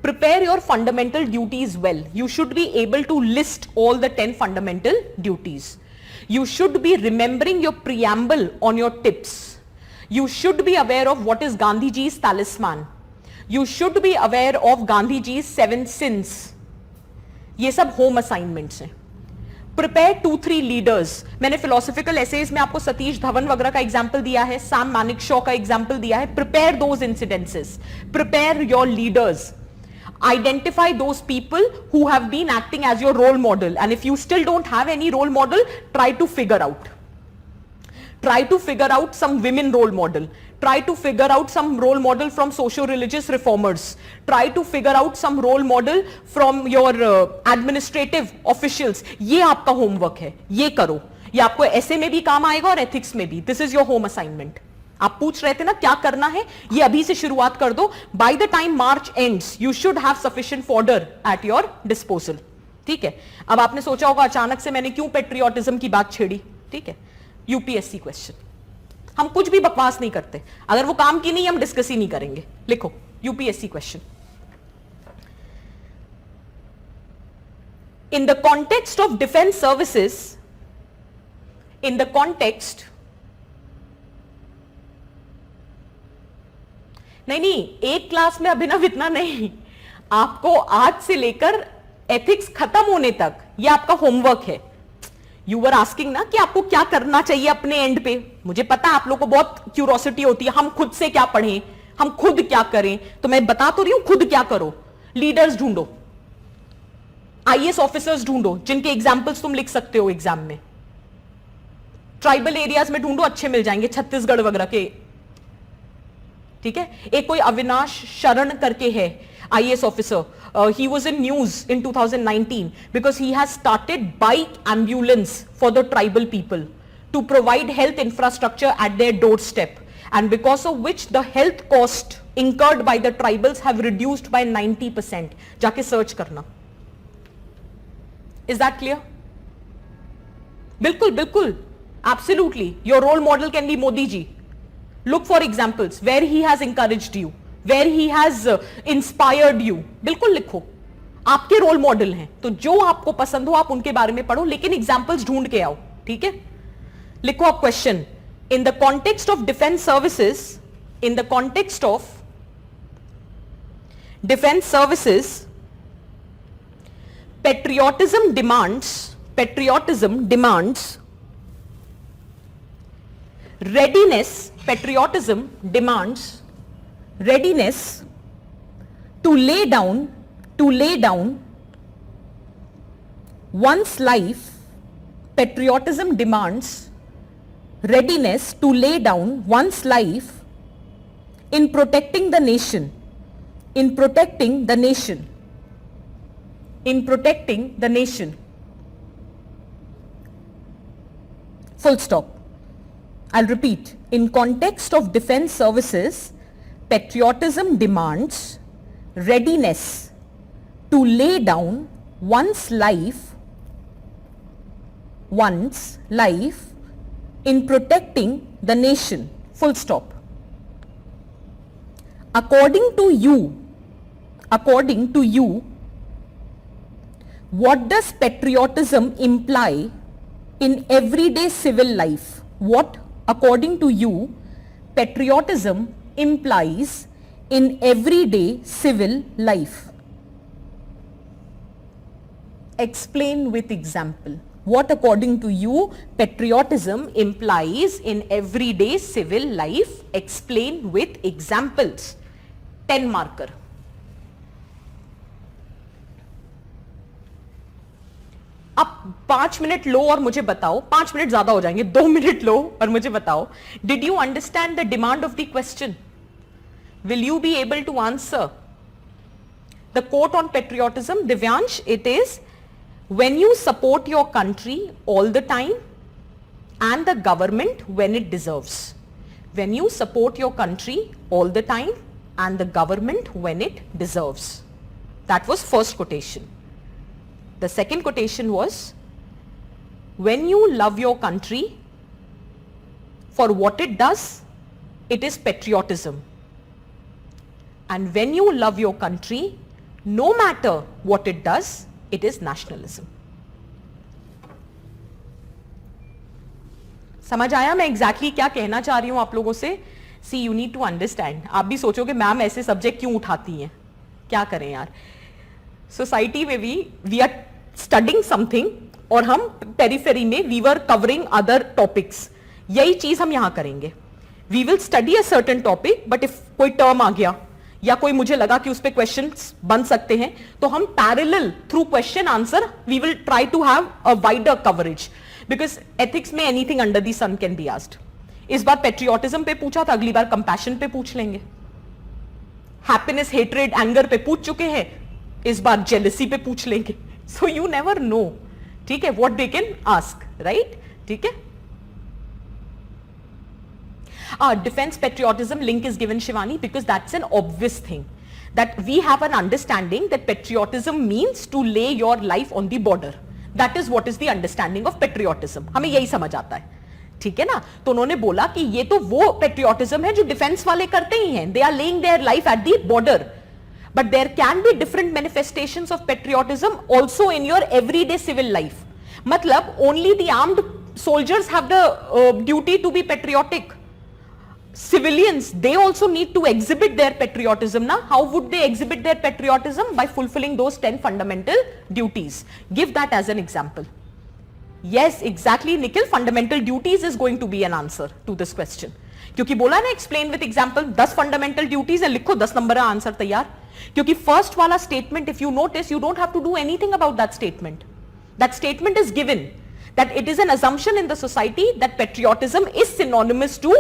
Prepare your fundamental duties well. You should be able to list all the 10 fundamental duties. You should be remembering your preamble on your tips. You should be aware of what is Gandhiji's talisman. You should be aware of Gandhiji's 7 sins. ये सब home assignments हैं. Prepare 2-3 leaders. मैंने philosophical essays में आपको सतीश धवन वगैरह का example दिया है, Sam Manekshaw का example दिया है. Prepare those incidences. Prepare your leaders. Identify those people who have been acting as your role model, and if you still don't have any role model, try to figure out. Try to figure out some women role model. Try to figure out some role model from socio-religious reformers. Try to figure out some role model from your administrative officials. ये आपका homework है, ये करो. ये आपको essay में भी काम आएगा और ethics में भी. This is your home assignment. आप पूछ रहे थे ना क्या करना है, ये अभी से शुरुआत कर दो. By the time March ends, you should have sufficient fodder at your disposal. ठीक है. अब आपने सोचा होगा अचानक से मैंने क्यों पेट्रियोटिज्म की बात छेड़ी. ठीक है. UPSC question. हम कुछ भी बकवास नहीं करते. अगर वो काम की नहीं हम डिस्कस ही नहीं करेंगे. लिखो UPSC question. In the context of defense services, in the context, नहीं एक क्लास में अभिनव इतना नहीं, आपको आज से लेकर एथिक्स खत्म होने तक ये आपका होमवर्क है. यू वर आस्किंग ना कि आपको क्या करना चाहिए अपने एंड पे. मुझे पता आप लोगों को बहुत क्यूरोसिटी होती है, हम खुद से क्या पढ़ें, हम खुद क्या करें. तो मैं बता तो रही हूं खुद क्या करो. लीडर्स ढूंढो, आईएएस ऑफिसर्स ढूंढो जिनके एग्जाम्पल्स तुम लिख सकते हो एग्जाम में. ट्राइबल एरियाज में ढूंढो, अच्छे मिल जाएंगे छत्तीसगढ़ वगैरह के. ठीक है. एक कोई अविनाश शरण करके है IAS officer. he was in news in 2019 because he has started bike ambulance for the tribal people to provide health infrastructure at their doorstep, and because of which the health cost incurred by the tribals have reduced by 90%. जाके search करना. Is that clear? बिल्कुल बिल्कुल, absolutely. Your role model can be Modi ji. Look for examples where he has encouraged you, where he has inspired you. बिल्कुल लिखो. आपके role model हैं तो जो आपको पसंद हो आप उनके बारे में पढ़ो, लेकिन एग्जाम्पल्स ढूंढ के आओ. ठीक है. लिखो आप question. In the context of defence services, in the context of defence services, patriotism demands readiness. Patriotism demands readiness to lay down one's life. Patriotism demands readiness to lay down one's life in protecting the nation, in protecting the nation, in protecting the nation. Full stop. I'll repeat. In context of defense services, patriotism demands readiness to lay down one's life in protecting the nation. Full stop. According to you, according to you, what does patriotism imply in everyday civil life? What, according to you, patriotism implies in everyday civil life? Explain with example. What, according to you, patriotism implies in everyday civil life? Explain with examples. 10 marker. अब 5 minute low और मुझे बताओ, 5 minute ज्यादा हो जाएंगे, 2 minute low और मुझे बताओ, did you understand the demand of the question? Will you be able to answer? The quote on patriotism, Divyansh, it is when you support your country all the time and the government when it deserves. When you support your country all the time and the government when it deserves. That was first quotation. The second quotation was, when you love your country for what it does, it is patriotism. And when you love your country, no matter what it does, it is nationalism. समझ आया मैं exactly क्या कहना चाह रही हूं आप लोगों से? सी यू नीड टू अंडरस्टैंड. आप भी सोचोगे मैम ऐसे सब्जेक्ट क्यों उठाती हैं, क्या करें यार. सोसाइटी में भी वी आर स्टडिंग समथिंग और हम पेरिफेरी में we were covering other topics. यही चीज हम यहां करेंगे. We will study a certain topic, but if कोई टर्म आ गया या कोई मुझे लगा कि उस पे क्वेश्चंस बन सकते हैं, तो हम parallel through question answer we will try to have a wider coverage, because ethics में anything under the sun can be asked. इस बार पेट्रियोटिज्म पे पूछा था, अगली बार कंपैशन पे पूछ लेंगे. हैप्पीनेस, हेट्रेड, एंगर पे पूछ चुके हैं, इस बार जेलसी पे पूछ लेंगे. सो यू नेवर नो, ठीक है, what they can ask, right? ठीक है. Defense patriotism link is given, Shivani, because that's an obvious thing, that we have an understanding that patriotism means to lay your life on the border. That is what is the understanding of patriotism. हमें यही समझ आता है, ठीक है ना. तो उन्होंने बोला कि ये तो वो patriotism है जो डिफेंस वाले करते ही हैं. They are laying their life at the border. But there can be different manifestations of patriotism also in your everyday civil life. मतलब only the armed soldiers have the duty to be patriotic. Civilians, they also need to exhibit their patriotism. Now, how would they exhibit their patriotism? By fulfilling those 10 fundamental duties. Give that as an example. Yes, exactly, Nikhil. Fundamental duties is going to be an answer to this question. क्योंकि बोला ना, explain with example. 10 fundamental duties है, लिखो 10 number का answer तैयार. क्योंकि first वाला statement, if you notice, you don't have to do anything about that statement. That statement is given. That it is an assumption in the society that patriotism is synonymous to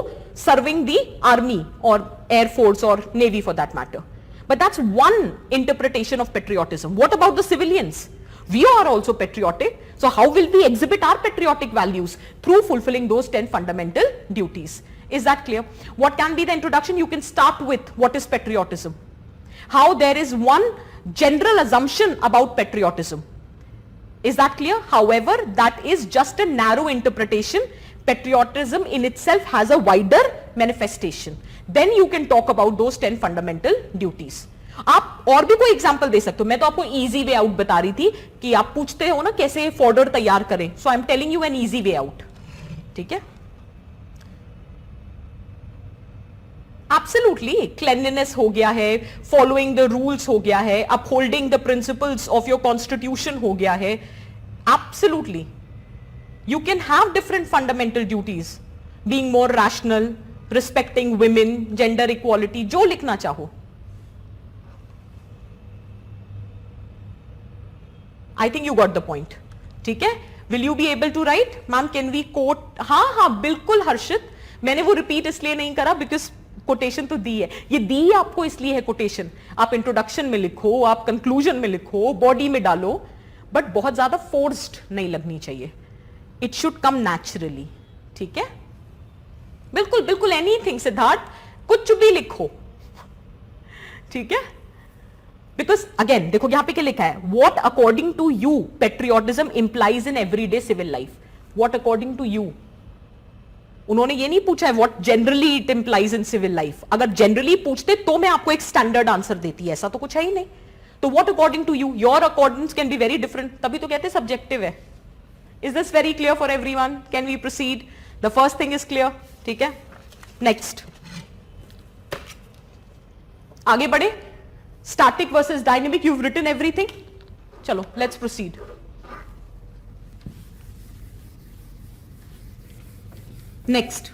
serving the army or air force or navy for that matter. But that's one interpretation of patriotism. What about the civilians? We are also patriotic. So how will we exhibit our patriotic values? Through fulfilling those 10 fundamental duties. Is that clear? What can be the introduction? You can start with what is patriotism. How there is one general assumption about patriotism. Is that clear? However, that is just a narrow interpretation. Patriotism in itself has a wider manifestation. Then you can talk about those 10 fundamental duties. आप और भी कोई example दे सकते हो. मैं तो आपको easy way out बता रही थी कि आप पूछते हो ना कैसे फॉर्डर तैयार करें. So I am telling you an easy way out. ठीक है. Absolutely, cleanliness हो गया है, following the rules हो गया है, upholding the principles of your constitution हो गया है. Absolutely, you can have different fundamental duties, being more rational, respecting women, gender equality, जो लिखना चाहो. I think you got the point. ठीक है. Will you be able to write? Ma'am, can we quote? हाँ हाँ बिल्कुल हर्षित. मैंने वो रिपीट इसलिए नहीं करा बिकॉज कोटेशन तो दी है. ये दी आपको इसलिए है कोटेशन. आप इंट्रोडक्शन में लिखो, आप कंक्लूजन में लिखो, बॉडी में डालो, बट बहुत ज्यादा फोर्स्ड नहीं लगनी चाहिए. It should come naturally. ठीक है. बिल्कुल बिल्कुल एनीथिंग सिद्धार्थ, कुछ भी लिखो. ठीक है. बिकॉज अगेन देखो यहां पे क्या लिखा है. What according to you patriotism implies in everyday civil life. What according to you. उन्होंने ये नहीं पूछा है what generally it implies in civil life. अगर जनरली पूछते तो मैं आपको एक स्टैंडर्ड आंसर देती, ऐसा तो कुछ है ही नहीं. तो what according to you, your according can be very different, तभी तो कहते हैं सब्जेक्टिव है. Is this very clear for everyone? Can we proceed? The first thing is clear. ठीक है, नेक्स्ट आगे बढ़े. Static versus dynamic, you've written everything. चलो let's proceed. Next.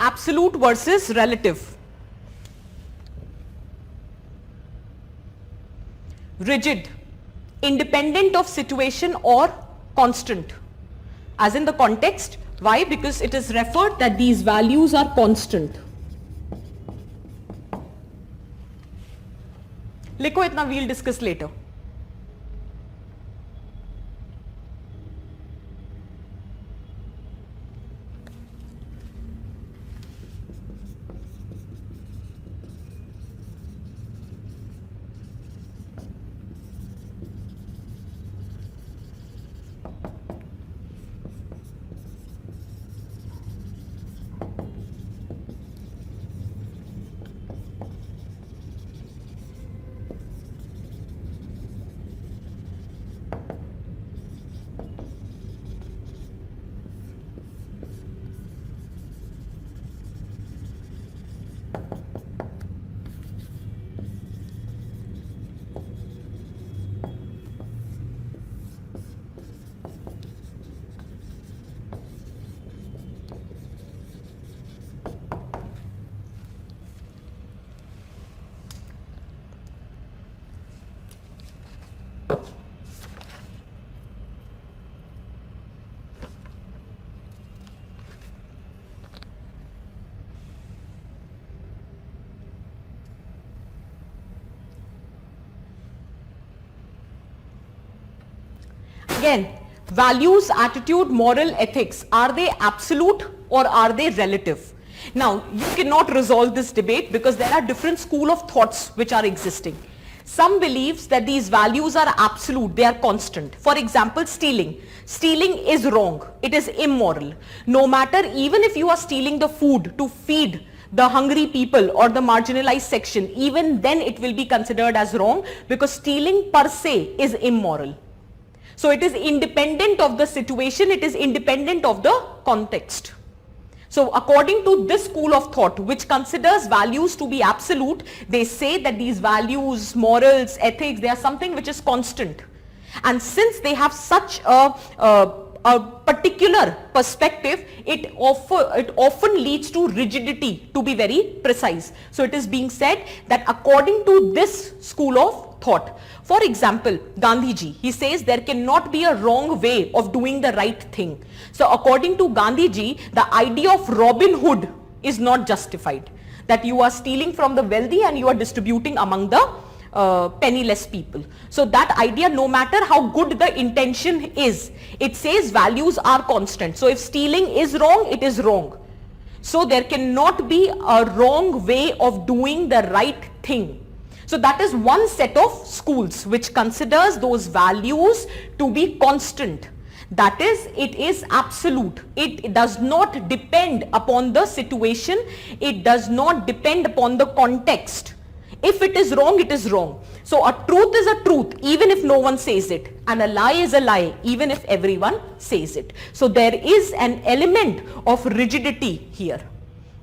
Absolute versus relative. Rigid, independent of situation or constant. As in the context, why? Because it is referred that these values are constant. लिखो इतना, we'll discuss later. Again, values, attitude, moral, ethics, are they absolute or are they relative? Now, you cannot resolve this debate because there are different school of thoughts which are existing. Some believes that these values are absolute, they are constant. For example, stealing. Stealing is wrong, it is immoral. No matter, even if you are stealing the food to feed the hungry people or the marginalized section, even then it will be considered as wrong because stealing per se is immoral. So it is independent of the situation, it is independent of the context. So according to this school of thought, which considers values to be absolute, they say that these values, morals, ethics, they are something which is constant. And since they have such a particular perspective, it often leads to rigidity, to be very precise. So it is being said that according to this school of thought, for example, Gandhiji, he says there cannot be a wrong way of doing the right thing. So according to Gandhiji, the idea of Robin Hood is not justified. That you are stealing from the wealthy and you are distributing among the penniless people. So that idea, no matter how good the intention is, it says values are constant. So if stealing is wrong, it is wrong. So there cannot be a wrong way of doing the right thing. So that is one set of schools which considers those values to be constant. That is, it is absolute. It does not depend upon the situation. It does not depend upon the context. If it is wrong, it is wrong. So a truth is a truth even if no one says it, and a lie is a lie even if everyone says it. So there is an element of rigidity here.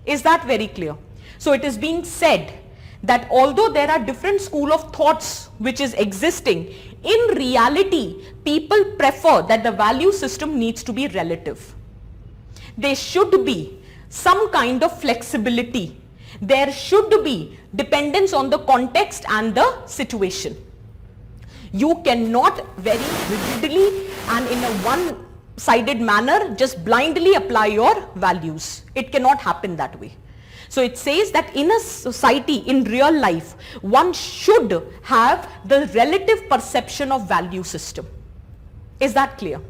Is that very clear? So it is being said that although there are different school of thoughts which is existing, in reality people prefer that the value system needs to be relative. There should be some kind of flexibility. There should be dependence on the context and the situation. You cannot very rigidly and in a one-sided manner just blindly apply your values. It cannot happen that way. So it says that in a society, in real life, one should have the relative perception of value system. Is that clear?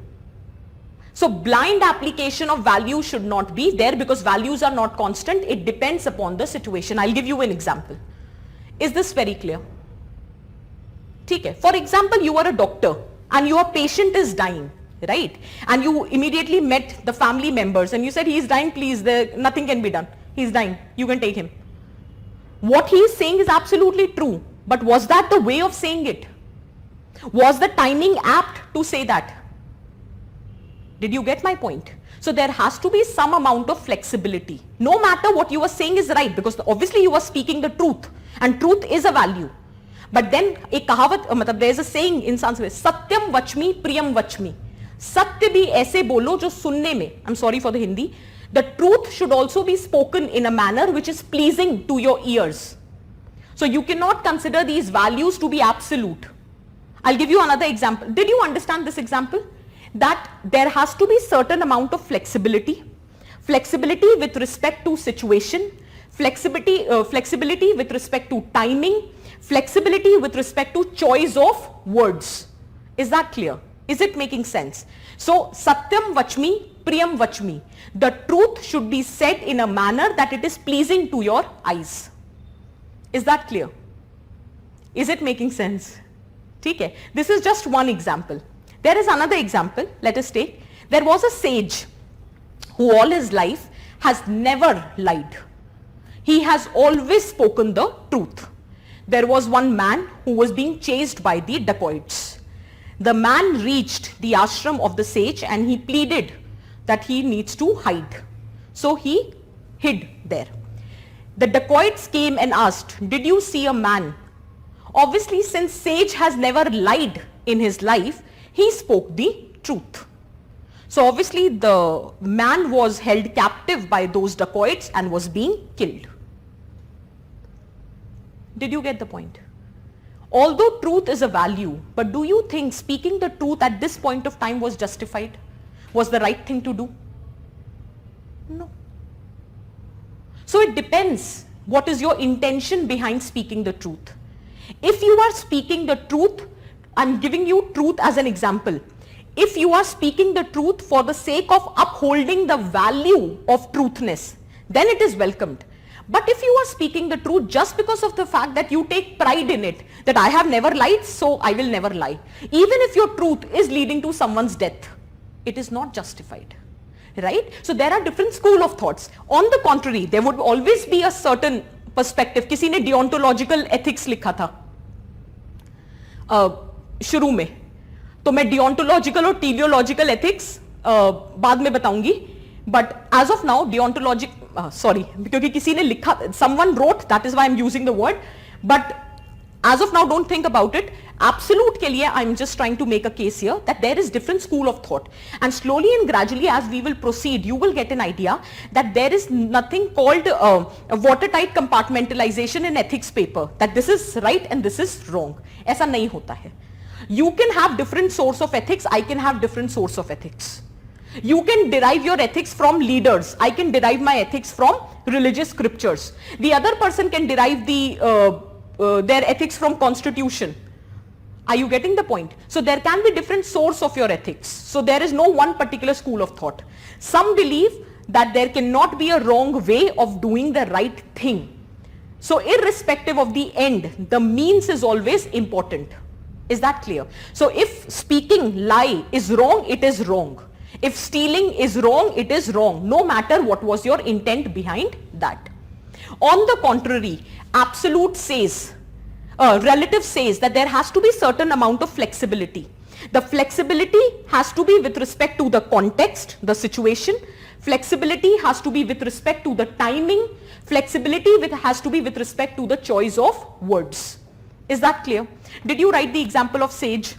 So blind application of value should not be there because values are not constant. It depends upon the situation. I'll give you an example. Is this very clear? Okay. For example, you are a doctor and your patient is dying, right? And you immediately met the family members and you said, he is dying, please, nothing can be done. He's dying, you can take him. What he is saying is absolutely true, but was that the way of saying it? Was the timing apt to say that? Did you get my point? So there has to be some amount of flexibility. No matter what you are saying is right, because obviously you are speaking the truth and truth is a value. But then एक कहावत there is a saying in Sanskrit, satyam vachmi priyam vachmi. Satya bhi ऐसे बोलो जो सुनने में, I'm sorry for the Hindi, the truth should also be spoken in a manner which is pleasing to your ears. So you cannot consider these values to be absolute. I'll give you another example. Did you understand this example? That there has to be certain amount of flexibility. Flexibility with respect to situation, flexibility with respect to timing, flexibility with respect to choice of words. Is that clear? Is it making sense? So satyam vachmi priyam vachmi. The truth should be said in a manner that it is pleasing to your eyes. Is that clear? Is it making sense? Okay. This is just one example. There is another example. Let us take. There was a sage who all his life has never lied. He has always spoken the truth. There was one man who was being chased by the dacoits. The man reached the ashram of the sage and he pleaded that he needs to hide. So he hid there. The dacoits came and asked, did you see a man? Obviously, since sage has never lied in his life, he spoke the truth. So obviously the man was held captive by those dacoits and was being killed. Did you get the point? Although truth is a value, but do you think speaking the truth at this point of time was justified? Was the right thing to do? No. So it depends what is your intention behind speaking the truth. If you are speaking the truth, I'm giving you truth as an example. If you are speaking the truth for the sake of upholding the value of truthness, then it is welcomed. But if you are speaking the truth just because of the fact that you take pride in it, that I have never lied, so I will never lie. Even if your truth is leading to someone's death, it is not justified. Right? So there are different school of thoughts. On the contrary, there would always be a certain perspective. किसी ने deontological ethics लिखा था शुरू में, तो मैं deontological और teleological ethics बाद में बताऊंगी. But as of now, deontologic, क्योंकि किसी ने लिखा, someone wrote, that is why I'm using the word. But as of now, don't think about it. Absolute के लिए, I'm just trying to make a case here that there is different school of thought. And slowly and gradually, as we will proceed, you will get an idea that there is nothing called watertight compartmentalization in ethics paper. That this is right and this is wrong. ऐसा नहीं होता है. You can have different source of ethics. I can have different source of ethics. You can derive your ethics from leaders. I can derive my ethics from religious scriptures. The other person can derive their ethics from constitution. Are you getting the point? So there can be different source of your ethics. So there is no one particular school of thought. Some believe that there cannot be a wrong way of doing the right thing. So irrespective of the end, the means is always important. Is that clear? So if speaking lie is wrong, it is wrong. If stealing is wrong, it is wrong, no matter what was your intent behind that. On the contrary, absolute says, relative says that there has to be certain amount of flexibility. The flexibility has to be with respect to the context, the situation. Flexibility has to be with respect to the timing. Flexibility has to be with respect to the choice of words. Is that clear? Did you write the example of sage?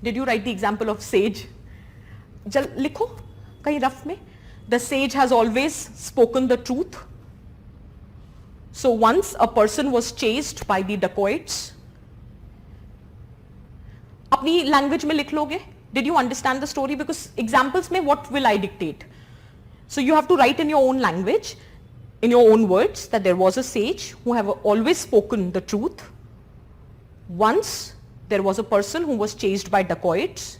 Did you write the example of sage? जल लिखो कहीं rough में. The sage has always spoken the truth. So once a person was chased by the dacoits. अपनी language में लिख लोगे? Did you understand the story? Because examples में what will I dictate? So you have to write in your own language, in your own words, that there was a sage who have always spoken the truth. Once there was a person who was chased by dacoits.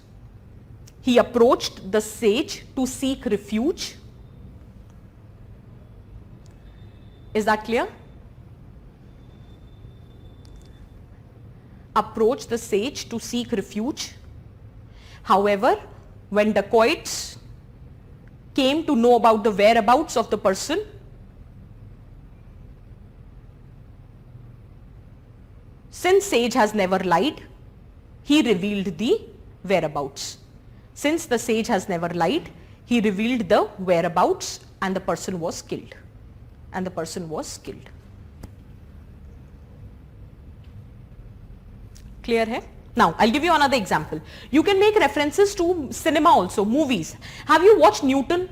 He approached the sage to seek refuge. Is that clear? Approached the sage to seek refuge. However, when dacoits came to know about the whereabouts of the person, since sage has never lied, he revealed the whereabouts. Since the sage has never lied, he revealed the whereabouts and the person was killed. And the person was killed. Clear hai? Now, I'll give you another example. You can make references to cinema also, movies. Have you watched Newton?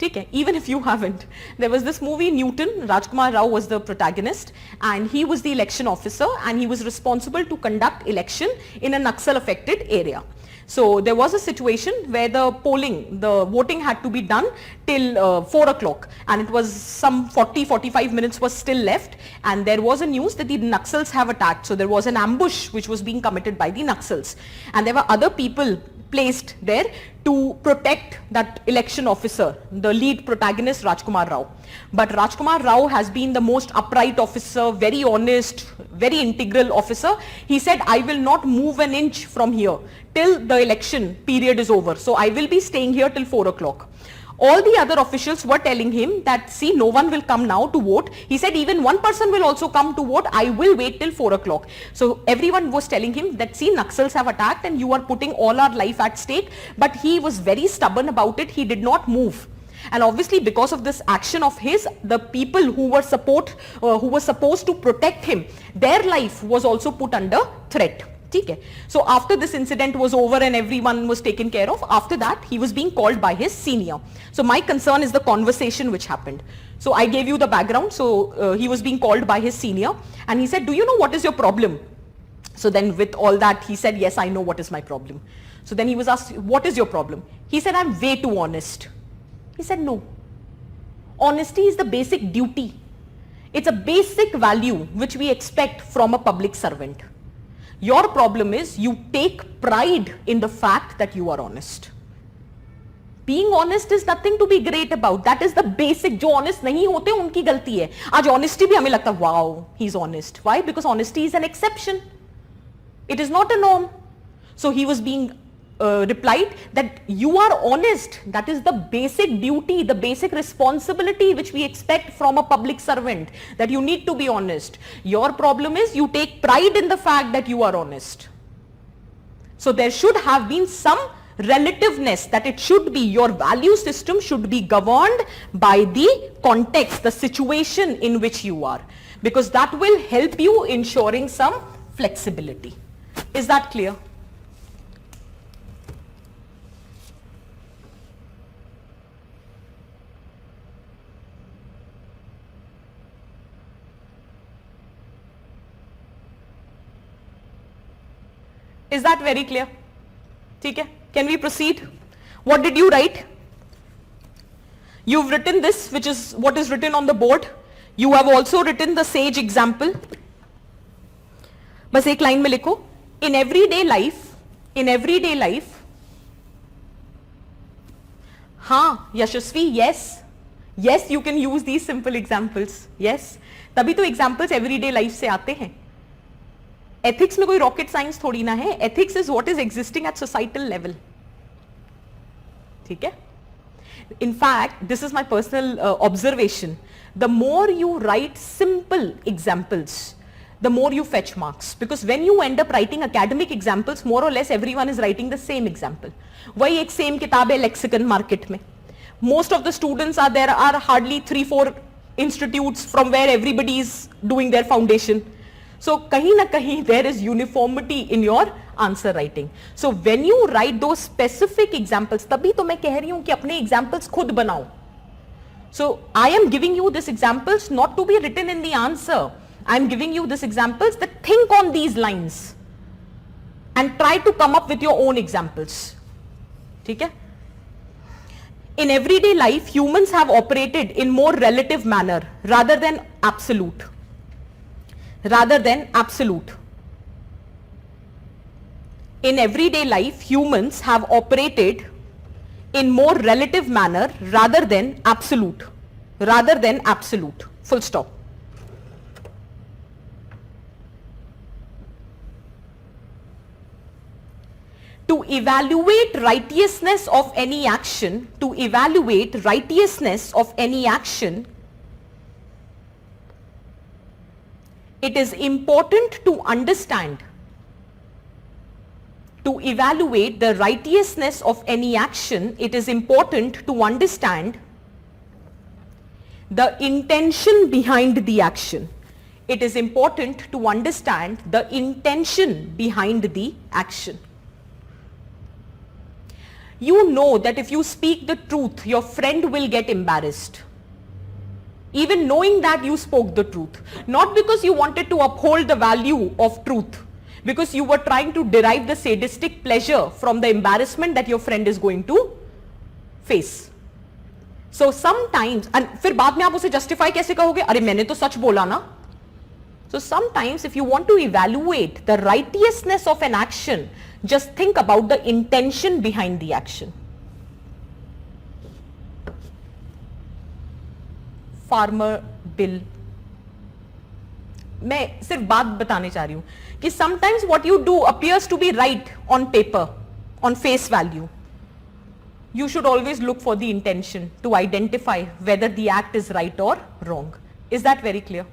Okay, even if you haven't. There was this movie Newton, Rajkumar Rao was the protagonist and he was the election officer and he was responsible to conduct election in a Naxal affected area. So there was a situation where the voting had to be done till 4 o'clock and it was some 40-45 minutes was still left and there was a news that the Naxals have attacked. So there was an ambush which was being committed by the Naxals and there were other people placed there to protect that election officer, the lead protagonist Rajkumar Rao. But Rajkumar Rao has been the most upright officer, very honest, very integral officer. He said, I will not move an inch from here till the election period is over. So I will be staying here till 4 o'clock. All the other officials were telling him that, see, no one will come now to vote. He said, even one person will also come to vote. I will wait till 4 o'clock. So everyone was telling him that, see, Naxals have attacked and you are putting all our life at stake. But he was very stubborn about it. He did not move. And obviously because of this action of his, the people who were supposed to protect him, their life was also put under threat. So after this incident was over and everyone was taken care of, after that he was being called by his senior. So my concern is the conversation which happened. So I gave you the background. So he was being called by his senior and he said, do you know what is your problem? So then with all that he said, yes, I know what is my problem. So then he was asked, what is your problem? He said, I'm way too honest. He said, no. Honesty is the basic duty. It's a basic value which we expect from a public servant. Your problem is you take pride in the fact that you are honest. Being honest is nothing to be great about. That is the basic. जो honest नहीं होते उनकी गलती है. आज honesty भी हमें लगता है, wow, he's honest. Why? Because honesty is an exception. It is not a norm. So he was being replied that you are honest. That is the basic duty, the basic responsibility which we expect from a public servant, that you need to be honest. Your problem is you take pride in the fact that you are honest. So there should have been some relativeness, that it should be, your value system should be governed by the context, the situation in which you are, because that will help you ensuring some flexibility. Is that clear? Is that very clear? Okay. Can we proceed? What did you write? You've written this, which is what is written on the board. You have also written the sage example. बस एक line में लिखो. In everyday life, हाँ, यशस्वी, yes, you can use these simple examples. Yes, तभी तो examples everyday life से आते हैं. एथिक्स में कोई रॉकेट साइंस थोड़ी ना है. Ethics is what is existing at societal level. ठीक है. In fact, this is my personal observation. The more you write simple examples, the more you fetch marks. Because when you end up writing academic examples, more or less everyone is writing the same example. वही एक same किताब है lexicon market में. Most of the students are there are hardly 3-4 institutes from where everybody is doing their foundation. So kahin na kahin there is uniformity in your answer writing. So when you write those specific examples, तभी तो मैं कह रही हूं कि अपने examples खुद बनाओ. So I am giving you these examples not to be written in the answer. I am giving you these examples that think on these lines and try to come up with your own examples. ठीक है? In everyday life, humans have operated in more relative manner rather than absolute. Rather than absolute. In everyday life, humans have operated in more relative manner rather than absolute. Rather than absolute. Full stop. To evaluate righteousness of any action, to evaluate righteousness of any action, it is important to understand. To evaluate the righteousness of any action, it is important to understand the intention behind the action. It is important to understand the intention behind the action. You know that if you speak the truth, your friend will get embarrassed. Even knowing that you spoke the truth. Not because you wanted to uphold the value of truth. Because you were trying to derive the sadistic pleasure from the embarrassment that your friend is going to face. So sometimes, and फिर बाद में आप उसे justify कैसे कहोगे? अरे मैंने तो सच बोला ना. So sometimes if you want to evaluate the righteousness of an action, just think about the intention behind the action. Farmer bill. मैं सिर्फ बात बताने चाह रही हूं कि sometimes what you do appears to be right on paper, on face value. You should always look for the intention to identify whether the act is right or wrong. Is that very clear?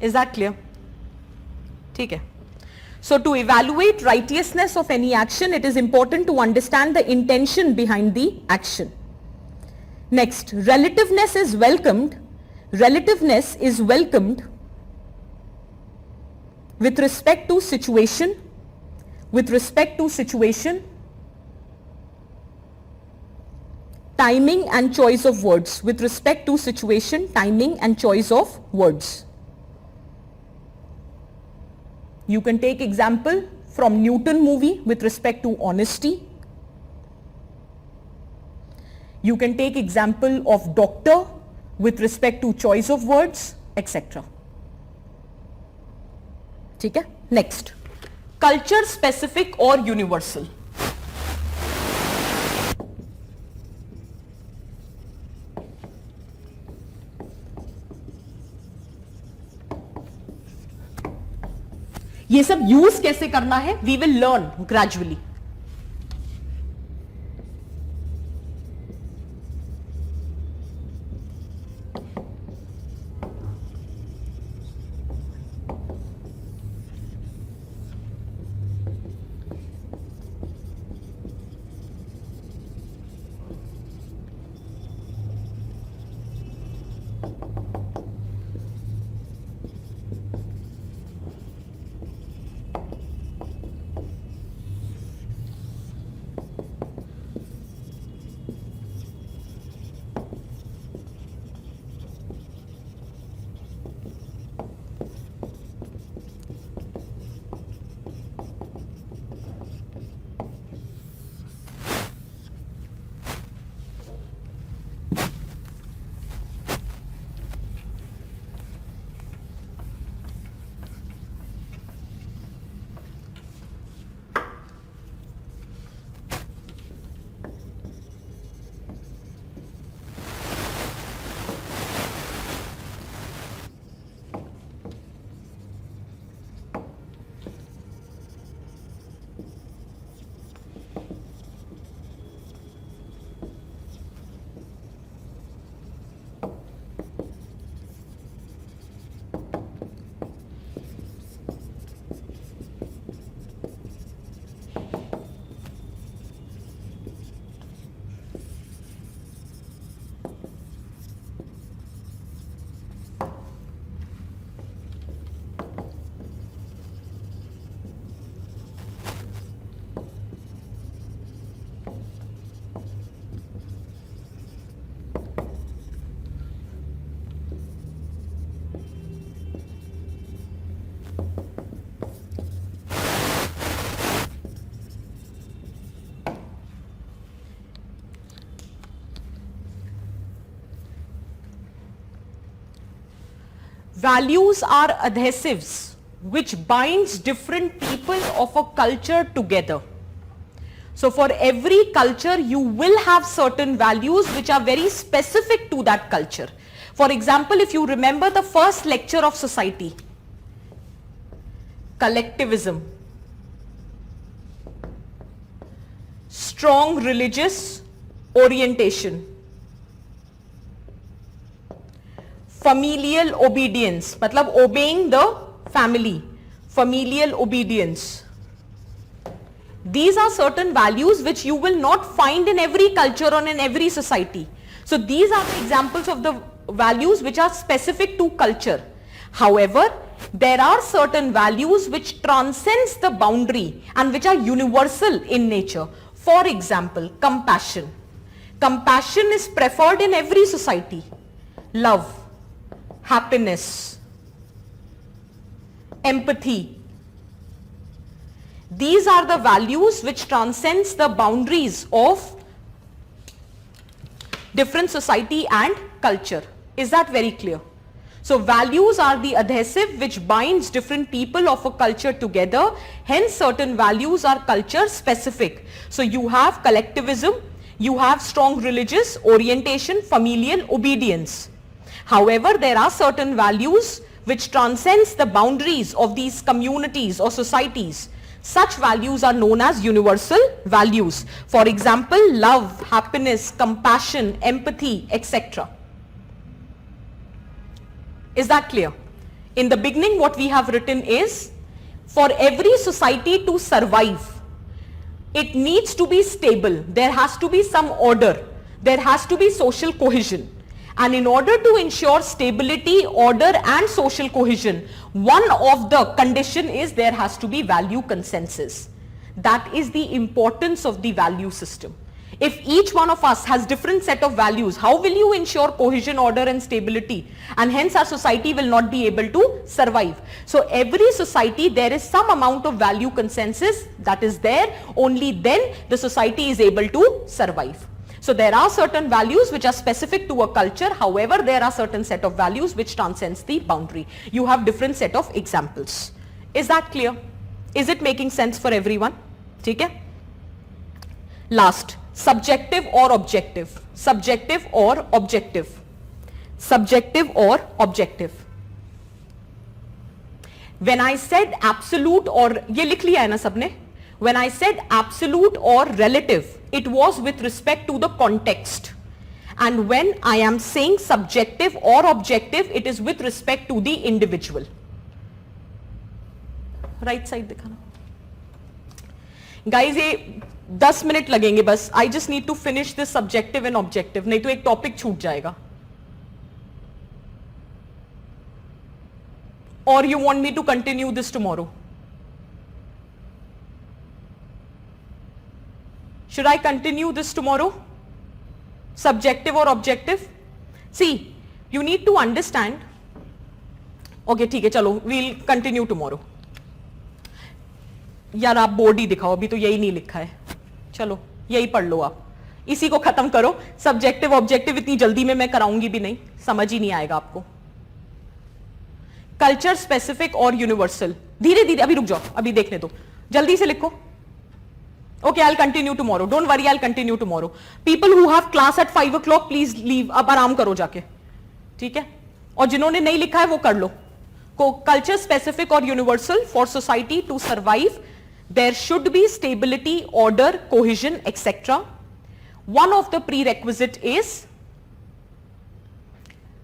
Is that clear? ठीक है. So to evaluate righteousness of any action, it is important to understand the intention behind the action. Next, relativeness is welcomed. Relativeness is welcomed with respect to situation. With respect to situation, timing and choice of words. With respect to situation, timing and choice of words. You can take example from Newton movie with respect to honesty. You can take example of doctor with respect to choice of words, etc. ठीक है? Next, culture specific or universal. ये सब use कैसे करना है? We will learn gradually. values are adhesives which binds different people of a culture together. So for every culture you will have certain values which are very specific to that culture. For example, if you remember the first lecture of society, collectivism, strong religious orientation, familial obedience, मतलब obeying the family, familial obedience. These are certain values which you will not find in every culture or in every society. So these are the examples of the values which are specific to culture. However, there are certain values which transcends the boundary and which are universal in nature. For example, compassion. Compassion is preferred in every society. Love, happiness, empathy. These are the values which transcends the boundaries of different society and culture. Is that very clear? So values are the adhesive which binds different people of a culture together. Hence certain values are culture specific. So you have collectivism, you have strong religious orientation, familial obedience. However, there are certain values which transcends the boundaries of these communities or societies. Such values are known as universal values. For example, love, happiness, compassion, empathy, etc. Is that clear? In the beginning, what we have written is, for every society to survive, it needs to be stable. There has to be some order. There has to be social cohesion. And in order to ensure stability, order and social cohesion, one of the condition is there has to be value consensus. That is the importance of the value system. If each one of us has different set of values, how will you ensure cohesion, order and stability? And hence our society will not be able to survive. So every society, there is some amount of value consensus that is there. Only then the society is able to survive. So there are certain values which are specific to a culture. However, there are certain set of values which transcends the boundary. You have different set of examples. Is that clear? Is it making sense for everyone? ठीक है? Last, subjective or objective. Subjective or objective. Subjective or objective. When I said absolute or, ये लिख लिया है ना सबने? When I said absolute or relative, it was with respect to the context. And when I am saying subjective or objective, it is with respect to the individual. Right side दिखाना. Guys, ये 10 minute लगेंगे बस. I just need to finish this subjective and objective. नहीं तो एक topic छूट जाएगा. Or you want me to continue this tomorrow? Should I continue this tomorrow? Subjective or objective? See, you need to understand. Okay, ठीक है, चलो, we'll continue tomorrow. यार आप बोर्ड ही दिखाओ, अभी तो यही नहीं लिखा है. चलो, यही पढ़ लो आप. इसी को खत्म करो. सब्जेक्टिव ऑब्जेक्टिव इतनी जल्दी में मैं कराऊंगी भी नहीं, समझ ही नहीं आएगा आपको. कल्चर स्पेसिफिक और यूनिवर्सल. धीरे धीरे, अभी रुक जाओ, अभी देखने दो. जल्दी से लिखो. Okay, I'll continue tomorrow. Don't worry, I'll continue tomorrow. People who have class at 5 o'clock, please leave. अब आराम करो जाके. ठीक है? और जिन्होंने नहीं लिखा है वो कर लो. Culture specific or universal, for society to survive, there should be stability, order, cohesion, etc. One of the prerequisite is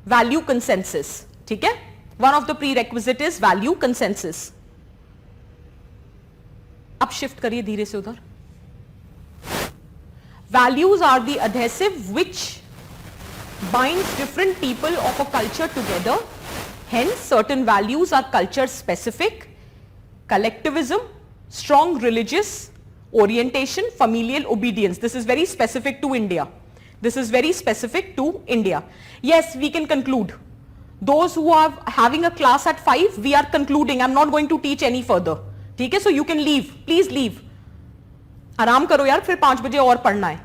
value consensus. ठीक है? One of the prerequisite is value consensus. अब शिफ्ट करिए धीरे से उधर. Values are the adhesive which binds different people of a culture together. Hence, certain values are culture specific. Collectivism, strong religious orientation, familial obedience. This is very specific to India. This is very specific to India. Yes, we can conclude. Those who are having a class at 5, we are concluding. I'm not going to teach any further. ठीक है? So you can leave. Please leave. आराम करो यार, फिर 5 बजे और पढ़ना है.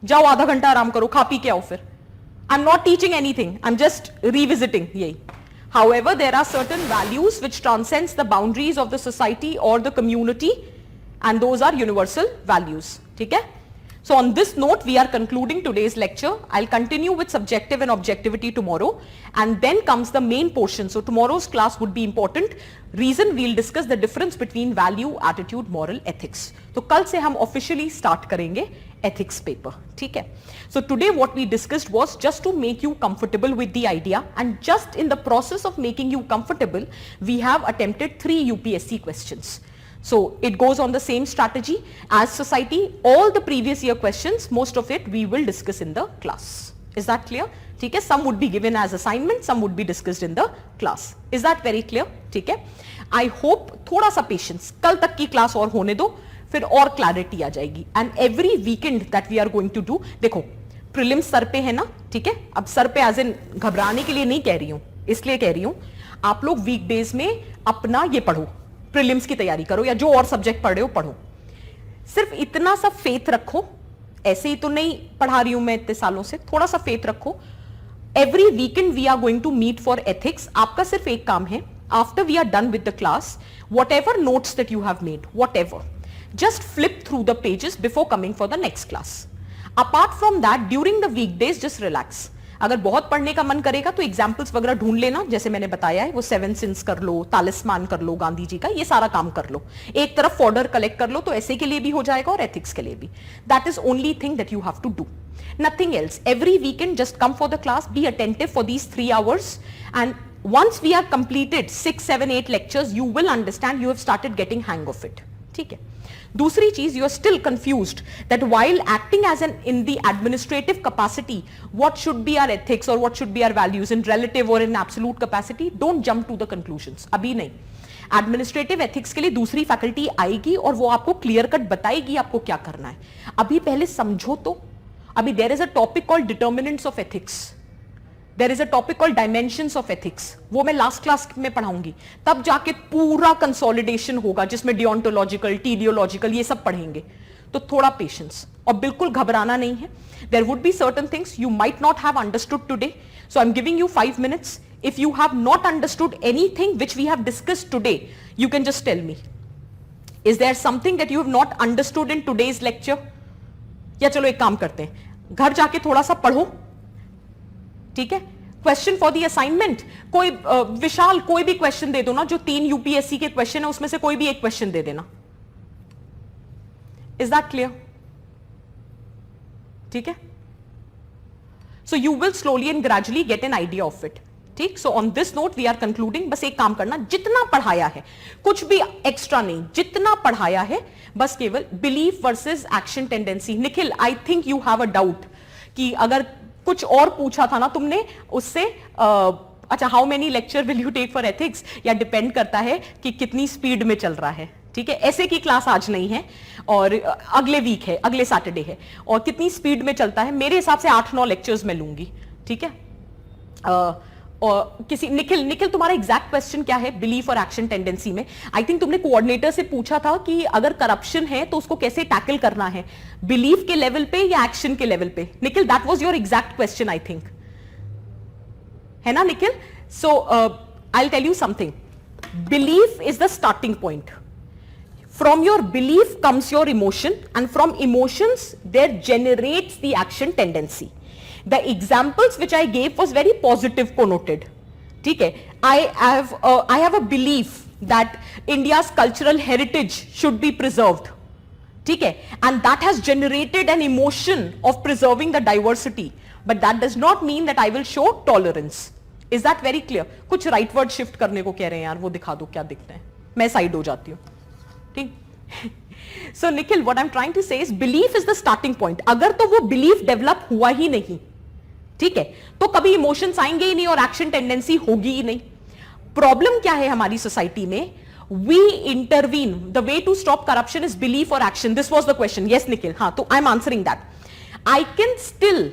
जाओ आधा घंटा आराम करो, खा पी के आओ फिर. I'm not teaching anything. I'm just revisiting. यही. However, there are certain values which transcends the boundaries of the society or the community, and those are universal values. ठीक है? So on this note, we are concluding today's lecture. I'll continue with subjective and objectivity tomorrow, and then comes the main portion. So tomorrow's class would be important. Reason, we'll discuss the difference between value, attitude, moral, ethics. तो कल से हम officially start करेंगे ethics paper. ठीक है? So today what we discussed was just to make you comfortable with the idea, and just in the process of making you comfortable, we have attempted 3 UPSC questions. So it goes on the same strategy as society. All the previous year questions, most of it we will discuss in the class. Is that clear? ठीक है? Some would be given as assignment, some would be discussed in the class. Is that very clear? ठीक है? I hope थोड़ा सा patience, कल तक की class और होने दो, फिर और क्लैरिटी आ जाएगी. And every weekend that we are going to do, देखो प्रीलिम्स सर पे है ना, ठीक है? अब सर पे एज इन घबराने के लिए नहीं कह रही हूं, इसलिए कह रही हूं आप लोग वीकडेज में अपना ये पढ़ो, प्रीलिम्स की तैयारी करो, या जो और सब्जेक्ट पढ़ रहे हो पढ़ो. सिर्फ इतना सा फेथ रखो, ऐसे ही तो नहीं पढ़ा रही हूं मैं इतने सालों से, थोड़ा सा फेथ रखो. Every weekend we are going to meet for ethics. आपका सिर्फ एक काम है, after we are done with the class, whatever notes that you have made, whatever, just flip through the pages before coming for the next class. Apart from that, during the weekdays, just relax. अगर बहुत पढ़ने का मन करेगा तो examples वगैरह ढूंढ लेना, जैसे मैंने बताया है, वो 7 सिंस कर लो, तालिस्मान कर लो गांधी जी का, ये सारा काम कर लो. एक तरफ फॉर्डर कलेक्ट कर लो, तो ऐसे के लिए भी हो जाएगा और एथिक्स के लिए भी. That is only thing that you have to do, nothing else. Every weekend just come for the class, be attentive for these 3 hours, and once we are completed 6, 7, 8 lectures, you will understand, you have started getting hang of it. ठीक है? दूसरी चीज, you are still confused that while acting as an in the administrative capacity, what should be our ethics or what should be our values in relative or in absolute capacity. Don't jump to the conclusions. अभी नहीं. Administrative ethics के लिए दूसरी faculty आएगी और वो आपको clear cut बताएगी आपको क्या करना है. अभी पहले समझो तो. अभी there is a topic called determinants of ethics, there is a topic called dimensions of ethics, वो मैं लास्ट क्लास में पढ़ाऊंगी. तब जाके पूरा कंसोलिडेशन होगा जिसमें डियोंटोलॉजिकल, टीलियोलॉजिकल, ये सब पढ़ेंगे. तो थोड़ा पेशेंस, और बिल्कुल घबराना नहीं है. There would be certain things you might not have understood today, so I am giving you 5 minutes. If you have not understood anything which we have discussed today, you can just tell me. Is there something that you have not understood in today's lecture? या चलो एक काम करते हैं, घर जाके थोड़ा सा पढ़ो, ठीक है? क्वेश्चन फॉर द असाइनमेंट, कोई विशाल कोई भी क्वेश्चन दे दो ना, जो 3 यूपीएससी के क्वेश्चन है उसमें से कोई भी एक क्वेश्चन दे देना. Is that clear? ठीक है? So you will slowly and gradually get an idea of it. ठीक? So on this note we are concluding. बस एक काम करना, जितना पढ़ाया है, कुछ भी एक्स्ट्रा नहीं, जितना पढ़ाया है बस केवल belief versus action tendency. Nikhil, I think you have a doubt कि अगर कुछ और पूछा था ना तुमने उससे, अच्छा, how many lecture will you take for ethics, या डिपेंड करता है कि कितनी स्पीड में चल रहा है. ठीक है? ऐसे की क्लास आज नहीं है और अगले वीक है, अगले सैटरडे है, और कितनी स्पीड में चलता है, मेरे हिसाब से 8-9 लेक्चर्स में लूंगी. ठीक है? और किसी निखिल तुम्हारा एग्जैक्ट क्वेश्चन क्या है बिलीफ और एक्शन टेंडेंसी में? आई थिंक तुमने कोऑर्डिनेटर से पूछा था कि अगर करप्शन है तो उसको कैसे टैकल करना है, बिलीफ के लेवल पे या एक्शन के लेवल पे. Nikhil, that was your exact question I think, है ना Nikhil? So I will tell you something. Belief is the starting point. From your belief comes your emotion, and from emotions there generates the action tendency. The examples which I gave was very positive connoted. ठीक है? I have a belief that India's cultural heritage should be preserved. ठीक है? And that has generated an emotion of preserving the diversity. But that does not mean that I will show tolerance. Is that very clear? कुछ right word shift करने को कह रहे हैं यार, वो दिखा दो क्या दिखते हैं, मैं साइड हो जाती हूँ. ठीक? So Nikhil, what I'm trying to say is belief is the starting point. अगर तो वो belief develop हुआ ही नहीं, ठीक है, तो कभी इमोशंस आएंगे ही नहीं और एक्शन टेंडेंसी होगी ही नहीं. प्रॉब्लम क्या है हमारी सोसाइटी में? We intervene. The way to stop corruption is belief और action. This was the question. Yes Nikhil, हाँ, तो I am answering that. I can still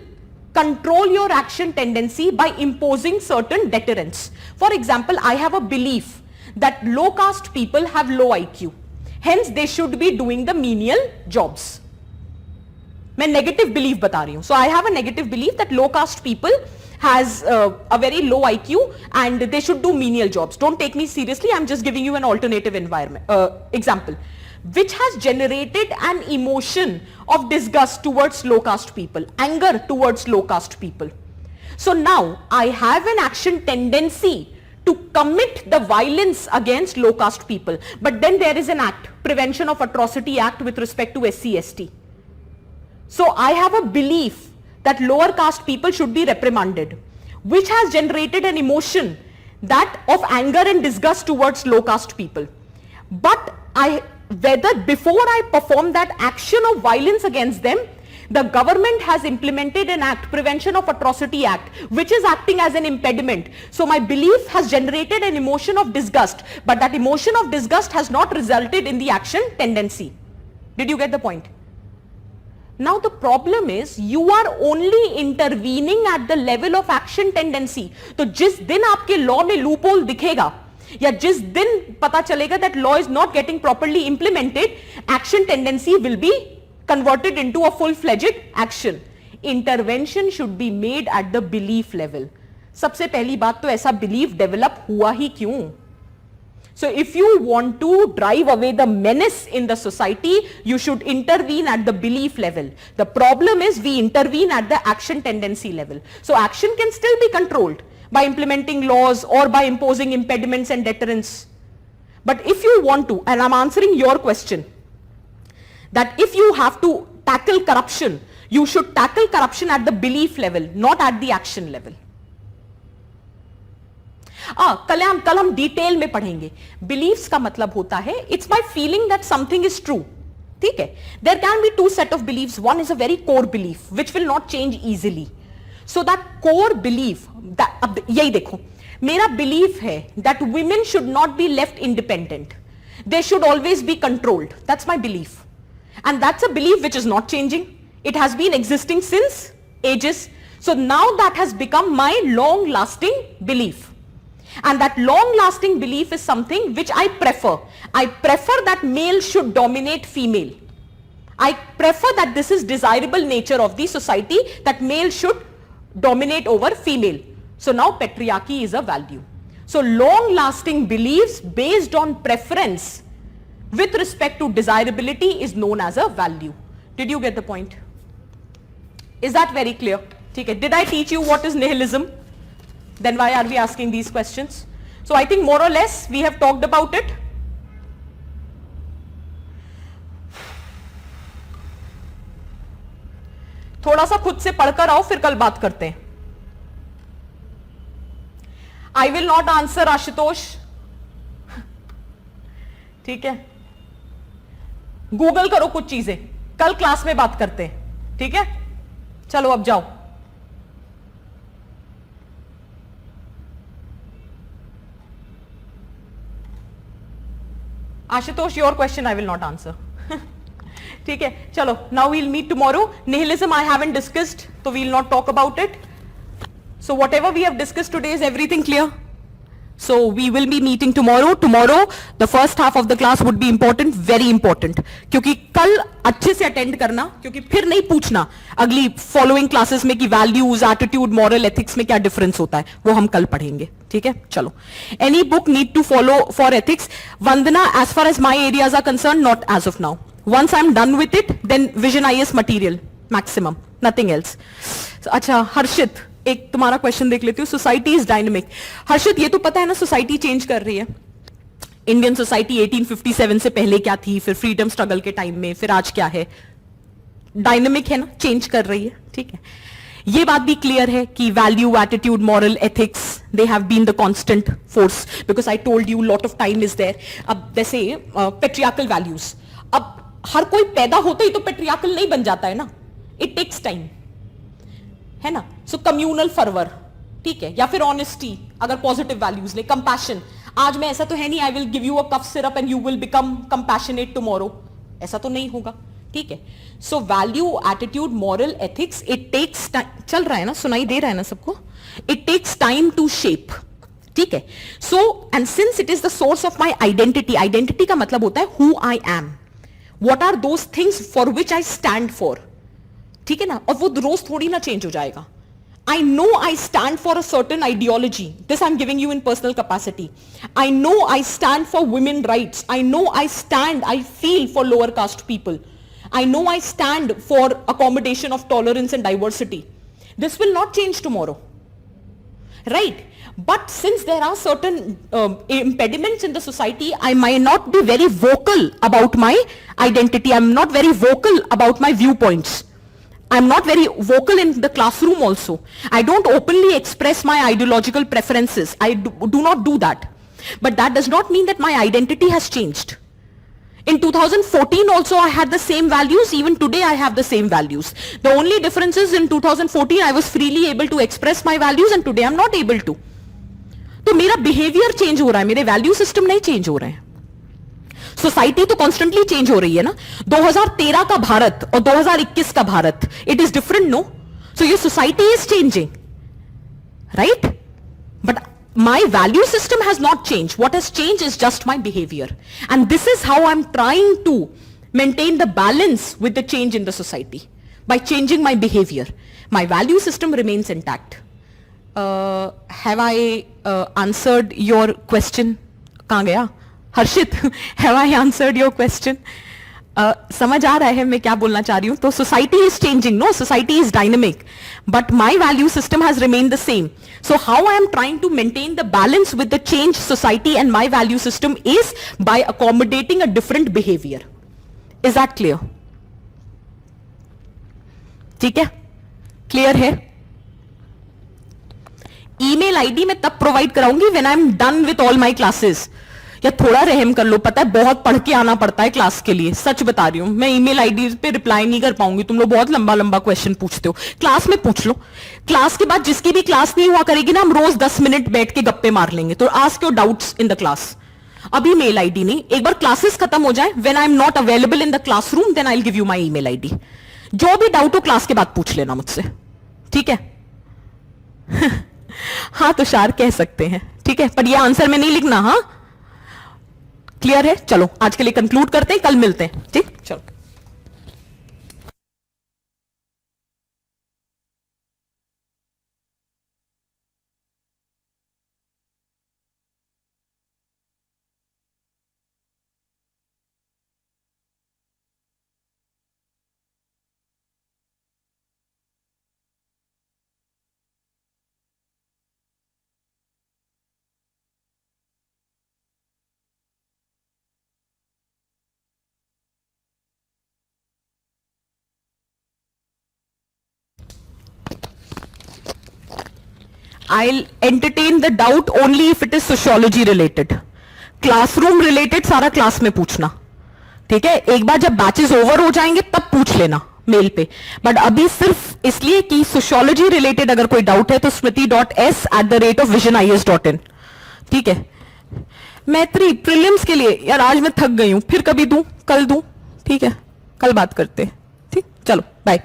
control your action tendency by imposing certain deterrents. For example, I have a belief that low caste people have low IQ, hence they should be doing the menial jobs. मैं negative belief बता रही हूँ. So I have a negative belief that low caste people has a very low IQ and they should do menial jobs. Don't take me seriously. I'm just giving you an alternative environment example, which has generated an emotion of disgust towards low caste people, anger towards low caste people. So now I have an action tendency to commit the violence against low caste people. But then there is an act, Prevention of Atrocity Act with respect to SC, ST. So I have a belief that lower caste people should be reprimanded, which has generated an emotion that of anger and disgust towards low caste people. But whether before I perform that action of violence against them, the government has implemented an act, Prevention of Atrocity Act, which is acting as an impediment. So my belief has generated an emotion of disgust, but that emotion of disgust has not resulted in the action tendency. Did you get the point? Now the problem is you are only intervening at the level of action tendency. तो जिस दिन आपके law में loophole दिखेगा या जिस दिन पता चलेगा that law is not getting properly implemented, action tendency will be converted into a full-fledged action. Intervention should be made at the belief level. सबसे पहली बात तो ऐसा belief develop हुआ ही क्यों? So if you want to drive away the menace in the society, you should intervene at the belief level. The problem is we intervene at the action tendency level. So action can still be controlled by implementing laws or by imposing impediments and deterrents. But if you want to, and I'm answering your question, that if you have to tackle corruption, you should tackle corruption at the belief level, not at the action level. कल हम detail में पढ़ेंगे. Beliefs का मतलब होता है it's my feeling that something is true. ठीक है? There can be two set of beliefs. One is a very core belief which will not change easily. So that core belief, अब यही देखो, मेरा belief है that women should not be left independent. They should always be controlled. That's my belief. And that's a belief which is not changing. It has been existing since ages. So now that has become my long-lasting belief. And that long-lasting belief is something which I prefer. I prefer that male should dominate female. I prefer that this is desirable nature of the society, that male should dominate over female. So now patriarchy is a value. So long-lasting beliefs based on preference with respect to desirability is known as a value. Did you get the point? Is that very clear? Okay. Did I teach you what is nihilism? Then why are we asking these questions? So I think more or less we have talked about it. थोड़ा सा खुद से पढ़कर आओ, फिर कल बात करते हैं. I will not answer Ashutosh. ठीक है? गूगल करो कुछ चीजें, कल क्लास में बात करते हैं. ठीक है? चलो अब जाओ. Ashutosh, your question I will not answer. ठीक है, चलो. Now we'll meet tomorrow. Nihilism I haven't discussed, so we'll not talk about it. So whatever we have discussed today, is everything clear? So we will be meeting tomorrow. Tomorrow, the first half of the class would be important, very important. क्योंकि कल अच्छे से attend करना, क्योंकि फिर नहीं पूछना अगली following classes में कि values, attitude, moral, ethics में क्या difference होता है, वो हम कल पढ़ेंगे. ठीक है, चलो. Any book need to follow for ethics? Vandana, as far as my areas are concerned, not as of now. Once I'm done with it, then Vision IS material, maximum, nothing else. So, अच्छा, हर्षित, एक तुम्हारा question देख लेती हूँ. Society is dynamic. हर्षित, ये तो पता है ना सोसाइटी चेंज कर रही है. इंडियन सोसाइटी 1857 से पहले क्या थी, फिर फ्रीडम स्ट्रगल के टाइम में, फिर आज क्या है. डायनेमिक है ना, चेंज कर रही है. ठीक है, ये बात भी क्लियर है कि value, attitude, moral, ethics, they have been the constant force, because I told you lot of time is there. अब जैसे पेट्रियार्कल वैल्यूज, अब हर कोई पैदा होते ही तो पेट्रियार्कल नहीं बन जाता है ना, इट टेक्स टाइम, है ना. सो कम्यूनल फर्वर, ठीक है, या फिर ऑनेस्टी, अगर पॉजिटिव वैल्यूज ले, कंपैशन. आज मैं ऐसा तो है नहीं I will give you a cough syrup and you will become compassionate tomorrow, ऐसा तो नहीं होगा. ठीक है, so value, attitude, moral, ethics, it takes time. चल रहा है ना, सुनाई दे रहा है ना सबको? It takes time to shape. ठीक है, so and since it is the source of my identity, identity का मतलब होता है who I am, what are those things for which I stand for. ठीक है ना, और वो रोज थोड़ी ना चेंज हो जाएगा. I know I stand for a certain ideology. This I'm giving you in personal capacity. I know I stand for women rights. I know I feel for lower caste people. I know I stand for accommodation of tolerance and diversity. This will not change tomorrow. Right? But since there are certain impediments in the society, I might not be very vocal about my identity. I'm not very vocal about my viewpoints. I'm not very vocal in the classroom also. I don't openly express my ideological preferences. I do not do that. But that does not mean that my identity has changed. In 2014 also I had the same values. Even today I have the same values. The only difference is in 2014 I was freely able to express my values and today I'm not able to. तो मेरा behaviour change हो रहा है, मेरे value system नहीं change हो रहे हैं. सोसाइटी तो कॉन्स्टेंटली चेंज हो रही है ना. 2013 का भारत और 2021 का Bharat, it is different no. So ये society is changing, right? But my value system has not changed. What has changed is just my behavior. And this is how I'm trying to maintain the balance with the change in the society. By changing my behavior. My value system remains intact. Have I answered your question? कहाँ गया? हर्षित, have I answered your question? समझ आ रहा है मैं क्या बोलना चाह रही हूँ? तो society is changing, no? Society is dynamic. But my value system has remained the same. So how I am trying to maintain the balance with the changed society and my value system is by accommodating a different behavior. Is that clear? ठीक है? Clear है? Email ID मैं तब provide कराऊंगी when I'm done with all my classes. या थोड़ा रहम कर लो, पता है बहुत पढ़ के आना पड़ता है क्लास के लिए, सच बता रही हूं. मैं ईमेल आईडी पे रिप्लाई नहीं कर पाऊंगी. तुम लोग बहुत लंबा लंबा क्वेश्चन पूछते हो. क्लास में पूछ लो. क्लास के बाद जिसकी भी क्लास नहीं हुआ करेगी ना, हम रोज 10 मिनट बैठ के गप्पे मार लेंगे. तो ask your doubts in the class. अभी मेल आईडी नहीं, एक बार क्लासेस खत्म हो जाए, when I am not available in the classroom then I will give you my email ID. जो भी डाउट हो क्लास के बाद पूछ लेना मुझसे, ठीक है? हाँ तुषार कह सकते हैं, ठीक है, पर ये आंसर में नहीं लिखना. हाँ क्लियर है? चलो आज के लिए कंक्लूड करते हैं, कल मिलते हैं. ठीक, चलो. I'll entertain the doubt only if it is sociology related. Classroom related सारा क्लास में पूछना, ठीक है? एक बार जब बैचेस ओवर हो जाएंगे तब पूछ लेना मेल पे. बट अभी सिर्फ इसलिए कि सोशियोलॉजी रिलेटेड अगर कोई डाउट है तो smriti.s@visionis.in. ठीक है? मैत्री प्रीलिम्स के लिए यार आज मैं थक गई हूं, फिर कभी दूं, कल दूं, ठीक है? कल बात करते हैं. ठीक, चलो बाय.